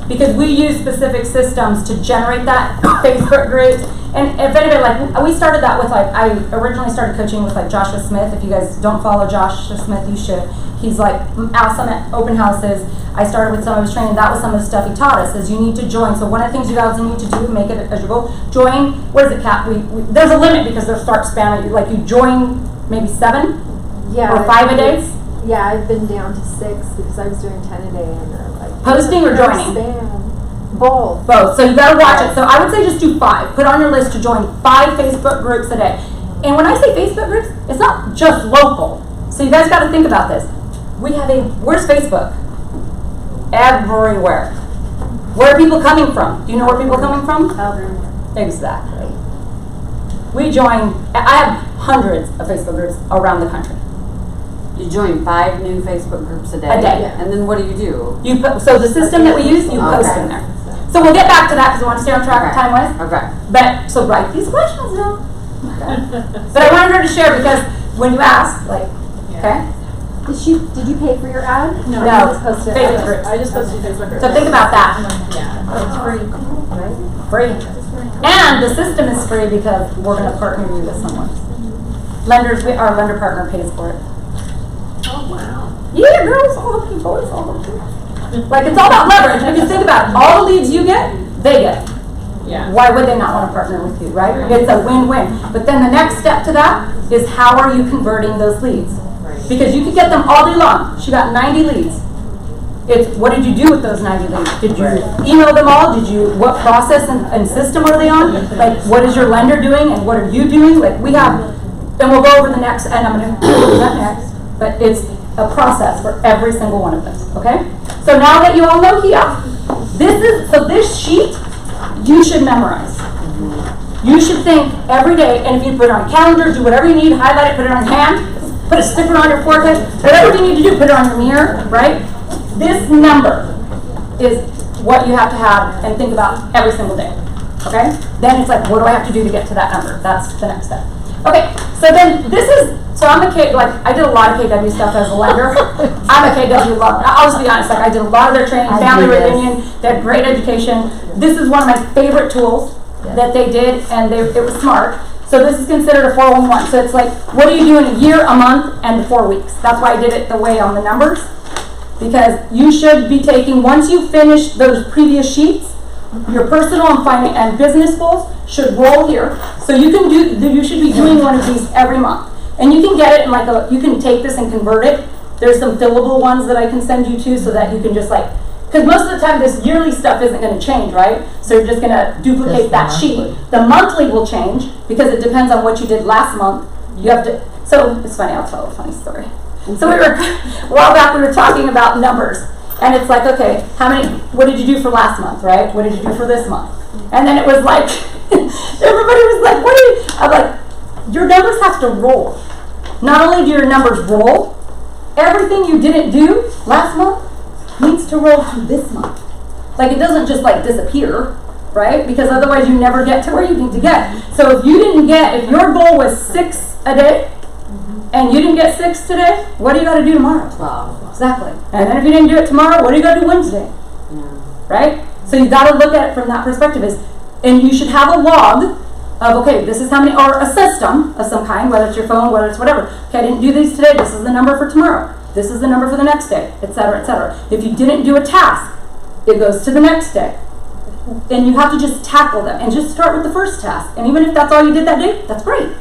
A: Because we use specific systems to generate that Facebook groups. And if anybody, like, we started that with, like, I originally started coaching with, like, Joshua Smith. If you guys don't follow Joshua Smith, you should. He's, like, awesome at open houses. I started with some of his training. That was some of the stuff he taught us, is you need to join. So one of the things you guys need to do, make it as your goal, join, what is it, Kat? There's a limit because they'll start spamming you. Like, you join maybe 7 or 5 a day.
G: Yeah, I've been down to 6 because I was doing 10 a day and they're like.
A: Posting or joining?
G: Spam. Both.
A: Both. So you gotta watch it. So I would say just do 5. Put on your list to join 5 Facebook groups a day. And when I say Facebook groups, it's not just local. So you guys gotta think about this. Where's Facebook? Everywhere. Where are people coming from? Do you know where people are coming from? Exactly. I have hundreds of Facebook groups around the country.
M: You join 5 new Facebook groups a day?
A: A day.
M: And then what do you do?
A: So the system that we use, you post in there. So we'll get back to that because we want to stay on track time-wise.
M: Okay.
A: But, so write these questions down. Okay. But I wanted her to share because when you ask, like, okay?
G: Did you pay for your ad?
A: No.
G: You just posted it.
A: Facebook groups.
O: I just posted Facebook groups.
A: So think about that.
O: Yeah.
G: It's free, right?
A: Free. And the system is free because we're going to partner you with someone. Our lender partner pays for it.
G: Oh, wow.
A: Yeah, girls, all of you, boys, all of you. Like, it's all about leverage. If you think about it, all the leads you get, they get.
O: Yeah.
A: Why would they not want to partner with you, right? It's a win-win. But then the next step to that is how are you converting those leads? Because you could get them all day long. She got 90 leads. It's what did you do with those 90 leads? Did you email them all? What process and system are they on? Like, what is your lender doing and what are you doing? Like, we have, and we'll go over the next, and I'm going to do that next. But it's a process for every single one of them, okay? So now that you all know here, this sheet, you should memorize. You should think every day, and if you put it on a calendar, do whatever you need, highlight it, put it on your hand, put a sticker on your forehead, whatever you need to do, put it on your mirror, right? This number is what you have to have and think about every single day, okay? Then it's like, what do I have to do to get to that number? That's the next step. Okay, so then I'm a K, like, I did a lot of KW stuff as a lender. I'm a KW lover. I'll just be honest, like, I did a lot of their training, family reunion, they had great education. This is one of my favorite tools that they did, and it was smart. So this is considered a 411. So it's like, what do you do in a year, a month, and 4 weeks? That's why I did it the way on the numbers. Because you should be taking, once you finish those previous sheets, your personal and business goals should roll here. So you should be doing one of these every month. And you can get it in you can take this and convert it. There's some fillable ones that I can send you to so that you can just because most of the time this yearly stuff isn't going to change, right? So you're just going to duplicate that sheet. The monthly will change because it depends on what you did last month. So it's funny, I'll tell a funny story. So a while back we were talking about numbers. And it's like, okay, what did you do for last month, right? What did you do for this month? And then it was like, everybody was like, I'm like, your numbers have to roll. Not only do your numbers roll, everything you didn't do last month needs to roll through this month. Like, it doesn't just disappear, right? Because otherwise you never get to where you need to get. So if your goal was 6 a day, and you didn't get 6 today, what do you got to do tomorrow? 12. Exactly. And then if you didn't do it tomorrow, what do you got to do Wednesday? Yeah. Right? So you got to look at it from that perspective. And you should have a log of, okay, this is how many, or a system of some kind, whether it's your phone, whether it's whatever. Okay, I didn't do these today. This is the number for tomorrow. This is the number for the next day, et cetera, et cetera. If you didn't do a task, it goes to the next day. And you have to just tackle them and just start with the first task. And even if that's all you did that day, that's great.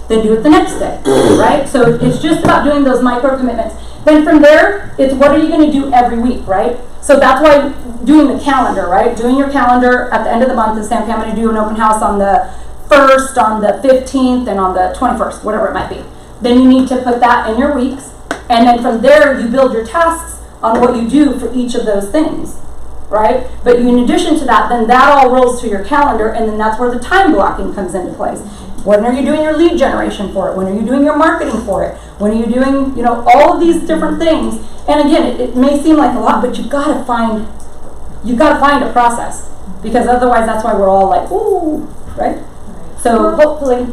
A: Then do it the next day, right? So it's just about doing those micro commitments. Then from there, it's what are you going to do every week, right? So that's why doing the calendar, right? Doing your calendar at the end of the month and saying, okay, I'm going to do an open house on the 1st, on the 15th, and on the 21st, whatever it might be. Then you need to put that in your weeks. And then from there, you build your tasks on what you do for each of those things, right? But in addition to that, then that all rolls to your calendar, and then that's where the time blocking comes into place. When are you doing your lead generation for it? When are you doing your marketing for it? When are you doing, all of these different things? And again, it may seem like a lot, but you've got to find a process, because otherwise that's why we're all like, ooh, right? So hopefully,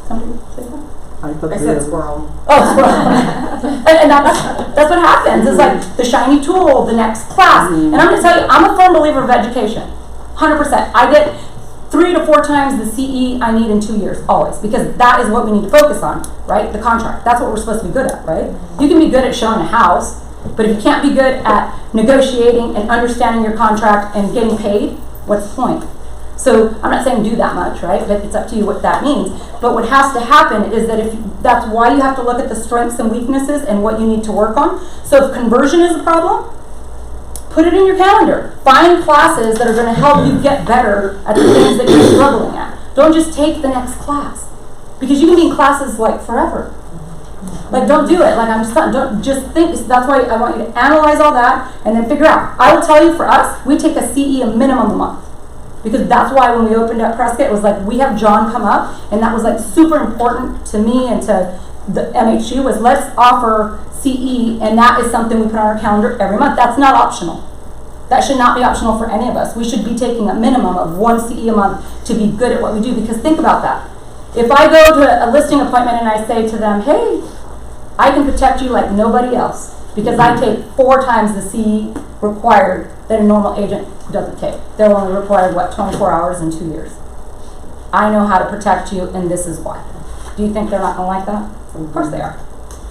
A: somebody say that?
L: I
M: I said squirrel.
A: Oh, squirrel. and that's what happens. It's like the shiny tool, the next class. And I'm going to tell you, I'm a firm believer of education. 100%. I get 3 to 4 times the CE I need in 2 years, always, because that is what we need to focus on, right? The contract. That's what we're supposed to be good at, right? You can be good at showing a house, but if you can't be good at negotiating and understanding your contract and getting paid, what's the point? So I'm not saying do that much, right? But it's up to you what that means. But what has to happen is that that's why you have to look at the strengths and weaknesses and what you need to work on. So if conversion is a problem, put it in your calendar. Find classes that are going to help you get better at the things that you're struggling at. Don't just take the next class, because you can be in classes like forever. Like, don't do it. Like, I'm just not, don't just think. That's why I want you to analyze all that and then figure out. I will tell you, for us, we take a CE a minimum a month. Because that's why when we opened up Prescott, it was like, we have John come up, and that was like super important to me and to the MHG, was let's offer CE, and that is something we put on our calendar every month. That's not optional. That should not be optional for any of us. We should be taking a minimum of 1 CE a month to be good at what we do, because think about that. If I go to a listing appointment and I say to them, hey, I can protect you like nobody else, because I take 4 times the CE required that a normal agent doesn't take. They're only required, 24 hours in 2 years. I know how to protect you, and this is why. Do you think they're not going to like that? Of course they are.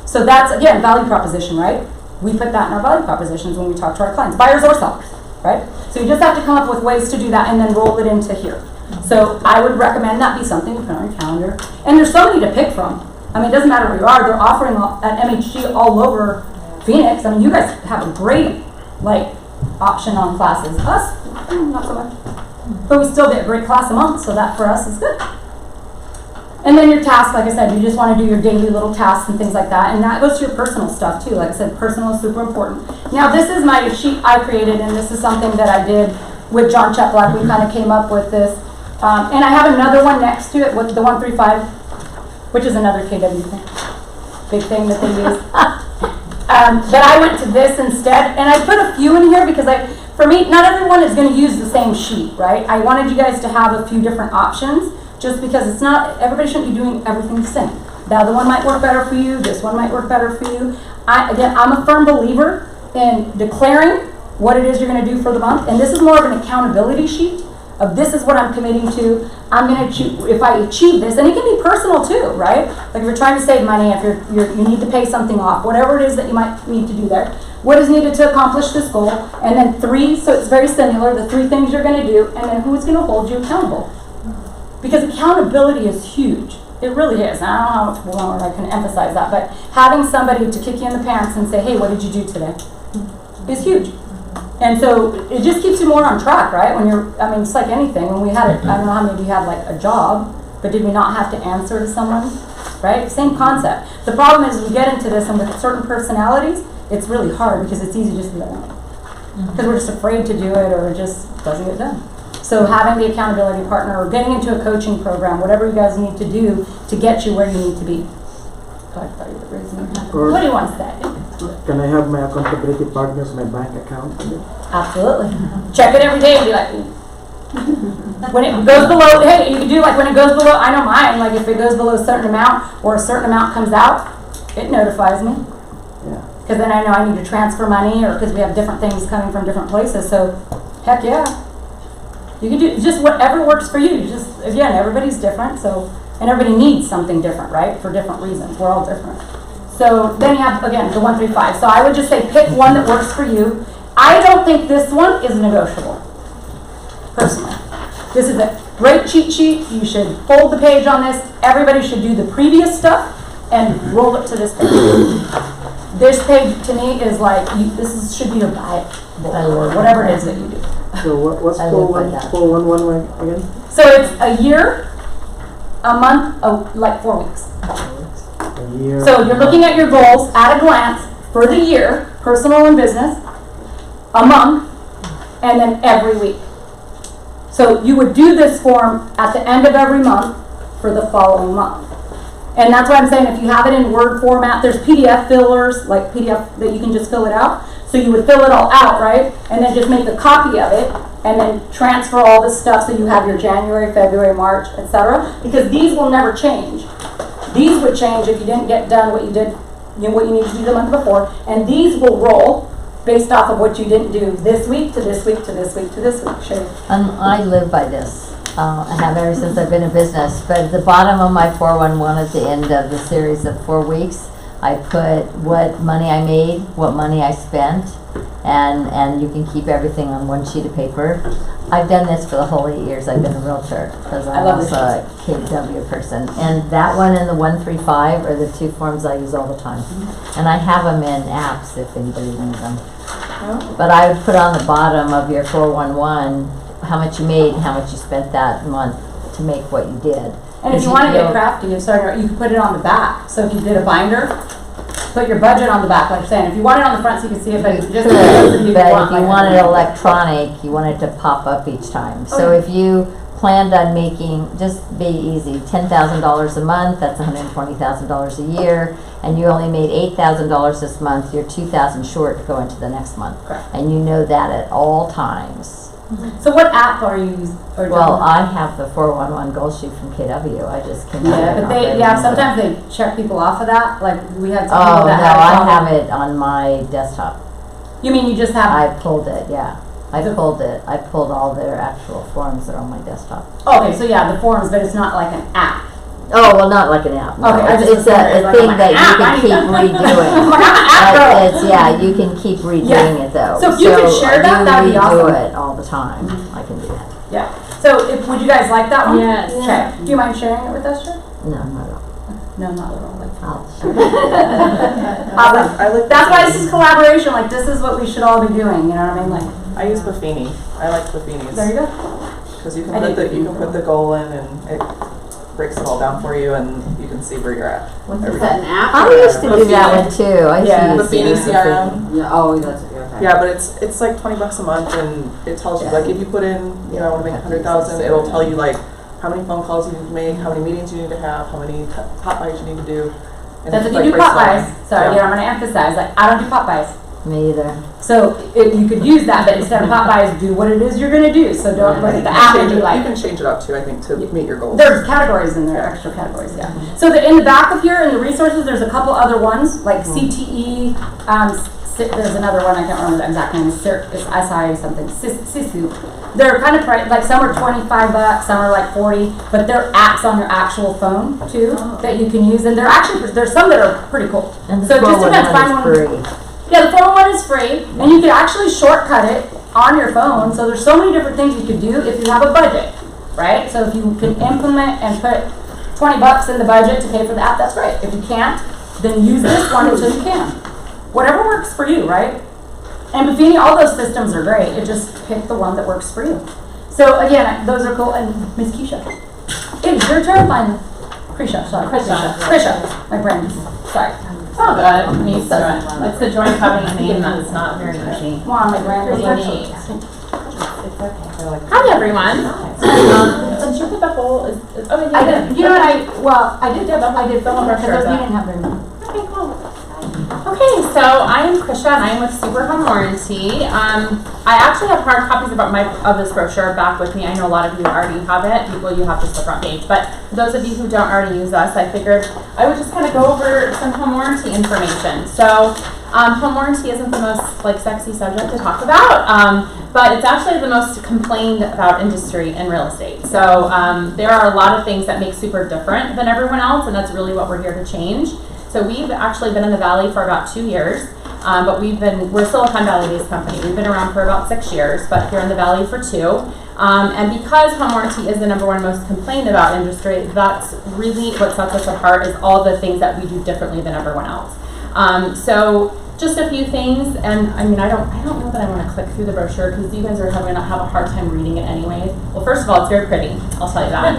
A: So that's, again, value proposition, right? We put that in our value propositions when we talk to our clients, buyers or sellers, right? So you just have to come up with ways to do that and then roll it into here. So I would recommend that be something you put on your calendar. And there's so many to pick from. I mean, it doesn't matter where you are. They're offering at MHG all over Phoenix. I mean, you guys have a great, option on classes. Us, not so much. But we still get a great class a month, so that for us is good. And then your tasks, like I said, you just want to do your daily little tasks and things like that. And that goes to your personal stuff too. Like I said, personal is super important. Now, this is my sheet I created, and this is something that I did with John Cheplack. We kind of came up with this. And I have another one next to it with the 135, which is another KW thing. Big thing that they use. But I went to this instead, and I put a few in here because for me, not everyone is going to use the same sheet, right? I wanted you guys to have a few different options, just because it's not, everybody shouldn't be doing everything the same. The other one might work better for you, this one might work better for you. Again, I'm a firm believer in declaring what it is you're going to do for the month, and this is more of an accountability sheet of this is what I'm committing to. I'm going to achieve, if I achieve this, and it can be personal too, right? Like if you're trying to save money, if you need to pay something off, whatever it is that you might need to do there. What is needed to accomplish this goal? And then 3, so it's very similar, the 3 things you're going to do, and then who's going to hold you accountable. Because accountability is huge. It really is. I don't know how much more I can emphasize that, but having somebody to kick you in the pants and say, hey, what did you do today? Is huge. And so it just keeps you more on track, right? When it's like anything. When we had it, I don't know how many of you had a job, but did we not have to answer to someone, right? Same concept. The problem is we get into this, and with certain personalities, it's really hard because it's easy just to be like, because we're just afraid to do it, or it just doesn't get done. So having the accountability partner, or getting into a coaching program, whatever you guys need to do to get you where you need to be. I thought you were raising your hand. What do you want to say?
J: Can I have my accountability partners, my bank account?
A: Absolutely. Check it every day and be like, when it goes below, hey, you can do when it goes below, I know mine, if it goes below a certain amount or a certain amount comes out, it notifies me.
J: Yeah.
A: Because then I know I need to transfer money, or because we have different things coming from different places. So, heck yeah. You can do just whatever works for you. Just, again, everybody's different, so, and everybody needs something different, right? For different reasons. We're all different. So then you have, again, the 135. So I would just say pick one that works for you. I don't think this one is negotiable, personally. This is a great cheat sheet. You should fold the page on this. Everybody should do the previous stuff and roll it to this page. This page, to me, is should be your Bible, or whatever it is that you do.
J: So what's 411 again?
A: So it's a year, a month, 4 weeks.
J: A year.
A: So you're looking at your goals at a glance for the year, personal and business, a month, and then every week. So you would do this form at the end of every month for the following month. And that's why I'm saying if you have it in Word format, there's PDF fillers, like PDF that you can just fill it out. So you would fill it all out, right? And then just make a copy of it, and then transfer all this stuff so you have your January, February, March, etc. Because these will never change. These would change if you didn't get done what you did, what you need to do the month before, and these will roll based off of what you didn't do this week to this week to this week to this week. Sure.
I: I live by this. I have ever since I've been in business. But at the bottom of my 411 at the end of the series of 4 weeks, I put what money I made, what money I spent, and you can keep everything on one sheet of paper. I've done this for the whole 8 years I've been a realtor because I'm also a KW person. And that one and the 135 are the 2 forms I use all the time. And I have them in apps if anybody needs them. But I would put on the bottom of your 411 how much you made and how much you spent that month to make what you did.
A: And if you want to get crafty, you can put it on the back. So if you did a binder, put your budget on the back, like I'm saying. If you want it on the front so you can see it, but just
I: but if you want it electronic, you want it to pop up each time. So if you planned on making, just be easy, $10,000 a month, that's $120,000 a year, and you only made $8,000 this month, you're $2,000 short to go into the next month.
A: Correct.
I: And you know that at all times.
A: So what app are you using?
I: Well, I have the 411 goal sheet from KW. I just came
A: Yeah, but sometimes they check people off of that. Like we had some
I: Oh,
A: people
I: no,
A: that
I: I have it on my desktop.
A: You mean you just have?
I: I pulled it, yeah. I pulled it. I pulled all their actual forms that are on my desktop.
A: Okay, so yeah, the forms, but it's not like an app.
I: Oh, well, not like an app. No.
A: Okay,
I: it's a thing that you can keep redoing. You can keep redoing it though.
A: So if you could share that, that'd be awesome.
I: I do it all the time. I can do that.
A: Yeah. So would you guys like that one?
N: Yes.
A: Okay. Do you mind sharing it with us, Sher?
I: No, not at all.
A: No, not at all.
I: I'll share it.
A: That's why this is collaboration. Like this is what we should all be doing. You know what I mean? Like
L: I use Buffini. I like Buffinis.
A: There you go.
L: Because you can put the goal in and it breaks it all down for you, and you can see where you're at.
M: Is that an app?
I: I used to do that one too. I used to
L: Buffini CRM.
M: Yeah. Oh, that's okay.
L: Yeah, but it's like $20 a month, and it tells you like if you put in, I want to make 100,000, it'll tell you like how many phone calls you need to make, how many meetings you need to have, how many pop buys you need to do. And
A: That's if you do pop buys. Sorry, I'm going to emphasize. Like I don't do pop buys.
I: Me either.
A: So you could use that, but instead of pop buys, do what it is you're going to do. So don't look at the app and be like.
L: You can change it up too, I think, to meet your goals.
A: There's categories in there, extra categories, yeah. So in the back of here, in the resources, there's a couple other ones, like CTE, there's another one, I can't remember the exact name, it's SI something, SISU. They're kind of like some are $25, some are like 40, but they're apps on your actual phone too that you can use, and there's some that are pretty cool.
I: And the
A: so just depends, find one.
I: Free.
A: Yeah, the 401 is free, and you can actually shortcut it on your phone. So there's so many different things you could do if you have a budget, right? So if you can implement and put $20 in the budget to pay for the app, that's great. If you can't, then use this one until you can. Whatever works for you, right? And Buffini, all those systems are great. It just pick the one that works for you. So again, those are cool. And Miss Keisha, it's your turn. Krisha, my brain. Sorry.
N: It's all good. It's the joint covenant name that's not very easy.
A: Come on, my brain.
N: Pretty neat. It's okay. Hi everyone. Since you put the whole,
A: I did. You know what? I did film a brochure because we didn't have very many.
N: Okay, cool. Okay, so I am Krisha and I am with Super Home Warranty. I actually have hard copies of this brochure back with me. I know a lot of you already have it. People, you have just the front page. But for those of you who don't already use us, I figured I would just kind of go over some home warranty information. So home warranty isn't the most sexy subject to talk about, but it's actually the most complained about industry in real estate. So there are a lot of things that make Super different than everyone else, and that's really what we're here to change. So we've actually been in the Valley for about 2 years, but we're a Silicon Valley-based company. We've been around for about 6 years, but here in the Valley for 2. And because home warranty is the #1 most complained about industry, that's really what sets us apart is all the things that we do differently than everyone else. So just a few things, and I mean, I don't know that I want to click through the brochure because you guys are going to have a hard time reading it anyways. Well, first of all, it's very pretty. I'll tell you that.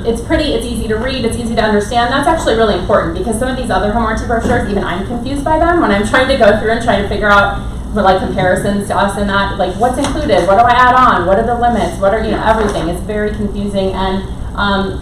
N: It's pretty. It's easy to read. It's easy to understand. That's actually really important because some of these other home warranty brochures, even I'm confused by them when I'm trying to go through and trying to figure out comparisons to us and that, what's included, what do I add on, what are the limits, what are everything. It's very confusing and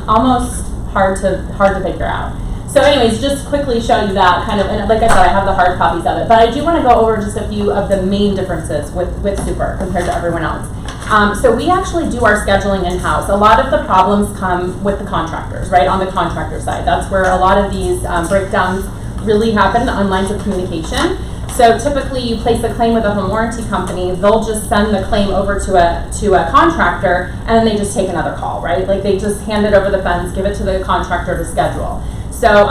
N: almost hard to figure out. So anyways, just quickly show you that kind of, and like I said, I have the hard copies of it, but I do want to go over just a few of the main differences with Super compared to everyone else.
A: So we actually do our scheduling in-house. A lot of the problems come with the contractors, right, on the contractor side. That's where a lot of these breakdowns really happen on lines of communication. So typically you place a claim with a home warranty company, they'll just send the claim over to a contractor, and then they just take another call, right? Like they just hand it over the fence, give it to the contractor to schedule. So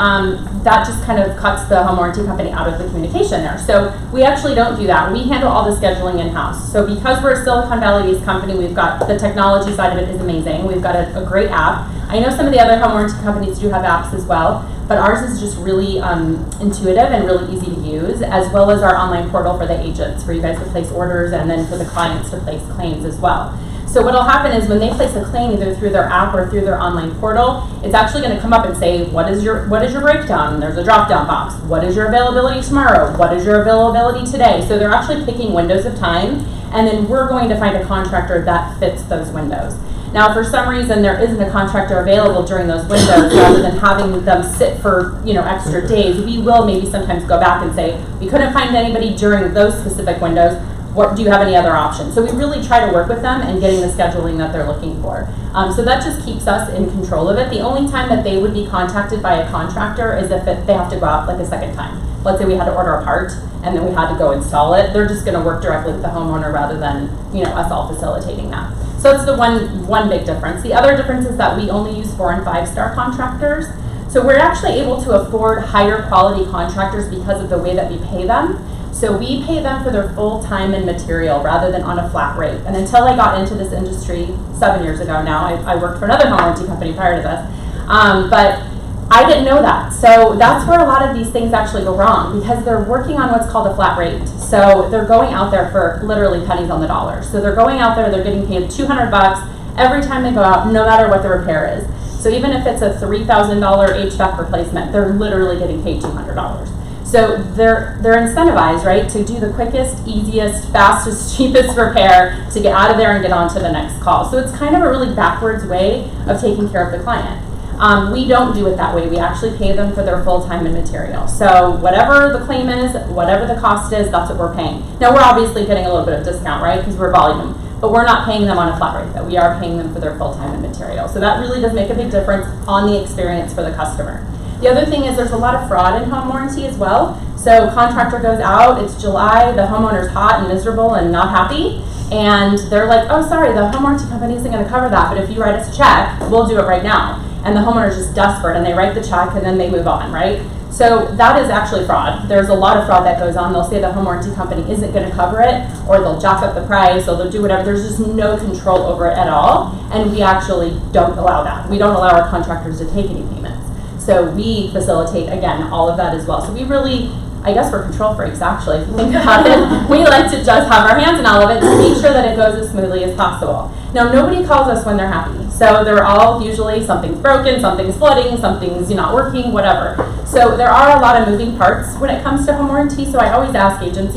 A: that just kind of cuts the home warranty company out of the communication there. So we actually don't do that. We handle all the scheduling in-house. So because we're a Silicon Valley-based company, we've got the technology side of it is amazing. We've got a great app. I know some of the other home warranty companies do have apps as well, but ours is just really intuitive and really easy to use, as well as our online portal for the agents, for you guys to place orders and then for the clients to place claims as well. So what will happen is when they place a claim either through their app or through their online portal, it's actually going to come up and say, what is your breakdown? And there's a drop-down box. What is your availability tomorrow? What is your availability today? So they're actually picking windows of time, and then we're going to find a contractor that fits those windows. Now, for some reason, there isn't a contractor available during those windows, rather than having them sit for extra days. We will maybe sometimes go back and say, we couldn't find anybody during those specific windows. Do you have any other options? So we really try to work with them and getting the scheduling that they're looking for. So that just keeps us in control of it. The only time that they would be contacted by a contractor is if they have to go out like a second time. Let's say we had to order a part and then we had to go install it. They're just going to work directly with the homeowner rather than us all facilitating that. So that's the one big difference. The other difference is that we only use 4- and 5-star contractors. So we're actually able to afford higher quality contractors because of the way that we pay them. So we pay them for their full time and material rather than on a flat rate. And until I got into this industry 7 years ago now, I worked for another home warranty company prior to this, but I didn't know that. So that's where a lot of these things actually go wrong, because they're working on what's called a flat rate. So they're going out there for literally pennies on the dollar. So they're going out there, they're getting paid $200 every time they go out, no matter what the repair is. So even if it's a $3,000 HVAC replacement, they're literally getting paid $200. So they're incentivized, right, to do the quickest, easiest, fastest, cheapest repair to get out of there and get on to the next call. So it's kind of a really backwards way of taking care of the client. We don't do it that way. We actually pay them for their full time and material. So whatever the claim is, whatever the cost is, that's what we're paying. Now we're obviously getting a little bit of discount, right, because we're volume, but we're not paying them on a flat rate, though. We are paying them for their full time and material. So that really does make a big difference on the experience for the customer. The other thing is there's a lot of fraud in home warranty as well. So contractor goes out, it's July, the homeowner's hot and miserable and not happy, and they're like, oh, sorry, the home warranty company isn't going to cover that, but if you write us a check, we'll do it right now. And the homeowner's just desperate, and they write the check, and then they move on, right? So that is actually fraud. There's a lot of fraud that goes on. They'll say the home warranty company isn't going to cover it, or they'll jack up the price, or they'll do whatever. There's just no control over it at all, and we actually don't allow that. We don't allow our contractors to take any payments. So we facilitate, again, all of that as well. So we really, I guess we're control freaks, actually, if you think about it. We like to just have our hands in all of it to make sure that it goes as smoothly as possible. Now, nobody calls us when they're happy. So they're all usually something's broken, something's flooding, something's not working, whatever. So there are a lot of moving parts when it comes to home warranty. So I always ask agents,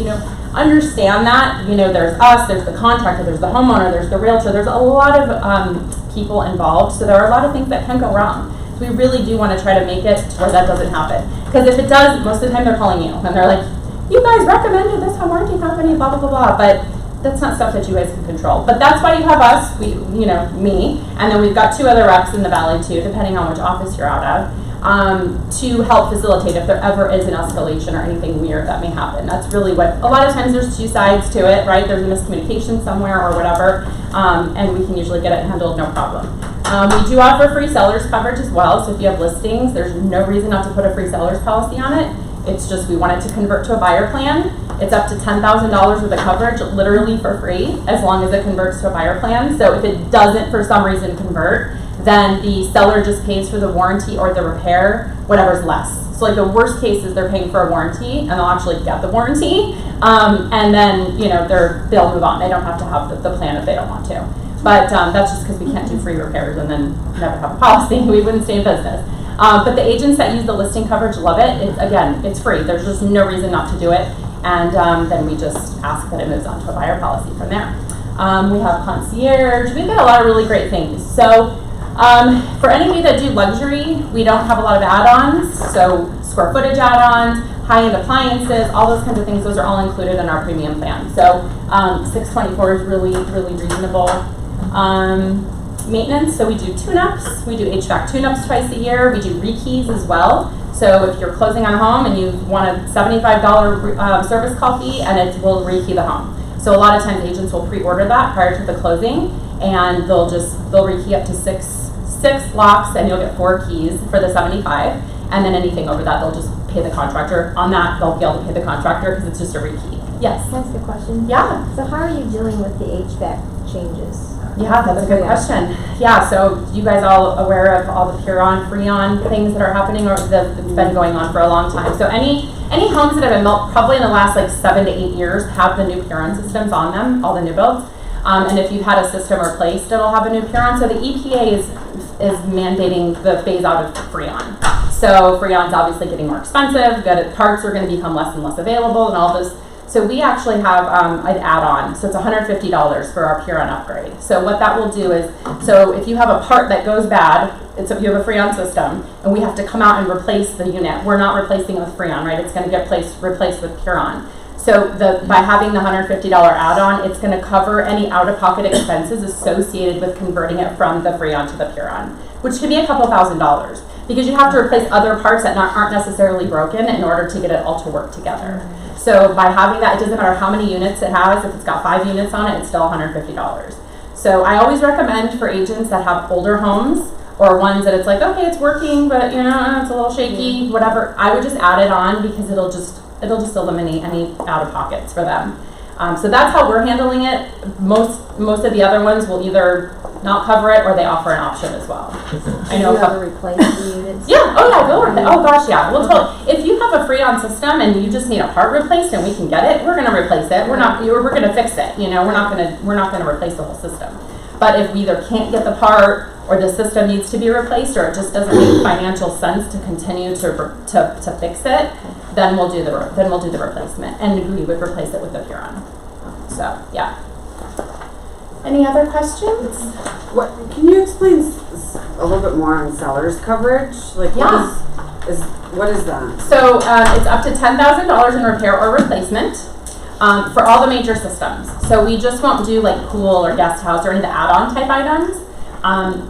A: understand that, there's us, there's the contractor, there's the homeowner, there's the realtor, there's a lot of people involved. So there are a lot of things that can go wrong. We really do want to try to make it to where that doesn't happen. Because if it does, most of the time they're calling you. And they're like, you guys recommended this home warranty company, blah, blah, blah, blah. But that's not stuff that you guys can control. But that's why you have us, me, and then we've got 2 other reps in the valley too, depending on which office you're out of, to help facilitate if there ever is an escalation or anything weird that may happen. That's really what, a lot of times there's 2 sides to it, right? There's a miscommunication somewhere or whatever, and we can usually get it handled no problem. We do offer free seller's coverage as well, so if you have listings, there's no reason not to put a free seller's policy on it. It's just we want it to convert to a buyer plan. It's up to $10,000 worth of coverage, literally for free, as long as it converts to a buyer plan. So if it doesn't for some reason convert, then the seller just pays for the warranty or the repair, whatever's less. So like the worst case is they're paying for a warranty and they'll actually get the warranty, and then they'll move on. They don't have to have the plan if they don't want to. But that's just because we can't do free repairs and then never have a policy. We wouldn't stay in business. But the agents that use the listing coverage love it. It's free. There's just no reason not to do it. And then we just ask that it moves on to a buyer policy from there. We have concierge. We've got a lot of really great things. So for any of you that do luxury, we don't have a lot of add-ons. So square footage add-ons, high-end appliances, all those kinds of things. Those are all included in our premium plan. So $624 is really, really reasonable. Maintenance, so we do tune-ups, we do HVAC tune-ups twice a year, we do rekey's as well. So if you're closing on a home and you want a $75 service call fee, and it will rekey the home. So a lot of times agents will pre-order that prior to the closing, and they'll rekey up to six locks, and you'll get 4 keys for the 75. And then anything over that, they'll just pay the contractor. On that, they'll be able to pay the contractor because it's just a rekey. Yes?
P: Can I ask a question?
A: Yeah.
P: So how are you dealing with the HVAC changes?
A: Yeah, that's a good question. Yeah, so you guys all aware of all the Puron, Freon things that are happening, or that's been going on for a long time. So any homes that have been built probably in the last like 7 to 8 years have the new Puron systems on them, all the new builds. And if you've had a system replaced, it'll have a new Puron. So the EPA is mandating the phase out of Freon. So Freon's obviously getting more expensive. Parts are going to become less and less available, and all this. So we actually have an add-on. So it's $150 for our Puron upgrade. So what that will do is, so if you have a part that goes bad, it's if you have a Freon system, and we have to come out and replace the unit. We're not replacing it with Freon, right? It's going to get replaced with Puron. So by having the $150 add-on, it's going to cover any out-of-pocket expenses associated with converting it from the Freon to the Puron, which could be a couple $1,000s, because you have to replace other parts that aren't necessarily broken in order to get it all to work together. So by having that, it doesn't matter how many units it has. If it's got 5 units on it, it's still $150. So I always recommend for agents that have older homes, or ones that it's like, okay, it's working, but you know, it's a little shaky, whatever. I would just add it on, because it'll just eliminate any out-of-pockets for them. So that's how we're handling it. Most of the other ones will either not cover it, or they offer an option as well. I know.
P: Do you ever replace the units?
A: Yeah. Oh yeah. We'll replace. Oh gosh, yeah. We'll totally. If you have a Freon system and you just need a part replaced and we can get it, we're going to replace it. We're going to fix it. You know, we're not going to replace the whole system. But if we either can't get the part, or the system needs to be replaced, or it just doesn't make financial sense to continue to fix it, then we'll do the replacement, and we would replace it with the Puron. So yeah. Any other questions?
M: What can you explain a little bit more on seller's coverage? Like, what is that?
A: So it's up to $10,000 in repair or replacement for all the major systems. So we just won't do like pool or guest house or any of the add-on type items.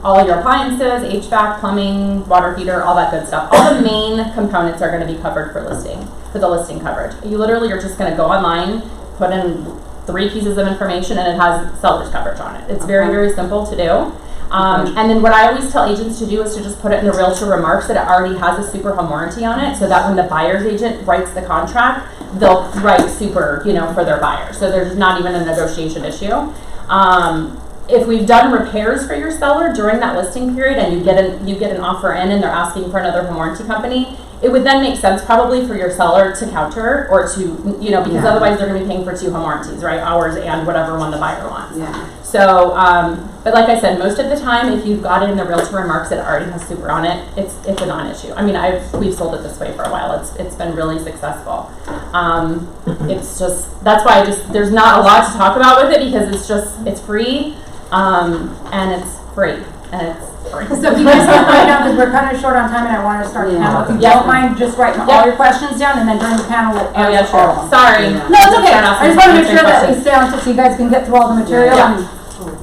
A: All your appliances, HVAC, plumbing, water heater, all that good stuff. All the main components are going to be covered for the listing coverage. You literally are just going to go online, put in 3 pieces of information, and it has seller's coverage on it. It's very, very simple to do. And then what I always tell agents to do is to just put it in the realtor remarks that it already has a super home warranty on it, so that when the buyer's agent writes the contract, they'll write super, for their buyer. So there's not even a negotiation issue. If we've done repairs for your seller during that listing period, and you get an offer in and they're asking for another home warranty company, it would then make sense probably for your seller to counter, or to, because otherwise they're going to be paying for 2 home warranties, right? Ours and whatever one the buyer wants.
M: Yeah.
A: So, but like I said, most of the time, if you've got it in the realtor remarks that it already has super on it, it's a non-issue. I mean, we've sold it this way for a while. It's been really successful. It's just, that's why there's not a lot to talk about with it, because it's free, and it's free, and it's free.
Q: So if you guys can write down, because we're kind of short on time and I want to start the panel. If you don't mind just writing all your questions down, and then during the panel we'll answer all of them.
A: Sorry.
Q: No, it's okay. I just want to make sure that we stay on so you guys can get through all the material.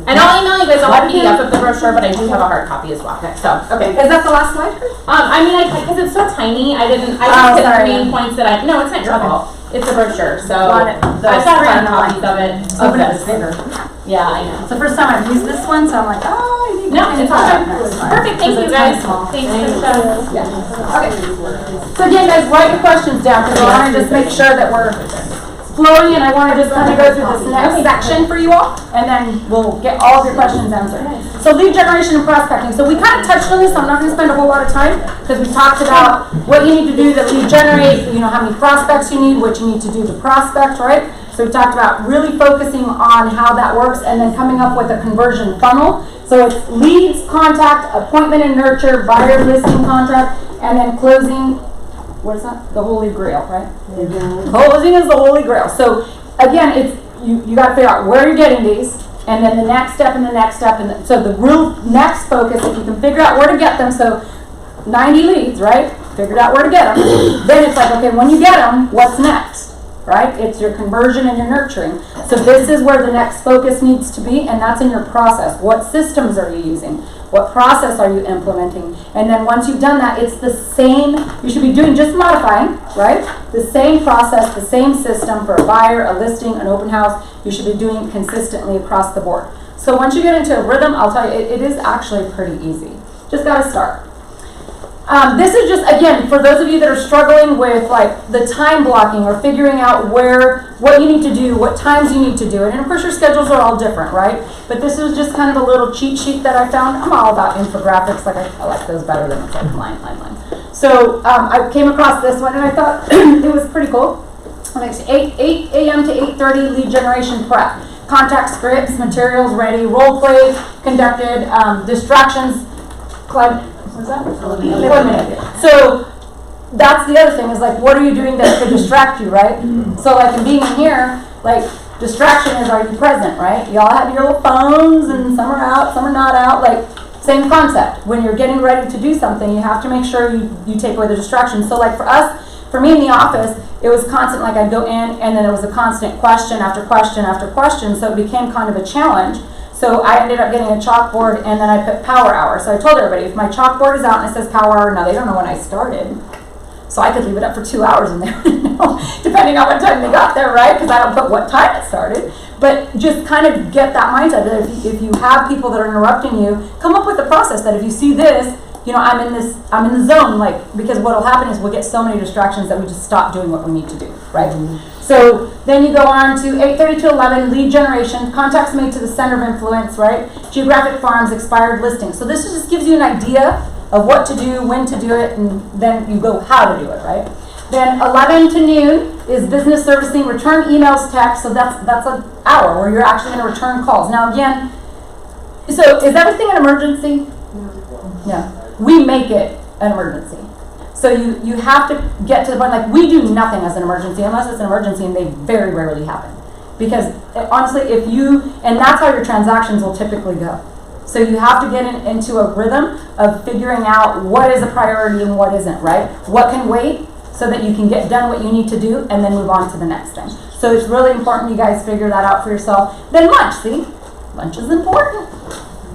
A: And I'll email you guys a PDF of the brochure, but I do have a hard copy as well. So, okay.
Q: Is that the last slide?
A: I mean, because it's so tiny, I just hit the main points that no, it's not your fault. It's a brochure, so I've got hard copies of it.
Q: Open it, it's bigger.
A: Yeah, I know.
Q: It's the first time I've used this one, so I'm like, oh,
A: no, it's all good. Perfect, thank you guys. Thanks for the show.
Q: Yeah. Okay. So again, guys, write your questions down, because I want to just make sure that we're flowing, and I want to just kind of go through this next section for you all, and then we'll get all of your questions answered. So lead generation and prospecting. So we kind of touched on this, so I'm not going to spend a whole lot of time, because we talked about what you need to do to lead generate, how many prospects you need, what you need to do to prospect, right? So we talked about really focusing on how that works, and then coming up with a conversion funnel. So it's leads, contact, appointment and nurture, buyer listing contract, and then closing. What is that? The Holy Grail, right? Mm-hmm. Closing is the Holy Grail. So again, it's you got to figure out where you're getting these, and then the next step, and the next step, and so the real next focus, if you can figure out where to get them. So 90 leads, right? figured out where to get them. Then it's like, okay, when you get them, what's next? Right? It's your conversion and your nurturing. So this is where the next focus needs to be, and that's in your process. What systems are you using? What process are you implementing? And then once you've done that, it's the same, you should be doing just modifying, right? The same process, the same system for a buyer, a listing, an open house, you should be doing consistently across the board. So once you get into a rhythm, I'll tell you, it is actually pretty easy. Just gotta start. This is just, again, for those of you that are struggling with like the time blocking or figuring out what you need to do, what times you need to do it. And of course your schedules are all different, right? But this is just kind of a little cheat sheet that I found. I'm all about infographics, like I like those better than it's like line. So I came across this one and I thought it was pretty cool. It's 8 a.m. to 8:30 lead generation prep. Contact scripts, materials ready, role play conducted, distractions, what's that? Eliminated. So that's the other thing is like, what are you doing that could distract you, right? So like in being in here, like distraction is, are you present, right? Y'all have your little phones and some are out, some are not out, like same concept. When you're getting ready to do something, you have to make sure you take away the distractions. So like for me in the office, it was constant, like I'd go in and then it was a constant question after question after question, so it became kind of a challenge. So I ended up getting a chalkboard and then I put power hour. So I told everybody, if my chalkboard is out and it says power hour, now they don't know when I started. So I could leave it up for 2 hours and they would know, depending on what time they got there, right? Because I don't put what time it started. But just kind of get that mindset that if you have people that are interrupting you, come up with a process that if you see this, you know, I'm in the zone, like, because what will happen is we'll get so many distractions that we just stop doing what we need to do, right? So then you go on to 8:30 to 11, lead generation, contacts made to the center of influence, right? Geographic farms, expired listings. So this just gives you an idea of what to do, when to do it, and then you go how to do it, right? Then 11 to noon is business servicing, return emails, text. So that's an hour where you're actually going to return calls. Now again, so is everything an emergency? No. We make it an emergency. So you have to get to the point, like we do nothing as an emergency unless it's an emergency, and they very rarely happen. Because honestly, and that's how your transactions will typically go. So you have to get into a rhythm of figuring out what is a priority and what isn't, right? What can wait so that you can get done what you need to do and then move on to the next thing. So it's really important you guys figure that out for yourself. Then lunch, see? Lunch is important.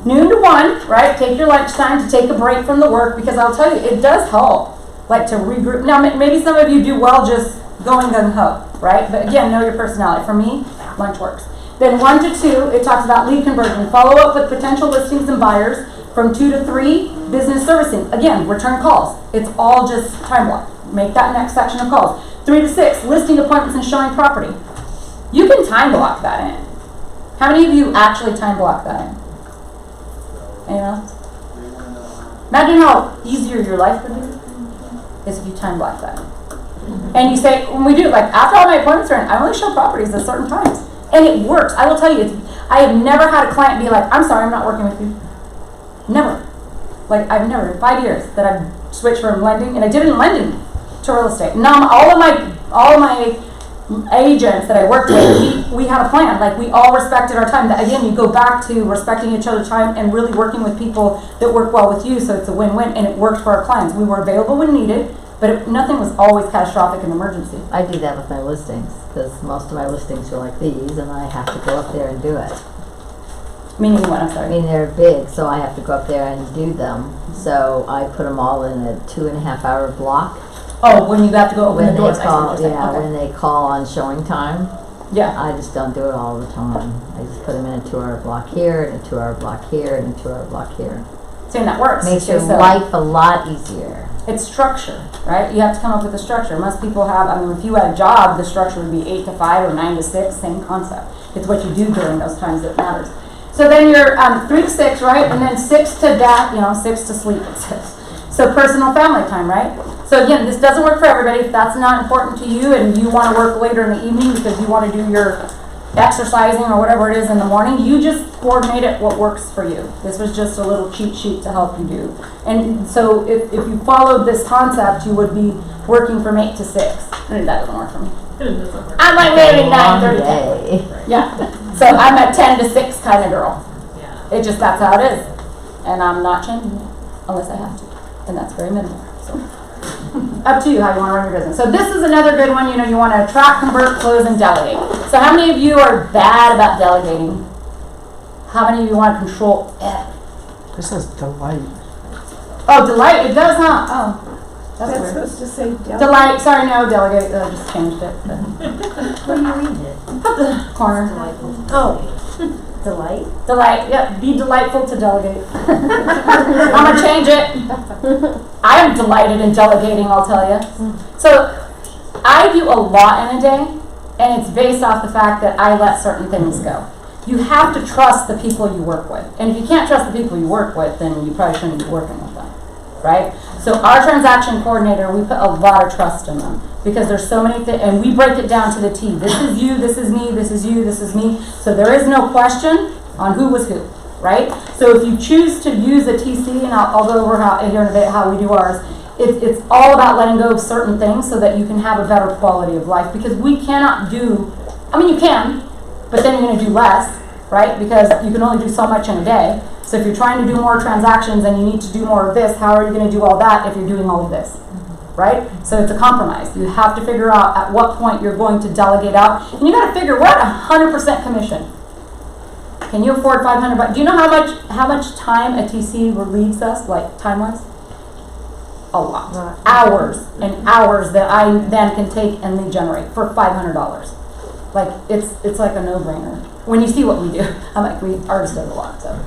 Q: Noon to 1, right? Take your lunch time to take a break from the work, because I'll tell you, it does help, like to regroup. Now, maybe some of you do well just going gung-ho, right? But again, know your personality. For me, lunch works. Then 1 to 2, it talks about lead conversion. Follow up with potential listings and buyers. From 2 to 3, business servicing. Again, return calls. It's all just time block. Make that next section of calls. 3 to 6, listing appointments and showing property. You can time block that in. How many of you actually time block that in? Anyone else? Imagine how easier your life would be is if you time block that. And you say, when we do, like after all my appointments are in, I only show properties at certain times. And it works. I will tell you, I have never had a client be like, I'm sorry, I'm not working with you. Never. Like I've never, in 5 years that I've switched from lending, and I did it in lending to real estate. Now all of my agents that I worked with, we had a plan. Like we all respected our time. That again, you go back to respecting each other's time and really working with people that work well with you. So it's a win-win, and it worked for our clients. We were available when needed, but nothing was always catastrophic and emergency.
I: I do that with my listings because most of my listings are like these, and I have to go up there and do it.
Q: Meaning what? I'm sorry.
I: I mean, they're big, so I have to go up there and do them. So I put them all in a 2.5 hour block.
Q: Oh, when you have to go open the doors.
I: When they call on showing time.
Q: Yeah.
I: I just don't do it all the time. I just put them in a 2 hour block here, and a 2 hour block here, and a 2 hour block here.
Q: See, that works.
I: Makes your life a lot easier.
Q: It's structure, right? You have to come up with a structure. Most people have, I mean, if you had a job, the structure would be 8 to 5 or 9 to 6, same concept. It's what you do during those times that matters. So then you're 3 to 6, right? And then 6 to that, 6 to sleep, it says. So personal family time, right? So again, this doesn't work for everybody. If that's not important to you and you want to work later in the evening because you want to do your exercising or whatever it is in the morning, you just coordinate it what works for you. This was just a little cheat sheet to help you do. And so if you followed this concept, you would be working from 8 to 6. And that doesn't work for me. I'm like maybe 9:30. Yeah. So I'm a 10 to 6 kind of girl. It just, that's how it is. And I'm not changing it unless I have to. And that's very minimal. So Up to you how you want to run your business. So this is another good one. You know, you want to attract, convert, close, and delegate. So how many of you are bad about delegating? How many of you want to control it?
F: This says delight.
Q: Oh, delight. It does, huh? Oh, that's weird.
H: supposed to say
Q: Delight. Sorry, no, delegate. I just changed it.
P: Where do you read it?
Q: Up the corner.
P: Oh, delight?
Q: Delight. Yep. Be delightful to delegate. I'm gonna change it. I am delighted in delegating, I'll tell you. So I do a lot in a day, and it's based off the fact that I let certain things go. You have to trust the people you work with. And if you can't trust the people you work with, then you probably shouldn't be working with them, right? So our transaction coordinator, we put a lot of trust in them because there's so many things, and we break it down to the T. This is you, this is me, this is you, this is me. So there is no question on who was who, right? So if you choose to use a TC, and I'll go over here in a bit how we do ours, it's all about letting go of certain things so that you can have a better quality of life, because we cannot do, I mean you can, but then you're going to do less, right? Because you can only do so much in a day. So if you're trying to do more transactions and you need to do more of this, how are you going to do all that if you're doing all of this, right? So it's a compromise. You have to figure out at what point you're going to delegate out. And you got to figure, we're at 100% commission. Can you afford $500? Do you know how much time a TC relieves us, like time-wise? A lot. Hours and hours that I then can take and lead generate for $500. Like, it's like a no-brainer. When you see what we do, I'm like, ours does a lot. So,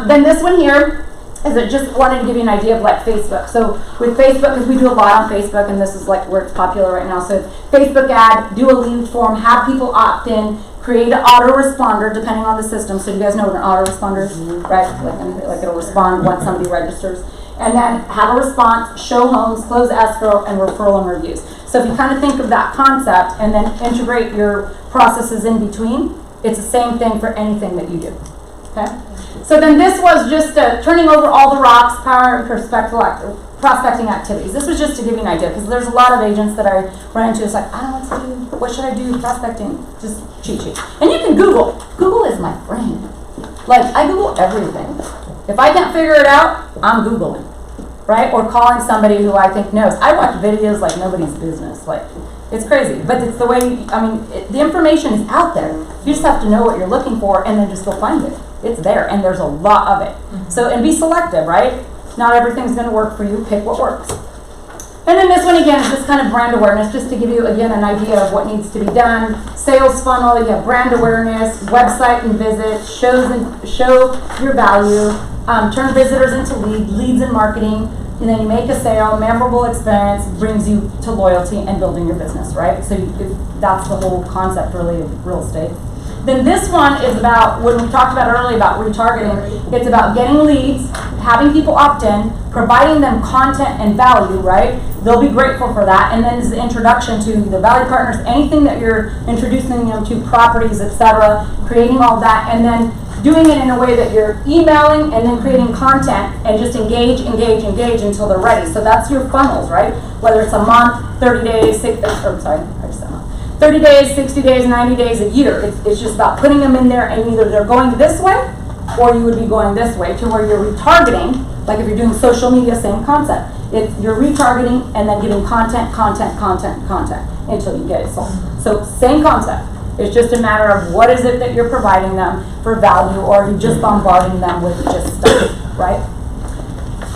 Q: then this one here is it just wanted to give you an idea of like Facebook. So with Facebook, because we do a lot on Facebook, and this is like where it's popular right now. So Facebook ad, do a lead form, have people opt in, create an autoresponder depending on the system. So you guys know what an autoresponder is, right? Like it'll respond once somebody registers. And then have a response, show homes, close escrow, and referral and reviews. So if you kind of think of that concept and then integrate your processes in between, it's the same thing for anything that you do. Okay? So then this was just turning over all the rocks, power and prospecting activities. This was just to give you an idea, because there's a lot of agents that I run into. It's like, I don't know what to do. What should I do? Prospecting. Just cheat sheet. And you can Google. Google is my friend. Like, I Google everything. If I can't figure it out, I'm Googling, right? Or calling somebody who I think knows. I watch videos like nobody's business. Like, it's crazy. But it's the way, the information is out there. You just have to know what you're looking for and then just go find it. It's there, and there's a lot of it. So, and be selective, right? Not everything's going to work for you. Pick what works. And then this one again is just kind of brand awareness, just to give you again an idea of what needs to be done. Sales funnel, you have brand awareness, website and visits, show your value, turn visitors into leads in marketing, and then you make a sale, memorable experience, brings you to loyalty and building your business, right? So that's the whole concept really of real estate. Then this one is about, when we talked about earlier about retargeting, it's about getting leads, having people opt in, providing them content and value, right? They'll be grateful for that. And then it's the introduction to the value partners, anything that you're introducing them to, properties, etc., creating all that, and then doing it in a way that you're emailing and then creating content and just engage until they're ready. So that's your funnels, right? Whether it's a month, 30 days, 30 days, 60 days, 90 days, a year. It's just about putting them in there, and either they're going this way or you would be going this way, to where you're retargeting. Like if you're doing social media, same concept. You're retargeting and then giving content until you get it sold. So same concept. It's just a matter of what is it that you're providing them for value, or are you just bombarding them with just stuff, right?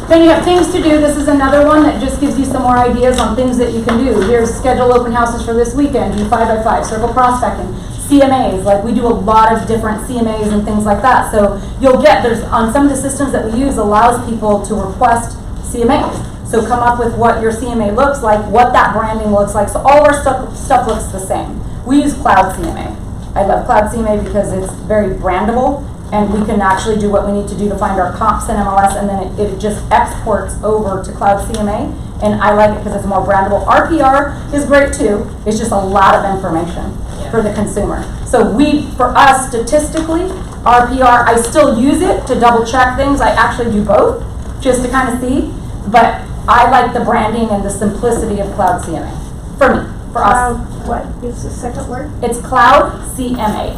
Q: Then you have things to do. This is another one that just gives you some more ideas on things that you can do. Here's schedule open houses for this weekend, do 5x5, circle prospecting, CMAs. Like we do a lot of different CMAs and things like that. So you'll get, on some of the systems that we use allows people to request CMAs. So come up with what your CMA looks like, what that branding looks like. So all of our stuff looks the same. We use Cloud CMA. I love Cloud CMA because it's very brandable, and we can actually do what we need to do to find our comps in MLS, and then it just exports over to Cloud CMA, and I like it because it's more brandable. RPR is great too. It's just a lot of information for the consumer. So for us, statistically, RPR, I still use it to double check things. I actually do both just to kind of see, but I like the branding and the simplicity of Cloud CMA. For me, for us.
H: What is the second word?
Q: It's Cloud CMA.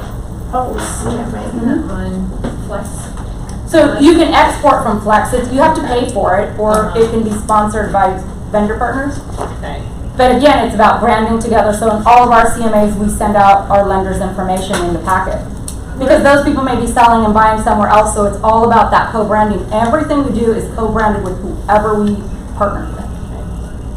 H: Oh, CMA.
N: On Flex.
Q: So you can export from Flex. You have to pay for it, or it can be sponsored by
A: vendor partners.
N: Okay.
A: But again, it's about branding together. So in all of our CMAs, we send out our lenders' information in the packet. Because those people may be selling and buying somewhere else, so it's all about that co-branding. Everything we do is co-branded with whoever we partner with.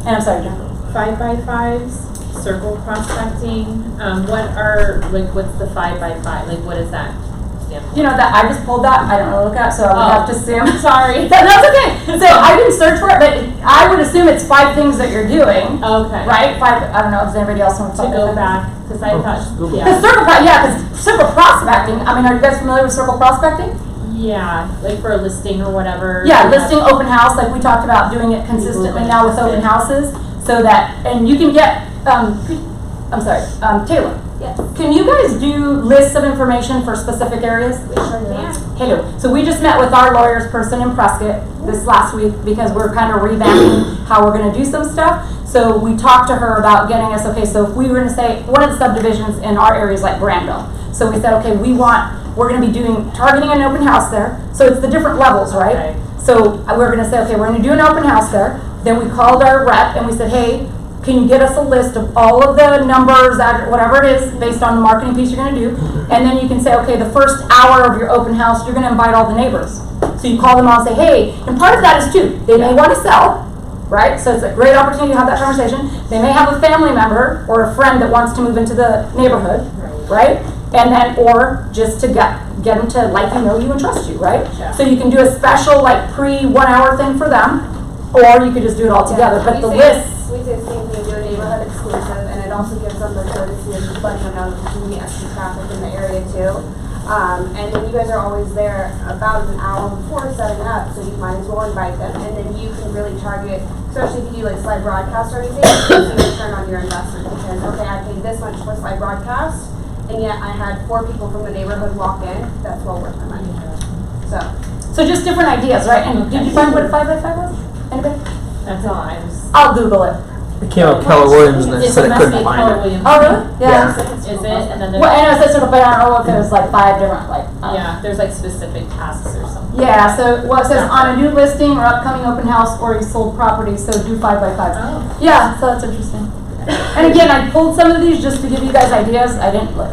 A: And I'm sorry, Jennifer.
N: 5x5s, circle prospecting. What's the 5x5? Like, what is that stand for?
A: You know, that I just pulled that. I don't really look at, so I would have to assume.
N: Sorry.
A: That's okay. So I didn't search for it, but I would assume it's 5 things that you're doing.
N: Okay.
A: Right? 5. I don't know if anybody else wants
N: to go back because I thought.
A: Because circle prospecting. I mean, are you guys familiar with circle prospecting?
N: Yeah, like for a listing or whatever.
A: Yeah, listing, open house, like we talked about doing it consistently now with open houses, so that, and you can get, Taylor.
C: Yes.
A: Can you guys do lists of information for specific areas?
C: We sure can.
A: Hello. So we just met with our lawyers person in Prescott this last week because we're kind of revamping how we're going to do some stuff. So we talked to her about getting us, okay, so if we were going to say, one of the subdivisions in our area is like Granville. So we said, okay, we're going to be targeting an open house there. So it's the different levels, right?
N: Okay.
A: So we're going to say, okay, we're going to do an open house there. Then we called our rep and we said, hey, can you get us a list of all of the numbers, whatever it is, based on the marketing piece you're going to do? And then you can say, okay, the first hour of your open house, you're going to invite all the neighbors. So you call them all and say, hey, and part of that is too, they may want to sell, right? So it's a great opportunity to have that conversation. They may have a family member or a friend that wants to move into the neighborhood, right? And then, or just to get them to like you, know you, and trust you, right? Yeah. So you can do a special like pre-1 hour thing for them, or you could just do it all together. But the list.
C: We say the same thing, do a neighborhood exclusive, and it also gives them the courtesy of letting them know that there's going to be extra traffic in the area too. And then you guys are always there about an hour before setting up, so you might as well invite them, and then you can really target, especially if you do like slide broadcast or anything, you can return on your investment because, okay, I paid this much for slide broadcast, and yet I had 4 people from the neighborhood walk in, that's well worth my money.
A: So just different ideas, right? And did you find what a 5x5 was? Anybody?
N: That's all I was.
A: I'll Google it.
F: It came up Keller Williams and they said it couldn't find it.
A: Oh, really? Yeah.
N: Is it? And then there's
A: well, and I said sort of, but I don't know if there's like 5 different, like.
N: Yeah, there's like specific tasks or something.
A: Yeah, so it says on a new listing or upcoming open house or a sold property, so do 5x5.
N: Oh.
A: Yeah, so that's interesting. And again, I pulled some of these just to give you guys ideas. I didn't look.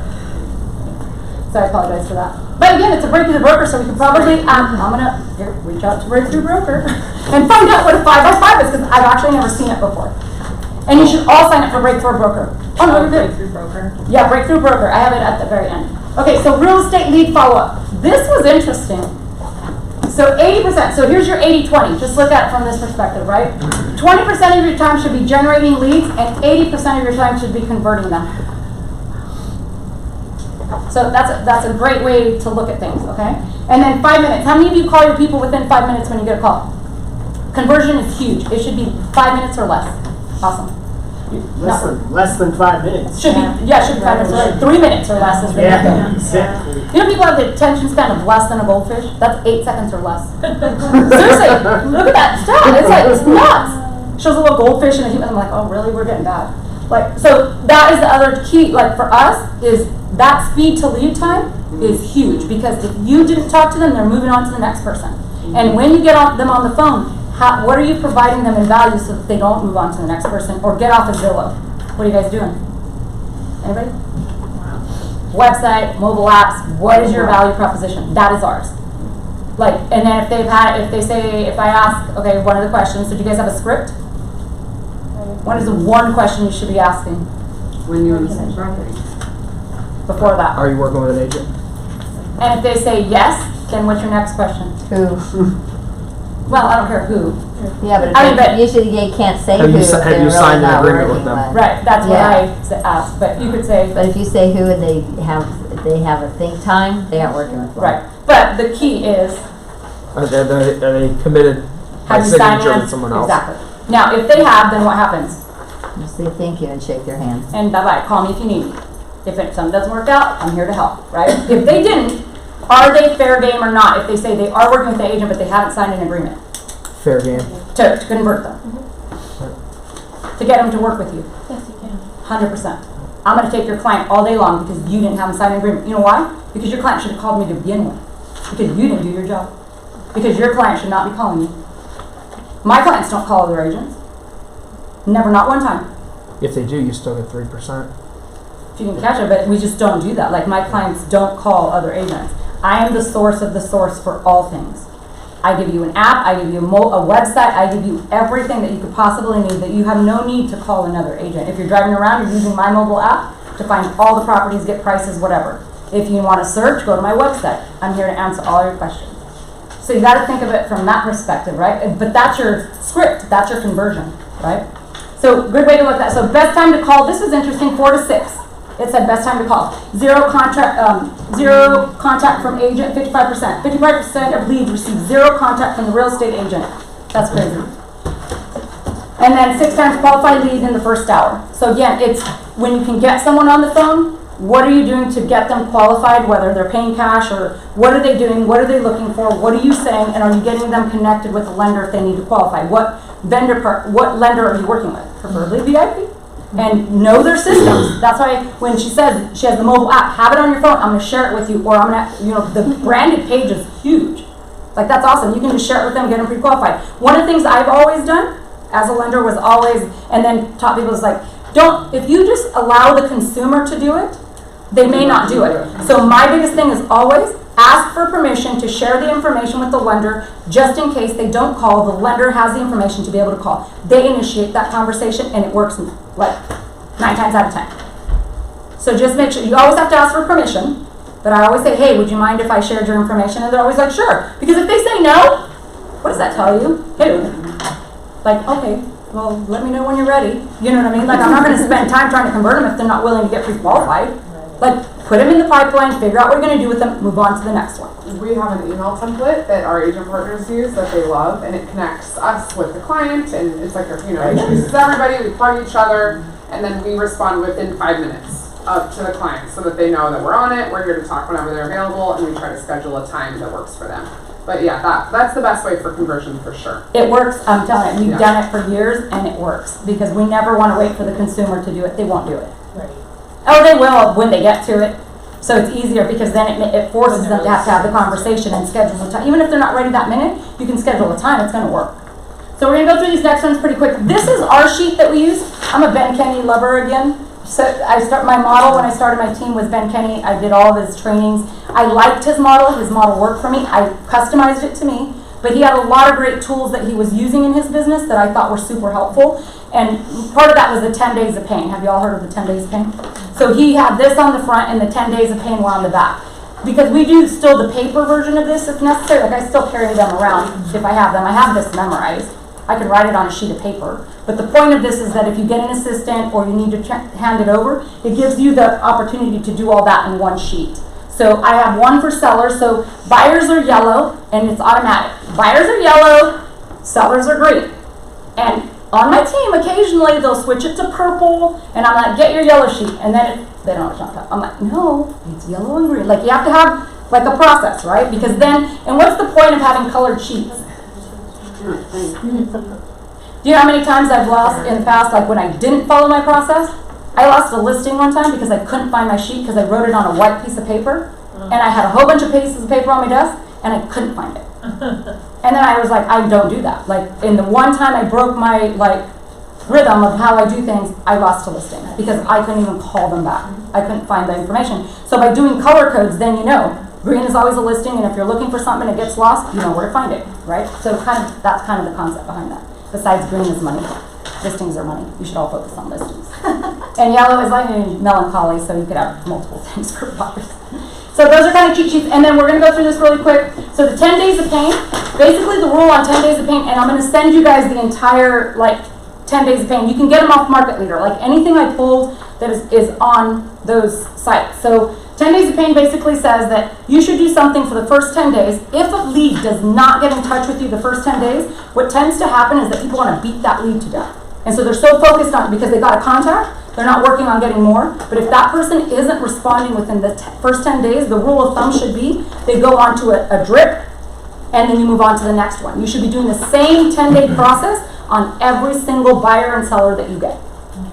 A: So I apologize for that. But again, it's a breakthrough broker, so we could probably, I'm gonna reach out to Breakthrough Broker and find out what a 5x5 is, because I've actually never seen it before. And you should all sign up for Breakthrough Broker. Oh, no,
N: Breakthrough Broker.
A: Yeah, Breakthrough Broker. I have it at the very end. Okay, so real estate lead follow-up. This was interesting. So 80%, so here's your 80-20. Just look at it from this perspective, right? 20% of your time should be generating leads, and 80% of your time should be converting them. So that's a great way to look at things, okay? And then 5 minutes. How many of you call your people within 5 minutes when you get a call? Conversion is huge. It should be 5 minutes or less. Awesome.
J: Less than 5 minutes.
A: Should be, yeah, should be 5 minutes or 3 minutes or less is really good.
J: Exactly.
A: You know people have the attention span of less than a goldfish? That's 8 seconds or less. Seriously, look at that stat. It's nuts. Shows a little goldfish and a human. I'm like, oh really? We're getting bad. Like, so that is the other key. Like for us, is that speed to lead time is huge, because if you didn't talk to them, they're moving on to the next person. And when you get them on the phone, what are you providing them in value so that they don't move on to the next person or get off of Zillow? What are you guys doing? Anybody? Wow. Website, mobile apps. What is your value proposition? That is ours. Like, and then if I ask, okay, one of the questions. So do you guys have a script? What is the one question you should be asking?
M: When you're in the same property.
F: Before that. Are you working with an agent?
A: And if they say yes, then what's your next question?
I: Who?
A: Well, I don't care who.
I: Yeah, but usually you can't say
F: have
I: who.
F: Have you signed an agreement with them?
A: Right, that's what I asked. But you could say.
I: But if you say who and they have a think time, they aren't working with them.
A: Right. But the key is.
F: Are they committed by signature with someone else?
A: Exactly. Now, if they have, then what happens?
I: You say thank you and shake their hand.
A: And bye-bye. Call me if you need me. If something doesn't work out, I'm here to help, right? If they didn't, are they fair game or not? If they say they are working with the agent, but they haven't signed an agreement.
F: Fair game.
A: To convert them. To get them to work with you.
N: Yes, you can.
A: 100%. I'm going to take your client all day long because you didn't have them sign an agreement. You know why? Because your client should have called me to begin with. Because you didn't do your job. Because your client should not be calling you. My clients don't call their agents. Never, not one time.
F: If they do, you still get 3%.
A: If you can catch it, but we just don't do that. Like, my clients don't call other agents. I am the source of the source for all things. I give you an app, I give you a website, I give you everything that you could possibly need, that you have no need to call another agent. If you're driving around, you're using my mobile app to find all the properties, get prices, whatever. If you want to search, go to my website. I'm here to answer all your questions. So you got to think of it from that perspective, right? But that's your script, that's your conversion, right? So good way to look at that. So best time to call, this was interesting, 4 to 6. It said best time to call. Zero contact from agent, 55%. 55% of leads receive zero contact from the real estate agent. That's crazy. And then 6 times qualified lead in the first hour. So again, it's when you can get someone on the phone, what are you doing to get them qualified, whether they're paying cash or what are they doing, what are they looking for, what are you saying, and are you getting them connected with a lender if they need to qualify? What lender are you working with? Preferably VIP. And know their systems. That's why when she says she has the mobile app, have it on your phone, I'm going to share it with you, or I'm going to, the branded page is huge. Like, that's awesome. You can just share it with them, get them pre-qualified. One of the things I've always done as a lender was always, and then taught people is like, if you just allow the consumer to do it, they may not do it. So my biggest thing is always ask for permission to share the information with the lender, just in case they don't call. The lender has the information to be able to call. They initiate that conversation, and it works like 9 times out of 10. So just make sure, you always have to ask for permission, but I always say, hey, would you mind if I shared your information? And they're always like, sure. Because if they say no, what does that tell you? Who? Like, okay, well, let me know when you're ready. You know what I mean? Like, I'm not going to spend time trying to convert them if they're not willing to get pre-qualified. Like, put them in the pipeline, figure out what you're going to do with them, move on to the next one.
E: We have an email template that our agent partners use that they love, and it connects us with the client, and it's like, introduces everybody, we plug each other, and then we respond within 5 minutes to the client so that they know that we're on it, we're here to talk whenever they're available, and we try to schedule a time that works for them. But yeah, that's the best way for conversion for sure.
A: It works, I'm telling you, we've done it for years, and it works, because we never want to wait for the consumer to do it. They won't do it.
N: Right.
A: Oh, they will when they get to it. So it's easier because then it forces them to have the conversation and schedule a time. Even if they're not ready that minute, you can schedule a time. It's going to work. So we're going to go through these next ones pretty quick. This is our sheet that we use. I'm a Ben Kenny lover again. So my model when I started my team was Ben Kenny. I did all of his trainings. I liked his model. His model worked for me. I customized it to me. But he had a lot of great tools that he was using in his business that I thought were super helpful. And part of that was the 10 days of pain. Have you all heard of the 10 days of pain? So he had this on the front and the 10 days of pain were on the back. Because we do still the paper version of this if necessary. Like, I still carry them around if I have them. I have this memorized. I can write it on a sheet of paper. But the point of this is that if you get an assistant or you need to hand it over, it gives you the opportunity to do all that in one sheet. So I have one for sellers. So buyers are yellow, and it's automatic. Buyers are yellow, sellers are green. And on my team, occasionally they'll switch it to purple, and I'm like, get your yellow sheet. And then they don't know what I'm talking about. I'm like, no, it's yellow and green. Like, you have to have like a process, right? Because then, and what's the point of having colored sheets? Do you know how many times I've lost in the past, like when I didn't follow my process? I lost a listing one time because I couldn't find my sheet because I wrote it on a white piece of paper, and I had a whole bunch of pieces of paper on my desk, and I couldn't find it. And then I was like, I don't do that. Like, in the one time I broke my rhythm of how I do things, I lost a listing because I couldn't even call them back. I couldn't find the information. So by doing color codes, then you know, green is always a listing, and if you're looking for something and it gets lost, you know where to find it, right? So that's kind of the concept behind that. Besides, green is money. Listings are money. You should all focus on listings. And yellow is like melancholy, so you could have multiple things for buyers. So those are kind of cheat sheets, and then we're going to go through this really quick. So the 10 days of pain, basically the rule on 10 days of pain, and I'm going to send you guys the entire 10 days of pain. You can get them off Market Leader, like anything I pulled that is on those sites. So 10 days of pain basically says that you should do something for the first 10 days. If a lead does not get in touch with you the first 10 days, what tends to happen is that people want to beat that lead to death. And so they're so focused on it because they got a contact, they're not working on getting more. But if that person isn't responding within the first 10 days, the rule of thumb should be they go on to a drip, and then you move on to the next one. You should be doing the same 10-day process on every single buyer and seller that you get.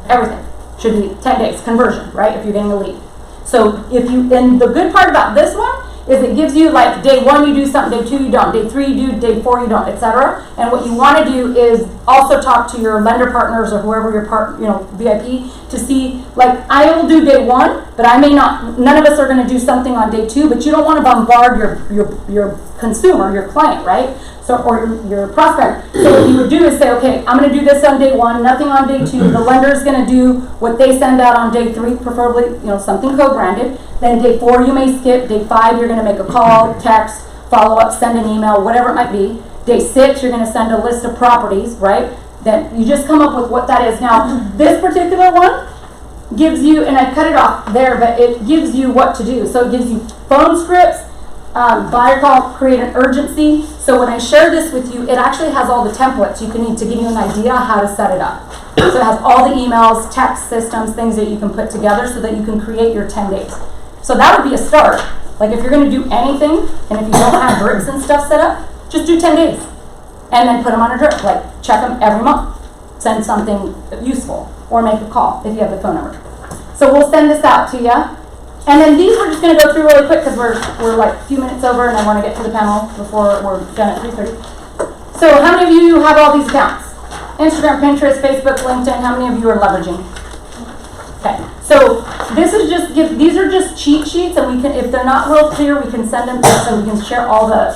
A: Everything should be 10 days, conversion, right, if you're getting a lead. So and the good part about this one
Q: is it gives you like day 1 you do something, day 2 you don't, day 3 you do, day 4 you don't, etc. And what you want to do is also talk to your lender partners or whoever your VIP to see, like, I will do day 1, but I may not, none of us are going to do something on day 2, but you don't want to bombard your consumer, your client, right? So, or your prospect. So what you would do is say, okay, I'm going to do this on day 1, nothing on day 2. The lender is going to do what they send out on day 3, preferably, something co-branded. Then day 4 you may skip. Day 5 you're going to make a call, text, follow up, send an email, whatever it might be. Day 6 you're going to send a list of properties, right? Then you just come up with what that is. Now, this particular one gives you, and I cut it off there, but it gives you what to do. So it gives you phone scripts, buyer call, create an urgency. So when I share this with you, it actually has all the templates you can need to give you an idea how to set it up. So it has all the emails, text systems, things that you can put together so that you can create your 10 days. So that would be a start. Like if you're going to do anything, and if you don't have drips and stuff set up, just do 10 days. And then put them on a drip, like check them every month. Send something useful, or make a call if you have the phone number. So we'll send this out to you. And then these we're just going to go through really quick because we're like a few minutes over and I want to get to the panel before we're done at 3:30. So how many of you have all these accounts? Instagram, Pinterest, Facebook, LinkedIn, how many of you are leveraging? Okay, so this is just these are just cheat sheets, and we can, if they're not real clear, we can send them so we can share all the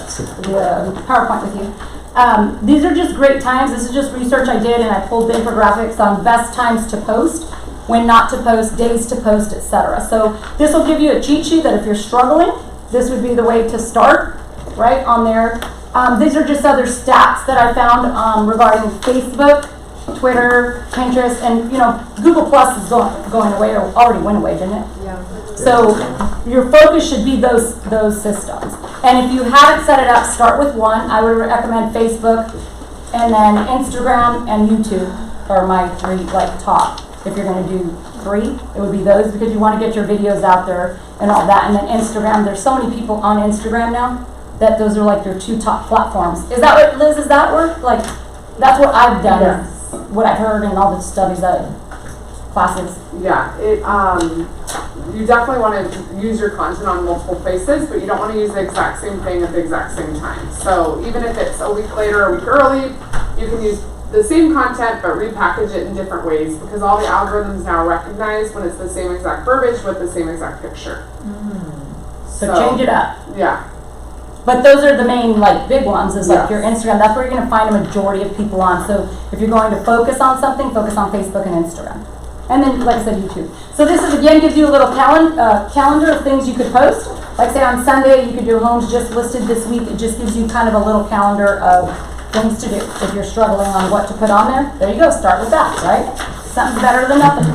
Q: PowerPoint with you. These are just great times. This is just research I did, and I pulled the infographics on best times to post, when not to post, days to post, etc. So this will give you a cheat sheet that if you're struggling, this would be the way to start, right, on there. These are just other stats that I found regarding Facebook, Twitter, Pinterest, and Google Plus is going away, or already went away, didn't it? Yeah. So your focus should be those systems. And if you haven't set it up, start with one. I would recommend Facebook, and then Instagram and YouTube are my 3 top. If you're going to do 3, it would be those because you want to get your videos out there and all that. And then Instagram, there's so many people on Instagram now that those are like your 2 top platforms. Is that what, Liz, is that work? Like, that's what I've done, yes. What I've heard in all the studies classes.
E: Yeah, you definitely want to use your content on multiple places, but you don't want to use the exact same thing at the exact same time. So even if it's a week later, a week early, you can use the same content but repackage it in different ways because all the algorithms now recognize when it's the same exact verbiage with the same exact picture.
Q: So change it up.
E: Yeah.
Q: But those are the main big ones is like your Instagram. That's where you're going to find a majority of people on. So if you're going to focus on something, focus on Facebook and Instagram. And then, like I said, YouTube. So this is, again, gives you a little calendar of things you could post. Like say on Sunday, you could do homes just listed this week. It just gives you kind of a little calendar of things to do. If you're struggling on what to put on there you go. Start with that, right? Something's better than nothing.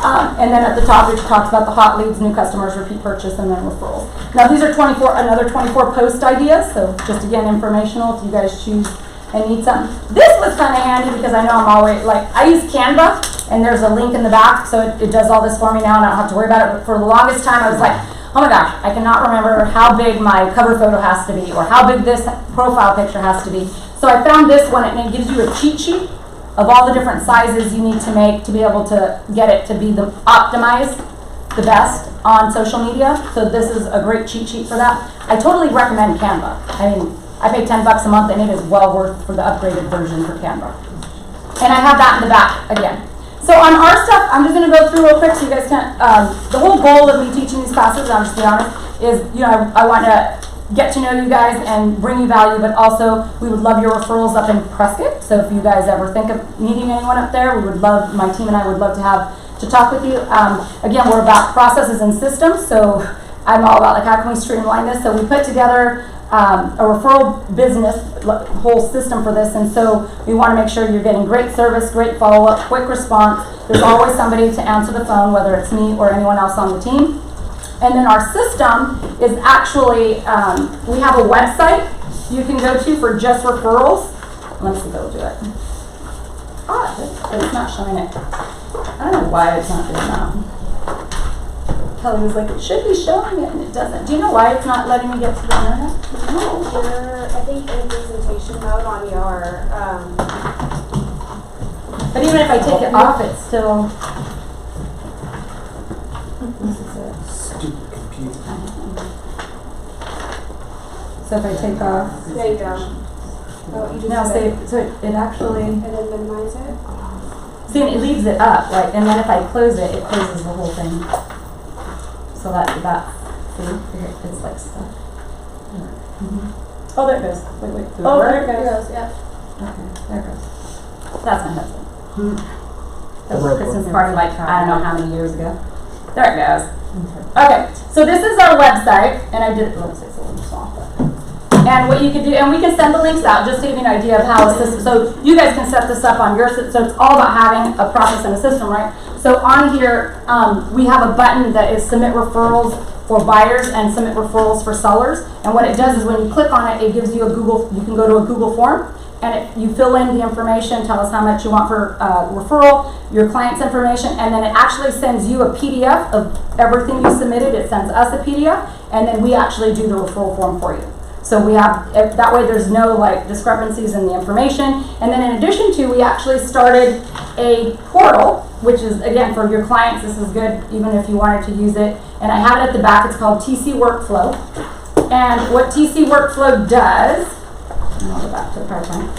Q: And then at the top, it talks about the hot leads, new customers, repeat purchase, and then referrals. Now these are another 24 post ideas. So just again, informational if you guys choose and need something. This was kind of handy because I know I'm always I use Canva, and there's a link in the back, so it does all this for me now, and I don't have to worry about it. But for the longest time, I was like, oh my gosh, I cannot remember how big my cover photo has to be, or how big this profile picture has to be. So I found this one, and it gives you a cheat sheet of all the different sizes you need to make to be able to get it to be optimized the best on social media. So this is a great cheat sheet for that. I totally recommend Canva. I mean, I pay $10 a month, and it is well worth for the upgraded version for Canva. And I have that in the back again. So on our stuff, I'm just going to go through real quick so you guys can. The whole goal of me teaching these classes, I'll just be honest, is I want to get to know you guys and bring you value, but also we would love your referrals up in Prescott. So if you guys ever think of needing anyone up there, we would love, my team and I would love to talk with you. Again, we're about processes and systems, so I'm all about how can we streamline this. So we put together a referral business whole system for this, and so we want to make sure you're getting great service, great follow-up, quick response. There's always somebody to answer the phone, whether it's me or anyone else on the team. And then our system is actually, we have a website you can go to for just referrals. Let me see if it'll do it. But it's not showing it. I don't know why it's not doing that. Kelly was like, it should be showing it, and it doesn't. Do you know why it's not letting me get to the internet?
C: No. You're, I think, in presentation mode on your.
Q: But even if I take it off, it's still. This is it.
J: Stupid computer.
A: So if I take off,
C: There you go. Oh, you just
A: now
C: did it.
A: save, so it actually,
C: And then minimize it.
A: see, and it leaves it up, like, and then if I close it, it closes the whole thing. So see, it's like stuck. Oh, there it goes. Wait. Oh, there it goes.
G: Yeah.
A: Okay, there it goes. That's my husband. That was a Christmas party like, I don't know how many years ago. There it goes. Okay, so this is our website, and I did, let's say it's a little small. And what you can do, and we can send the links out just to give you an idea of how a system, so you guys can set this up on your system, so it's all about having a process and a system, right? So on here, we have a button that is submit referrals for buyers and submit referrals for sellers. And what it does is when you click on it, it gives you you can go to a Google form, and you fill in the information, tell us how much you want for referral, your client's information, and then it actually sends you a PDF of everything you submitted. It sends us a PDF, and then we actually do the referral form for you. So we have, that way there's no like discrepancies in the information. And then in addition to, we actually started a portal, which is again for your clients. This is good even if you wanted to use it. And I have it at the back. It's called TC Workflow. And what TC Workflow does, and I'll go back to the PowerPoint,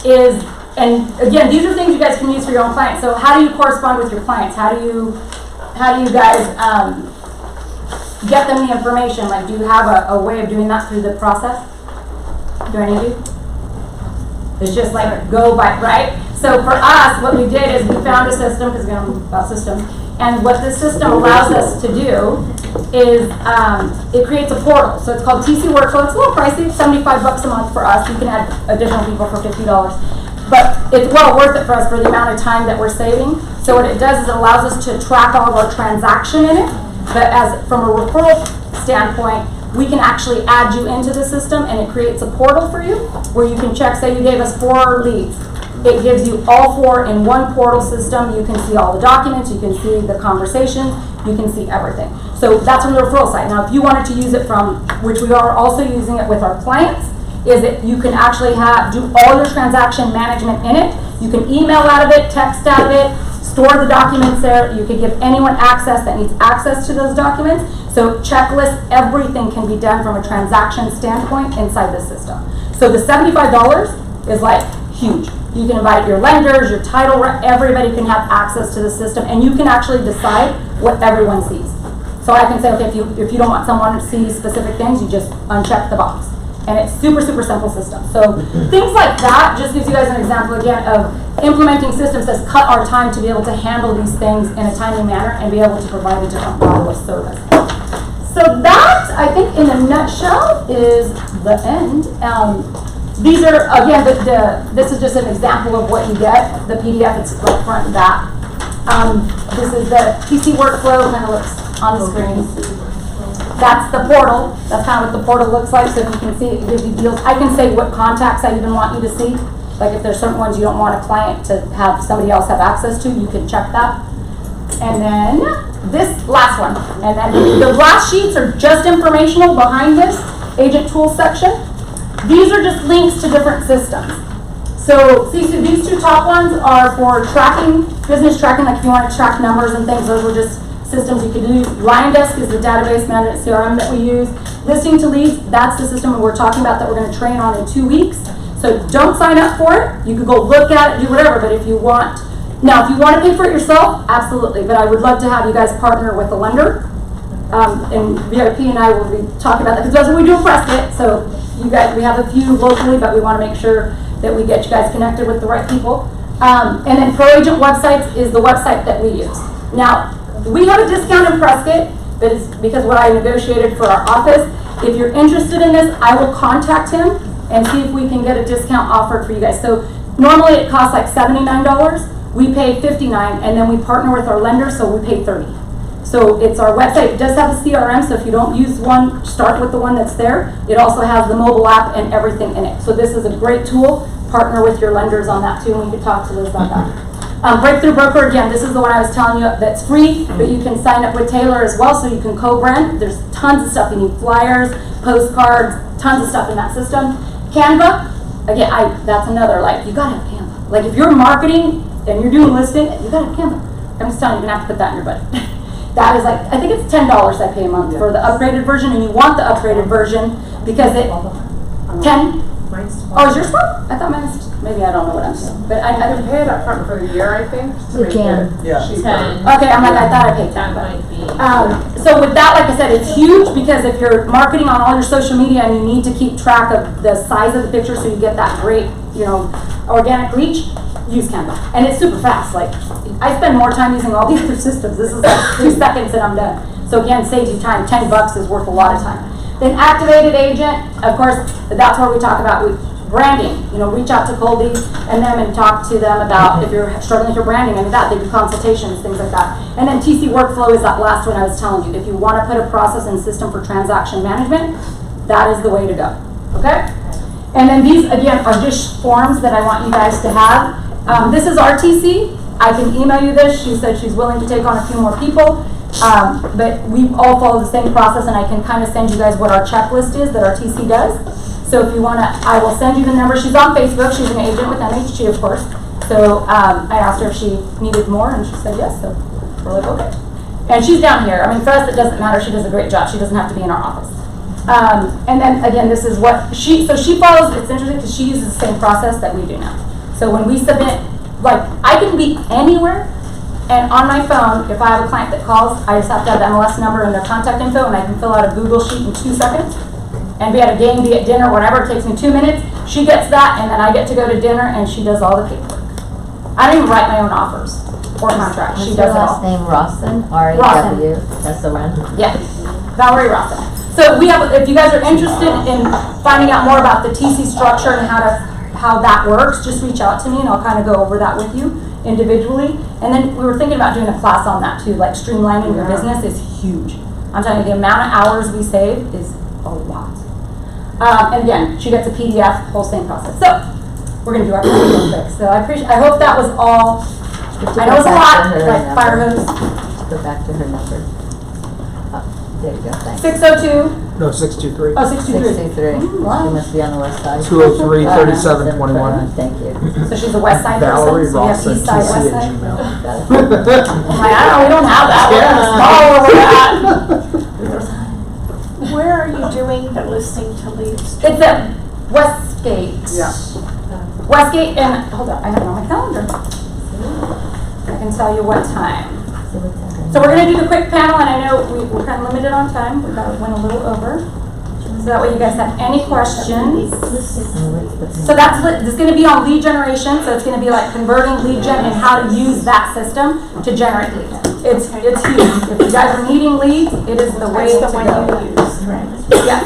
A: is, and again, these are things you guys can use for your own clients. So how do you correspond with your clients? How do you guys get them the information? Like, do you have a way of doing that through the process? Do any of you? It's just like go by, right? So for us, what we did is we found a system, because we're going about systems, and what this system allows us to do is it creates a portal. So it's called TC Workflow. It's a little pricey, $75 a month for us. You can add additional people for $50. But it's well worth it for us for the amount of time that we're saving. So what it does is it allows us to track all of our transaction in it. But from a referral standpoint, we can actually add you into the system, and it creates a portal for you where you can check, say you gave us 4 leads. It gives you all 4 in one portal system. You can see all the documents, you can see the conversations, you can see everything. So that's from the referral side. Now if you wanted to use it from, which we are also using it with our clients, is that you can actually do all your transaction management in it. You can email out of it, text out of it, store the documents there. You can give anyone access that needs access to those documents. So checklists, everything can be done from a transaction standpoint inside the system. So the $75 is like huge. You can invite your lenders, your title rep, everybody can have access to the system, and you can actually decide what everyone sees. So I can say, okay, if you don't want someone to see specific things, you just uncheck the box. And it's super simple system. So things like that just gives you guys an example again of implementing systems that's cut our time to be able to handle these things in a timely manner and be able to provide a different model of service. So that, I think in a nutshell, is the end. These are, again, this is just an example of what you get. The PDF, it's like front and back. This is the TC Workflow, kind of looks on the screen. That's the portal. That's kind of what the portal looks like. So if you can see, it gives you deals. I can say what contacts I even want you to see. Like if there's certain ones you don't want a client to have somebody else have access to, you can check that. And then this last one. And then the last sheets are just informational behind this agent tools section. These are just links to different systems. So see, so these 2 top ones are for tracking, business tracking, like if you want to track numbers and things, those were just systems you could use. LionDesk is the database management CRM that we use. Listing to Leads, that's the system we're talking about that we're going to train on in 2 weeks. So don't sign up for it. You could go look at it, do whatever, but if you want, now if you want to pay for it yourself, absolutely, but I would love to have you guys partner with a lender. And VIP and I will be talking about that, because that's what we do in Prescott. So you guys, we have a few locally, but we want to make sure that we get you guys connected with the right people. And then Pro Agent Websites is the website that we use. Now, we have a discount in Prescott, but it's because what I negotiated for our office. If you're interested in this, I will contact him and see if we can get a discount offered for you guys. So normally it costs like $79. We pay $59, and then we partner with our lender, so we pay $30. So it's our website. It does have a CRM, so if you don't use one, start with the one that's there. It also has the mobile app and everything in it. So this is a great tool. Partner with your lenders on that too, and we can talk to Liz about that. Breakthrough Broker, again, this is the one I was telling you that's free, but you can sign up with Taylor as well, so you can co-brand. There's tons of stuff. You need flyers, postcards, tons of stuff in that system. Canva, again, that's another, like, you gotta have Canva. Like, if you're marketing and you're doing listing, you gotta have Canva. I'm just telling you, you're gonna have to put that in your budget.
Q: That is like, I think it's $10 I pay a month for the upgraded version, and you want the upgraded version because it, 10? Oh, is yours 12? I thought mine was, maybe I don't know what I'm doing. But I
E: can pay it up front for the year, I think.
I: You can.
L: Yeah.
Q: Okay, I'm like, I thought I paid 10. So with that, like I said, it's huge because if you're marketing on all your social media and you need to keep track of the size of the picture so you get that great, you know, organic reach, use Canva. And it's super fast. Like, I spend more time using all the other systems. This is like 2 seconds and I'm done. So again, saves you time. $10 is worth a lot of time. Then activated agent, of course, that's where we talk about branding. You know, reach out to Colby and them and talk to them about if you're struggling for branding, maybe that. They do consultations, things like that. And then TC workflow is that last one I was telling you. If you want to put a process and system for transaction management, that is the way to go. Okay? And then these, again, are just forms that I want you guys to have. This is our TC. I can email you this. She said she's willing to take on a few more people. But we all follow the same process, and I can kind of send you guys what our checklist is that our TC does. So if you want to, I will send you the number. She's on Facebook. She's an agent with MHG, of course. So I asked her if she needed more, and she said yes. So we're like, okay. And she's down here. I mean, for us, it doesn't matter. She does a great job. She doesn't have to be in our office. And then, again, this is what she follows. It's interesting because she uses the same process that we do now. So when we submit, like, I can be anywhere. And on my phone, if I have a client that calls, I just have to have the MLS number and their contact info, and I can fill out a Google sheet in 2 seconds. And be at a game, be at dinner, whatever, it takes me 2 minutes. She gets that, and then I get to go to dinner, and she does all the paperwork. I don't even write my own offers or contracts. She does it all.
I: What's your last name? Rawson? R-A-W. That's the one?
Q: Yeah, Valerie Rawson. So we have, if you guys are interested in finding out more about the TC structure and how that works, just reach out to me, and I'll kind of go over that with you individually. And then we were thinking about doing a class on that too, like streamlining your business is huge. I'm telling you, the amount of hours we save is a lot. And again, she gets a PDF, whole same process. So we're gonna do our class real quick. So I hope that was all. I know it's a lot, like fire hose.
I: Go back to her number. There you go, thanks.
Q: 602.
F: No, 623.
Q: Oh, 623.
I: 623. She must be on the west side.
F: 203 3721.
I: Thank you.
Q: So she's a west side
F: Valerie
Q: person? So
F: Rawson,
Q: east side,
F: TC
Q: west
F: at
Q: side?
F: Gmail.
Q: I'm like, I don't know, we don't have that. We're small where we're at.
O: Where are you doing the listing to leads?
Q: It's at Westgate.
E: Yeah.
Q: Westgate and, hold on, I have it on my calendar. I can tell you what time. So we're going to do the quick panel, and I know we're kind of limited on time. We went a little over. So that way you guys have any questions. So this is going to be on lead generation. So it's going to be like converting lead gen and how to use that system to generate leads. It's huge. If you guys are needing leads, it is the way to go. Yeah.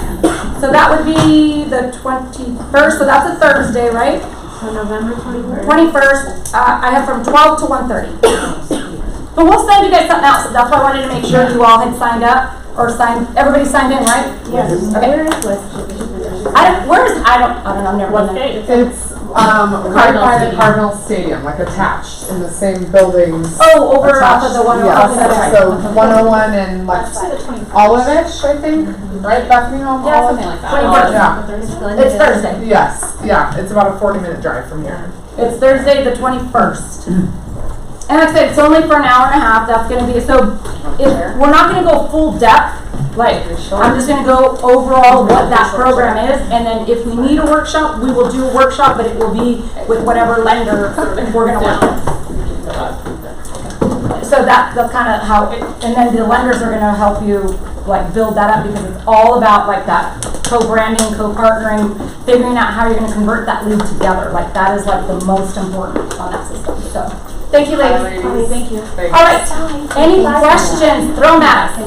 Q: So that would be the 21st. So that's a Thursday, right?
O: So November 21st.
Q: 21st. I have from 12 to 1:30. But we'll send you guys something else. That's why I wanted to make sure you all had signed up or everybody signed in, right?
O: Yes.
Q: Okay. I don't know, I've never been there.
E: It's right by the Cardinal Stadium, like attached in the same buildings.
Q: Oh, over off of the 101.
E: Yes. So 101 and like Olive-ish, I think, right? Bethany Home?
Q: Yeah, something like that.
E: 21st.
Q: Yeah. It's Thursday.
E: Yes, yeah, it's about a 40-minute drive from here.
Q: It's Thursday the 21st. And like I said, it's only for an hour and a half. That's going to be, so we're not going to go full depth. Like, I'm just going to go overall what that program is. And then if we need a workshop, we will do a workshop, but it will be with whatever lender we're going to work with. So that's kind of how and then the lenders are going to help you like build that up, because it's all about like that co-branding, co-partnering, figuring out how you're going to convert that lead together. Like that is like the most important on that system. So thank you, ladies.
O: Thank you.
Q: All right. Any questions? Throw them at us.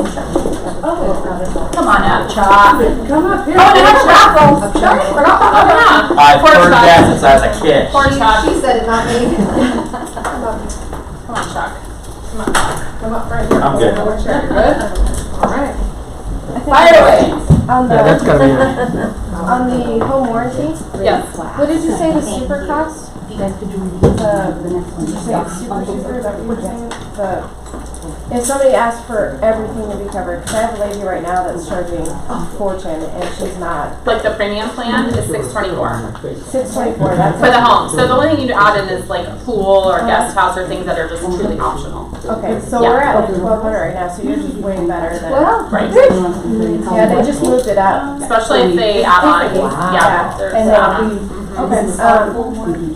Q: Come on up, Chuck.
E: Come up here.
Q: Oh, there's raffle. We're not talking about.
K: I've heard that since I was a kid.
Q: Poor Chuck.
M: She said it, not me.
Q: Come on, Chuck.
E: Come up right here.
K: I'm good.
E: Good? All right.
Q: Fire away.
H: On the,
F: Yeah, that's gotta be
H: on the home warranty,
Q: Yes.
H: what did you say the super cost?
Q: You guys could do the next one.
H: Did you say super, is that what you were saying? If somebody asked for everything to be covered, because I have a lady right now that's charging a fortune and she's not.
A: Like the premium plan is $624
H: $624, that's
A: for the home. So the only thing you add in is like a pool or guest house or things that are just truly optional.
H: Okay, so
A: Yeah.
H: we're at 1,200 right now, so you're just way better than.
A: Well,
N: Right.
H: Yeah, they just moved it up.
N: Especially if they add on. Yeah. There's
H: And
N: add-on.
H: then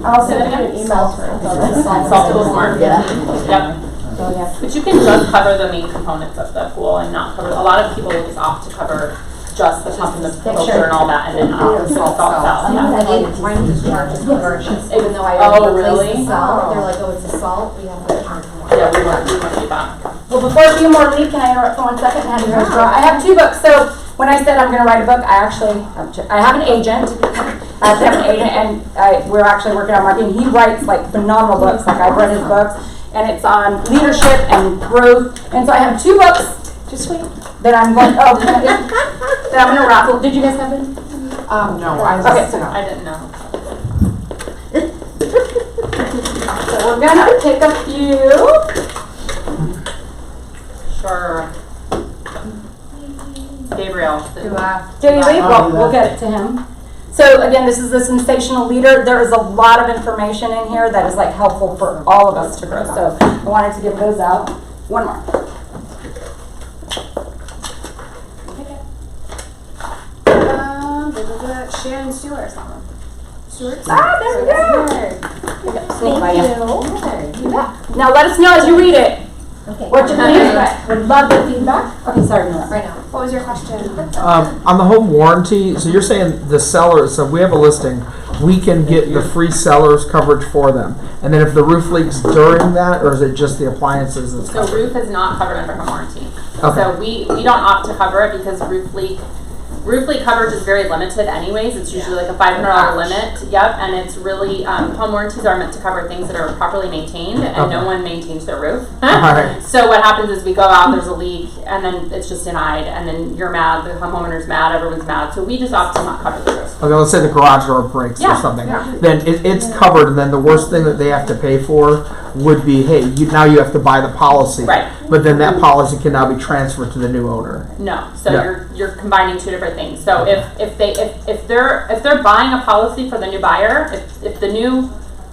H: I'll send you an email for this.
N: Saltable smart.
I: Yeah.
N: Yep.
H: Oh, yeah.
N: But you can just cover the main components of the pool and not cover, a lot of people will just opt to cover just the pump and the filter and all that, and then opt to salt cell. Yeah.
G: I think mine just charges for even though I
N: Oh,
G: already replaced
N: really?
G: the salt, they're like, oh, it's a salt, we have to charge more.
N: Yeah, we want to do that.
Q: Well, before a few more leave, can I interrupt for 1 second and have you guys draw? I have 2 books. So when I said I'm going to write a book, I have an agent. I have an agent, and we're actually working on marketing. He writes like phenomenal books. Like I've read his books, and it's on leadership and growth. And so I have 2 books. Just wait. That I'm going. Oh, that I'm going to raffle. Did you guys have it?
E: No, I just,
N: I didn't know.
Q: So we're going to pick a few.
N: Sure. Gabriel.
Q: Jamie, we'll get it to him. So again, this is the sensational leader. There is a lot of information in here that is like helpful for all of us to grow. So I wanted to give those out. One more.
C: Shannon Stewart or something. Stewart?
Q: Ah, there we go. Sneak by you.
C: Thank you.
Q: Now let us know as you read it.
P: Okay.
Q: What you think? Would love the feedback. Okay, sorry, no.
C: Right now. What was your question?
F: On the home warranty, so you're saying the seller, so we have a listing, we can get the free seller's coverage for them. And then if the roof leaks during that, or is it just the appliances that's
N: So
F: covered?
N: roof is not covered under home warranty.
F: Okay.
N: So we don't opt to cover it because roof leak coverage is very limited anyways. It's usually like a $500 limit. Yep, and it's really, home warranties are meant to cover things that are properly maintained, and no one maintains their roof.
F: Alright.
N: So what happens is we go out, there's a leak, and then it's just denied, and then you're mad, the homeowner's mad, everyone's mad. So we just opt to not cover the roof.
F: Okay, let's say the garage door breaks or
N: Yeah,
F: something.
N: yeah.
F: Then it's covered, and then the worst thing that they have to pay for would be, hey, now you have to buy the policy.
N: Right.
F: But then that policy can now be transferred to the new owner.
N: No, so
F: Yeah.
N: you're combining 2 different things. So if they're buying a policy for the new buyer, if the new,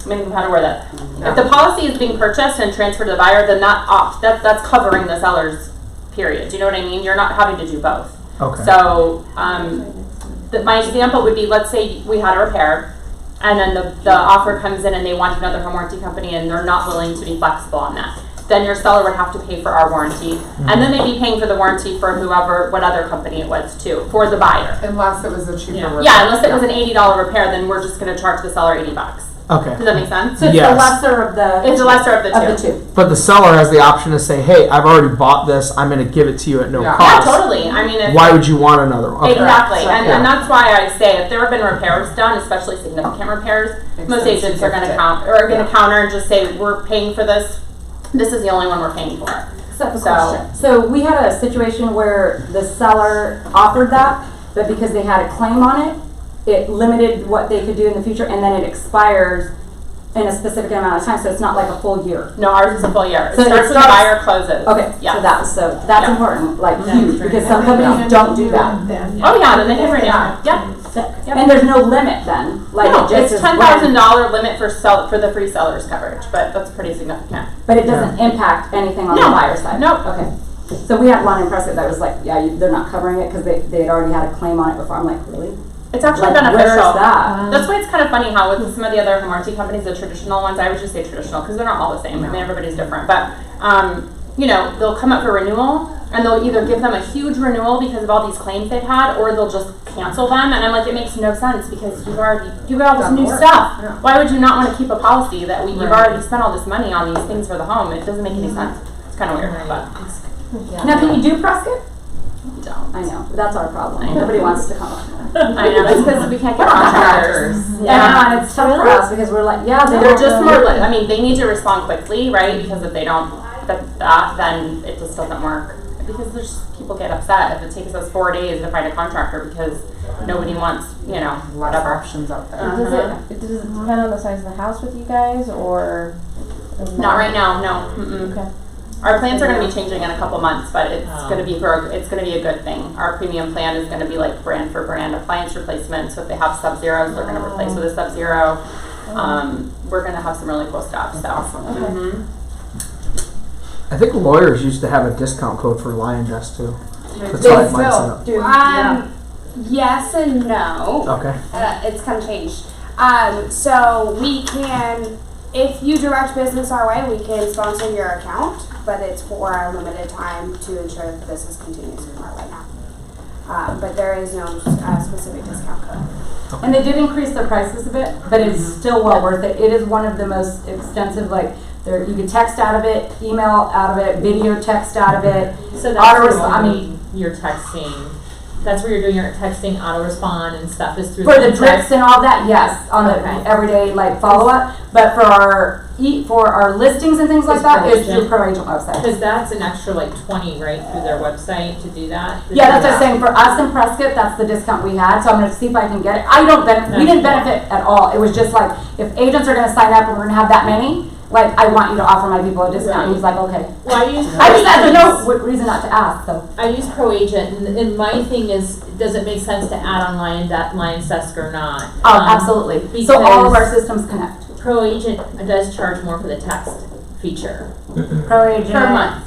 N: I mean, how to word that? If the policy is being purchased and transferred to the buyer, then that's covering the seller's period. Do you know what I mean? You're not having to do both.
F: Okay.
N: So my example would be, let's say we had a repair, and then the offer comes in and they want another home warranty company and they're not willing to be flexible on that. Then your seller would have to pay for our warranty, and then they'd be paying for the warranty for what other company it was too, for the buyer.
E: unless it was a cheaper repair.
N: Yeah, unless it was an $80 repair, then we're just going to charge the seller $80.
F: Okay.
N: Does that make sense?
Q: So it's
F: Yes.
Q: the lesser of the.
N: It's the lesser of the two.
F: But the seller has the option to say, hey, I've already bought this, I'm going to give it to you at no
E: Yeah.
N: Yeah,
F: cost.
N: totally. I mean, if
F: Why would you want another one? Okay.
N: Exactly,
F: Yeah.
N: and that's why I say if there have been repairs done, especially significant repairs, most agents are going to counter and just say we're paying for this. This is the only one we're paying for.
Q: So we had a situation where the seller offered that, but because they had a claim on it, it limited what they could do in the future, and then it expires in a specific amount of time, so it's not like a full year.
N: No, ours is a full year. It
Q: So
N: starts
Q: it
N: when the
Q: starts-
N: buyer closes.
Q: Okay,
N: Yeah.
Q: so that's
N: Yeah.
Q: important, like huge, because some companies don't do that.
N: Oh yeah, then they can renew. Yep.
Q: And there's no limit then, like
N: No,
Q: it just
N: it's
Q: is
N: $10,000 limit for the free seller's coverage, but that's pretty significant.
Q: But it doesn't impact anything on the
N: No.
Q: buyer side?
N: Nope.
Q: Okay. So we had one in Prescott that was like, yeah, they're not covering it because they had already had a claim on it before. I'm like, really?
N: It's actually
Q: Like,
N: beneficial.
Q: where's that?
N: That's why it's kind of funny how with some of the other home warranty companies, the traditional ones, I would just say traditional because they're not all the same. I mean, everybody's different. But, you know, they'll come up for renewal and they'll either give them a huge renewal because of all these claims they've had, or they'll just cancel them. And I'm like, it makes no sense because you've got all this new stuff.
E: Yeah.
N: Why would you not want to keep a policy that you've already spent all this money on these things for the home? It doesn't make any sense. It's kind of weird, but
Q: Now, can you do Prescott?
N: we don't.
Q: I know, but that's our problem.
N: I know.
Q: Nobody wants to come up.
N: I know, it's because we can't get contractors.
Q: Yeah, and it's tough for us because we're like, yeah,
N: They're just more like, I mean, they need to respond quickly, right? Because if they don't, then it just doesn't work. Because there's people get upset if it takes us 4 days to find a contractor because nobody wants, you know, whatever options out there.
H: Does it depend on the size of the house with you guys, or?
N: Not right now, no. Mm-mm.
H: Okay.
N: Our plans are going to be changing in a couple months, but it's going to be a good thing. Our premium plan is going to be like brand for brand appliance replacement. So if they have Sub-Zeros, they're going to replace with a Sub-Zero. We're going to have some really cool stuff. So.
H: Okay.
F: I think lawyers used to have a discount code for Lion Desk too. That's
C: They
F: how it might set
C: still
F: up.
C: do. Yes and no.
F: Okay.
C: It's kind of changed. So we can, if you direct business our way, we can sponsor your account, but it's for a limited time to ensure that the business continues in our way now. But there is no specific discount code.
A: And they did increase their prices a bit, but it's still well worth it. It is one of the most extensive, like, there, you can text out of it, email out of it, video text out of it.
N: So that's you're texting. That's where you're doing your texting, auto respond and stuff is through
A: for the drips and all that, yes, on the everyday like follow up. But for our listings and things like that, it's through Pro Agent website.
N: Because that's an extra like 20, right, through their website to do that.
A: Yeah, that's what I'm saying. For us in Prescott, that's the discount we had. So I'm going to see if I can get it. We didn't benefit at all. It was just like if agents are going to sign up and we're going to have that many. Like, I want you to offer my people a discount.
N: Right.
A: And he's like, okay.
N: Well, I
A: just had no reason not to ask, so.
N: I use Pro Agent, and my thing is, does it make sense to add on Lion's Desk or not?
A: Oh, absolutely. So all of our systems connect.
N: Pro Agent does charge more for the text feature.
A: Pro Agent.
N: Per month.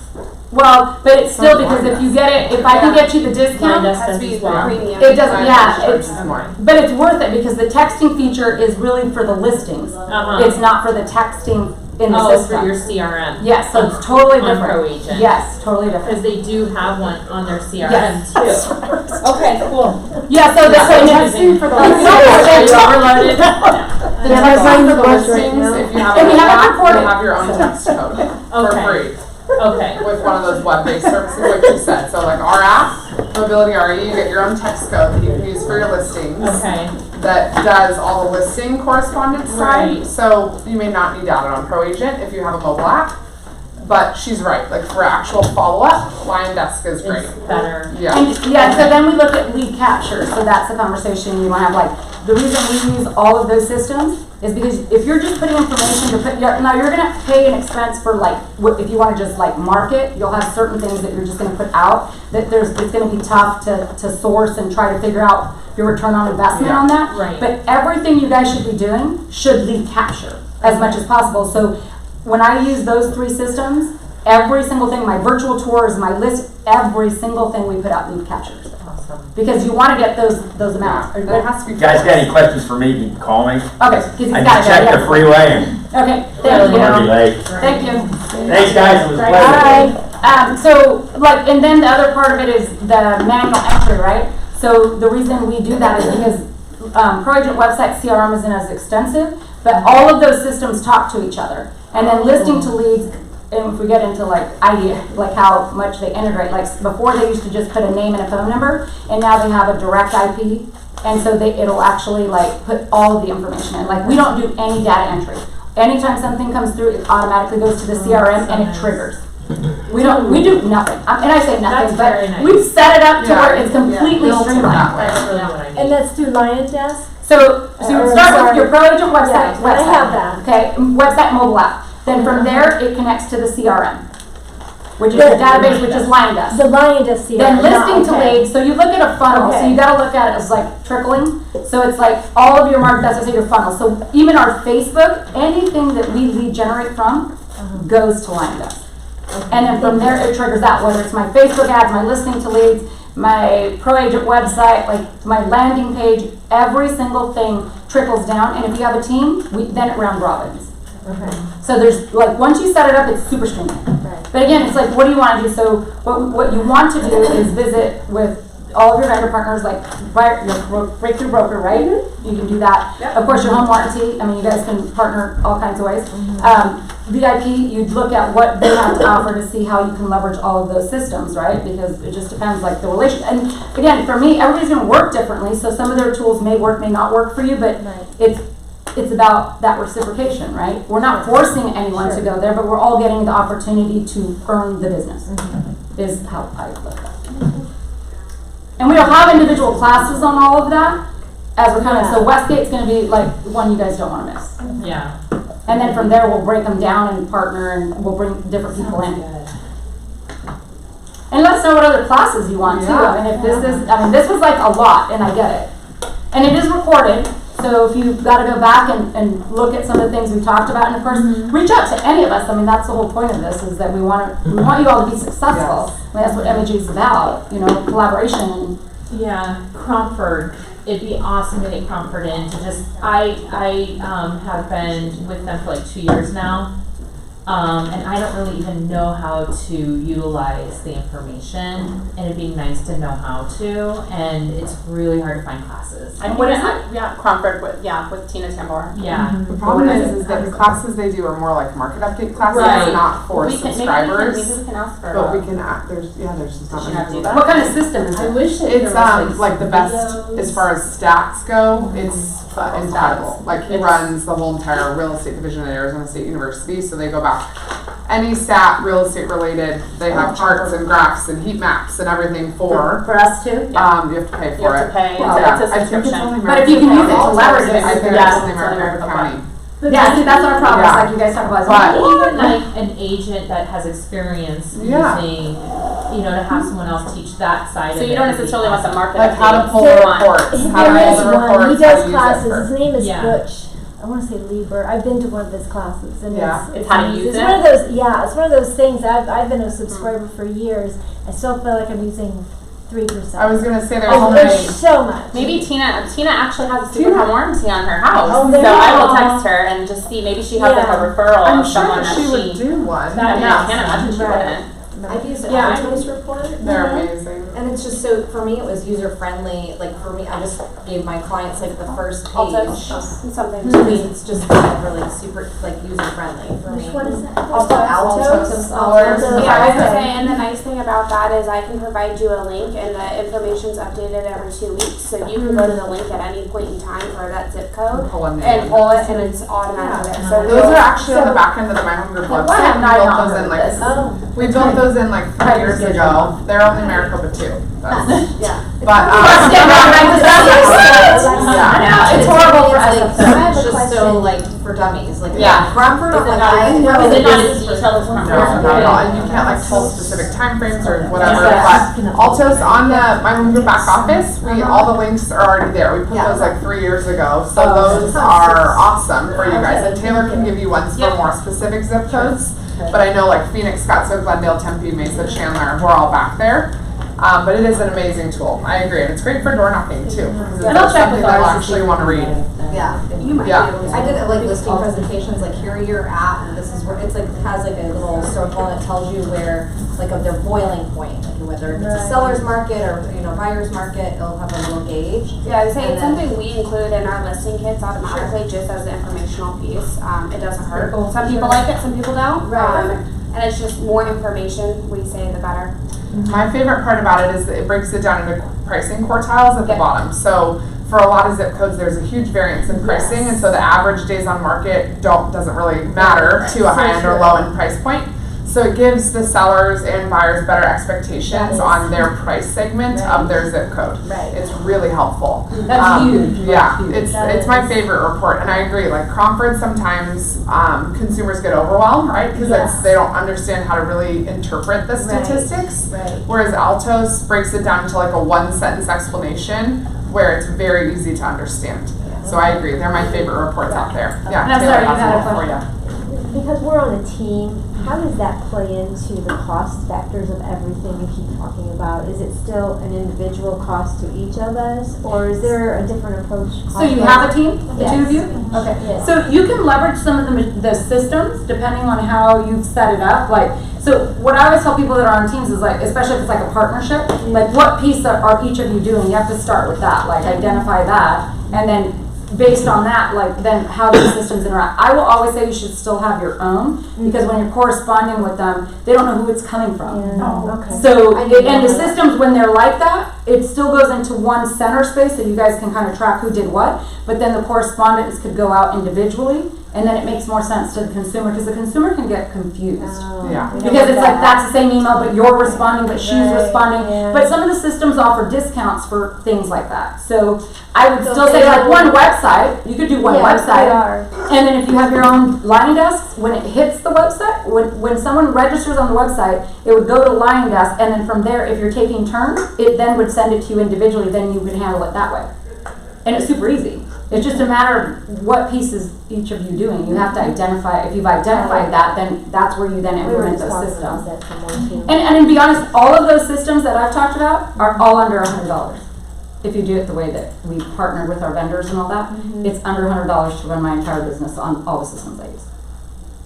A: Well, but it's still because if you get it, if I can get you the discount,
N: it has to be premium.
A: It doesn't, but it's worth it because the texting feature is really for the listings. It's not for the texting in the system.
N: For your CRM.
A: Yes, so it's totally
N: on
A: different.
N: Pro Agent.
A: Yes, totally different.
N: Because they do have one on their CRM
A: Yes.
N: too. Okay, cool.
A: Yeah, so that's what texting for the listings.
N: Overloaded.
E: The texting for the listings, if you have an app, you'll have your own text code for free.
N: Okay.
E: With one of those web-based services, like you said. So like our app, Mobility RE, you get your own text code that you can use for your listings.
N: Okay.
E: That does all the listing correspondence side.
N: Right.
E: So you may not need to add it on Pro Agent if you have a mobile app. But she's right, like for actual follow-up, Lion Desk is great.
N: It's better.
E: Yeah.
A: And so then we look at lead capture. So that's the conversation you want to have. Like, the reason we use all of those systems is because if you're just putting information to put, now you're going to pay an expense for like, if you want to just like market, you'll have certain things that you're just going to put out that it's going to be tough to source and try to figure out your return on investment on that.
N: Right.
A: But everything you guys should be doing should lead capture as much as possible. So when I use those three systems, every single thing, my virtual tours, my list, every single thing we put out lead captures.
N: Awesome.
A: Because you want to get those amounts.
E: It has to be.
K: You guys got any questions for me, you can call me.
A: Okay, because he's
K: I
A: got
K: just
A: it.
K: checked the freeway and
A: Okay,
K: I'm
A: thank
K: gonna be
A: you.
K: late.
A: Thank you.
K: Thanks guys, it was a pleasure.
A: Bye. So, like, and then the other part of it is the manual entry, right? So the reason we do that is because Pro Agent website CRM isn't as extensive, but all of those systems talk to each other. And then listing to leads, and if we get into like idea, like how much they integrate, like before they used to just put a name and a phone number, and now they have a direct IP, and so it'll actually like put all of the information in. Like we don't do any data entry. Anytime something comes through, it automatically goes to the CRM and it triggers. We do nothing. And I say nothing, but we've set it up to where it's completely streamlined.
N: That's really what I need.
P: And that's through Lion Desk?
A: So you start with your Pro Agent website.
P: Yeah, I have that.
A: Okay, website mobile app. Then from there, it connects to the CRM, which is your database, which is Lion Desk.
P: The Lion Desk CRM.
A: Then listing to leads. So you look at a funnel. So you got to look at it as like trickling. So it's like all of your market. That's what I say your funnel. So even our Facebook, anything that we lead generate from, goes to Lion Desk. And then from there, it triggers out whether it's my Facebook ads, my listing to leads, my Pro Agent website, like my landing page. Every single thing trickles down. And if you have a team, then it round robins.
N: Okay.
A: So there's like once you set it up, it's super streamlined.
N: Right.
A: But again, it's like what do you want to do? So what you want to do is visit with all of your vendor partners, like your breakthrough broker, right? You can do that.
E: Yep.
A: Of course, your home warranty. I mean, you guys can partner all kinds of ways. VIP, you'd look at what they have to offer to see how you can leverage all of those systems, right? Because it just depends, like the relation. And again, for me, everybody's going to work differently. So some of their tools may work, may not work for you, but it's about that reciprocation, right? We're not forcing anyone to go there, but we're all getting the opportunity to earn the business, is how I look at it. And we don't have individual classes on all of that, as we're kind of, so Westgate's going to be like one you guys don't want to miss.
N: Yeah.
A: And then from there, we'll break them down and partner, and we'll bring different people in. And let us know what other classes you want too. I mean, if this was like a lot, and I get it. And it is recorded,
Q: So if you've got to go back and look at some of the things we talked about, and of course, reach out to any of us. I mean, that's the whole point of this, is that we want you all to be successful. I mean, that's what MG is about, collaboration.
N: Yeah, Cromford. It'd be awesome to get Cromford in to just, I have been with them for like 2 years now. And I don't really even know how to utilize the information, and it'd be nice to know how to, and it's really hard to find classes.
E: What is it? Yeah, Cromford with Tina Tambor.
N: Yeah.
E: The problem is that the classes they do are more like market update classes,
N: Right.
E: not for subscribers.
N: Maybe we can ask her.
E: But we can there's just not many people.
Q: What kind of system is it?
N: I wish that
E: It's
N: there was,
E: like the best
N: videos.
E: as far as stats go. It's incredible. Like he runs the whole entire real estate division at Arizona State University, so they go back any stat real estate related. They have charts and graphs and heat maps and everything for
Q: us too.
E: You have to pay for it.
N: It's a subscription.
Q: But if you can use it to leverage it,
E: I think
N: Yeah,
E: it's only Maricopa County.
Q: Yeah, see, that's our problem. It's like you guys talk about.
E: But
N: Even like an agent that has experience
E: Yeah.
N: using, to have someone else teach that side of it.
G: So you don't necessarily want the market
E: like how to pull the reports, how to
P: There
E: pull
P: is
E: the
P: one,
E: reports,
P: he
E: how to
P: does
E: use
P: classes,
E: it for.
P: his name is
N: Yeah.
P: Butch. I want to say Lieber. I've been to one of his classes, and
E: Yeah.
N: It's how to use
P: it's
N: it?
P: one of those. Yeah, it's one of those things. I've been a subscriber for years. I still feel like I'm using 3%.
E: I was gonna say there's
P: There's so much.
G: Maybe Tina actually has a super warranty on her house.
P: Oh,
G: so
P: there
G: I
P: you
G: will
P: go.
G: text her and just see, maybe she has like
P: Yeah.
G: a referral
E: I'm
G: of
E: sure
G: someone
E: that she would do one.
G: I mean, I can't imagine she
P: Right.
G: wouldn't.
R: I've used
N: Yeah, I
R: Alto's report.
E: They're amazing.
R: And it's just so, for me, it was user friendly. Like for me, I just gave my clients like the first page.
C: Alto's something.
R: I mean, it's just really super like user friendly for me.
P: Which one is that?
R: Also Alto's.
C: Yeah, I was gonna say, and the nice thing about that is I can provide you a link, and the information's updated every 2 weeks, so you can go to the link at any point in time for that zip code
E: Pull in
C: and pull it, and it's automatically there. So
E: those are actually on the back end of the My Home Group website. We built those in like we built those in like 3 years ago. They're only Maricopa too.
C: yeah.
E: But
R: Yeah,
Q: it's horrible for us.
R: It's just so like for dummies. Like Cromford,
G: Is it
R: like
G: not-
R: I
G: is
R: know
G: it not
R: this
G: as
R: is
G: detailed as
E: No,
G: Cromford?
E: not at all. And you can't like pull specific timeframes or whatever.
R: Yes.
E: But Alto's on the My Home Group back office. All the links are already there. We put those like 3 years ago. So those are awesome for you guys. And Taylor can give you ones for more specific zip codes. But I know like Phoenix, Scottsdale, Glendale, Tempe, Mesa, Chandler, we're all back there. But it is an amazing tool. I agree. And it's great for door knocking too. Because
Q: And I'll
E: it's
Q: check
E: something
Q: with
E: they'll
Q: ours.
E: actually want to read.
R: Yeah.
Q: You might
E: Yeah.
Q: be able to.
R: I did it like listing presentations, like here you're at, and this is where it's like has like a little circle and it tells you where like of their boiling point, like whether it's a seller's market or buyer's market, it'll have a little gauge.
C: Yeah, I would say
R: And
C: it's
R: then-
C: something we include in our listing kits automatically just as the informational piece. It doesn't hurt. Some people like it, some people don't.
R: Right.
C: And it's just more information we say the better.
E: My favorite part about it is that it breaks it down into pricing quartiles at the bottom. So for a lot of zip codes, there's a huge variance in pricing, and so the average days on market doesn't really matter to a high end or low end price point. So it gives the sellers and buyers better expectations on their price segment of their zip code.
R: Right.
E: It's really helpful.
Q: That's huge.
E: Yeah,
Q: That's huge.
E: it's my favorite report, and I agree. Like Cromford, sometimes consumers get overwhelmed, right? Because they don't understand how to really interpret the statistics.
R: Right.
E: Whereas Altos breaks it down to like a 1-sentence explanation where it's very easy to understand. So I agree. They're my favorite reports out there. Yeah,
Q: And I'm
E: Taylor
Q: sorry, you
E: has
Q: had a
E: one for
Q: question.
E: you.
P: Because we're on a team, how does that play into the cost factors of everything we keep talking about? Is it still an individual cost to each of us, or is there a different approach?
Q: So you have a team, the two of you?
P: Yes.
Q: Okay.
P: Yes.
Q: So you can leverage some of the systems depending on how you've set it up. Like, so what I always tell people that are on teams is like, especially if it's like a partnership, like what piece are each of you doing? You have to start with that, like identify that, and then based on that, like then how the systems interact. I will always say you should still have your own, because when you're corresponding with them, they don't know who it's coming from.
P: Okay.
Q: So, and the systems, when they're like that, it still goes into one center space so you guys can kind of track who did what, but then the correspondence could go out individually, and then it makes more sense to the consumer, because the consumer can get confused.
E: Yeah.
Q: Because it's like, that's the same email, but you're responding, but she's responding. But some of the systems offer discounts for things like that. So I would still say like one website, you could do one website. And then if you have your own line desks, when it hits the website, when someone registers on the website, it would go to line desk, and then from there, if you're taking turns, it then would send it to you individually, then you could handle it that way. And it's super easy. It's just a matter of what pieces each of you doing. You have to identify, if you've identified that, then that's where you then implement those systems. And to be honest, all of those systems that I've talked about are all under $100. If you do it the way that we partnered with our vendors and all that, it's under $100 to run my entire business on all the systems I use.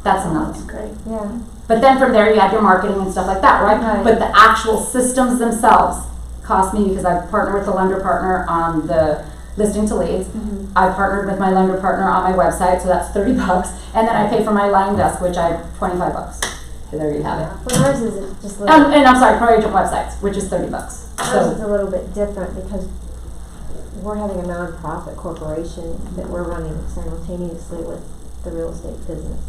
Q: That's enough.
P: That's great. Yeah.
Q: But then from there you add your marketing and stuff like that, right? But the actual systems themselves cost me, because I've partnered with a lender partner on the listing to leads. I've partnered with my lender partner on my website, so that's $30. And then I pay for my line desk, which I have $25. So there you have it.
P: Well, ours is just a little.
Q: And I'm sorry, pro agent websites, which is $30.
P: Ours
Q: So
P: is a little bit different because we're having a nonprofit corporation that we're running simultaneously with the real estate business.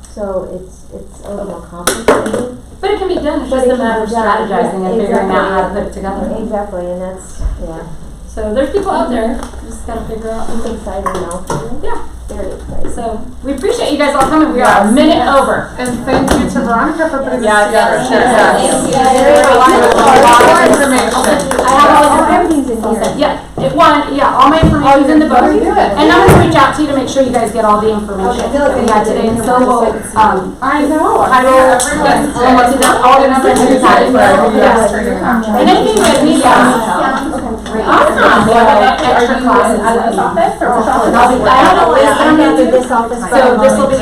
P: So it's a little more complicated.
Q: But it can be done. It's just a matter of strategizing and figuring out how to put it together.
P: Exactly, and that's, yeah.
Q: So there's people out there. You just gotta figure out.
P: It's exciting though.
Q: Yeah.
P: Very exciting.
Q: So we appreciate you guys all coming. We are a minute over.
E: And thank you to Veronica for putting this
Q: Yeah,
E: together.
Q: sure.
E: A lot of information.
Q: I have
P: everything's in here.
Q: Yeah, all my information's in the book. And I'm gonna reach out to you to make sure you guys get all the information that we had today. And so we'll,
E: I know.
Q: and what's it done, all the numbers in the packet. And anything with me, extra classes.
N: At this office or?
Q: I don't know,
P: I'm gonna do this office.
Q: so this will be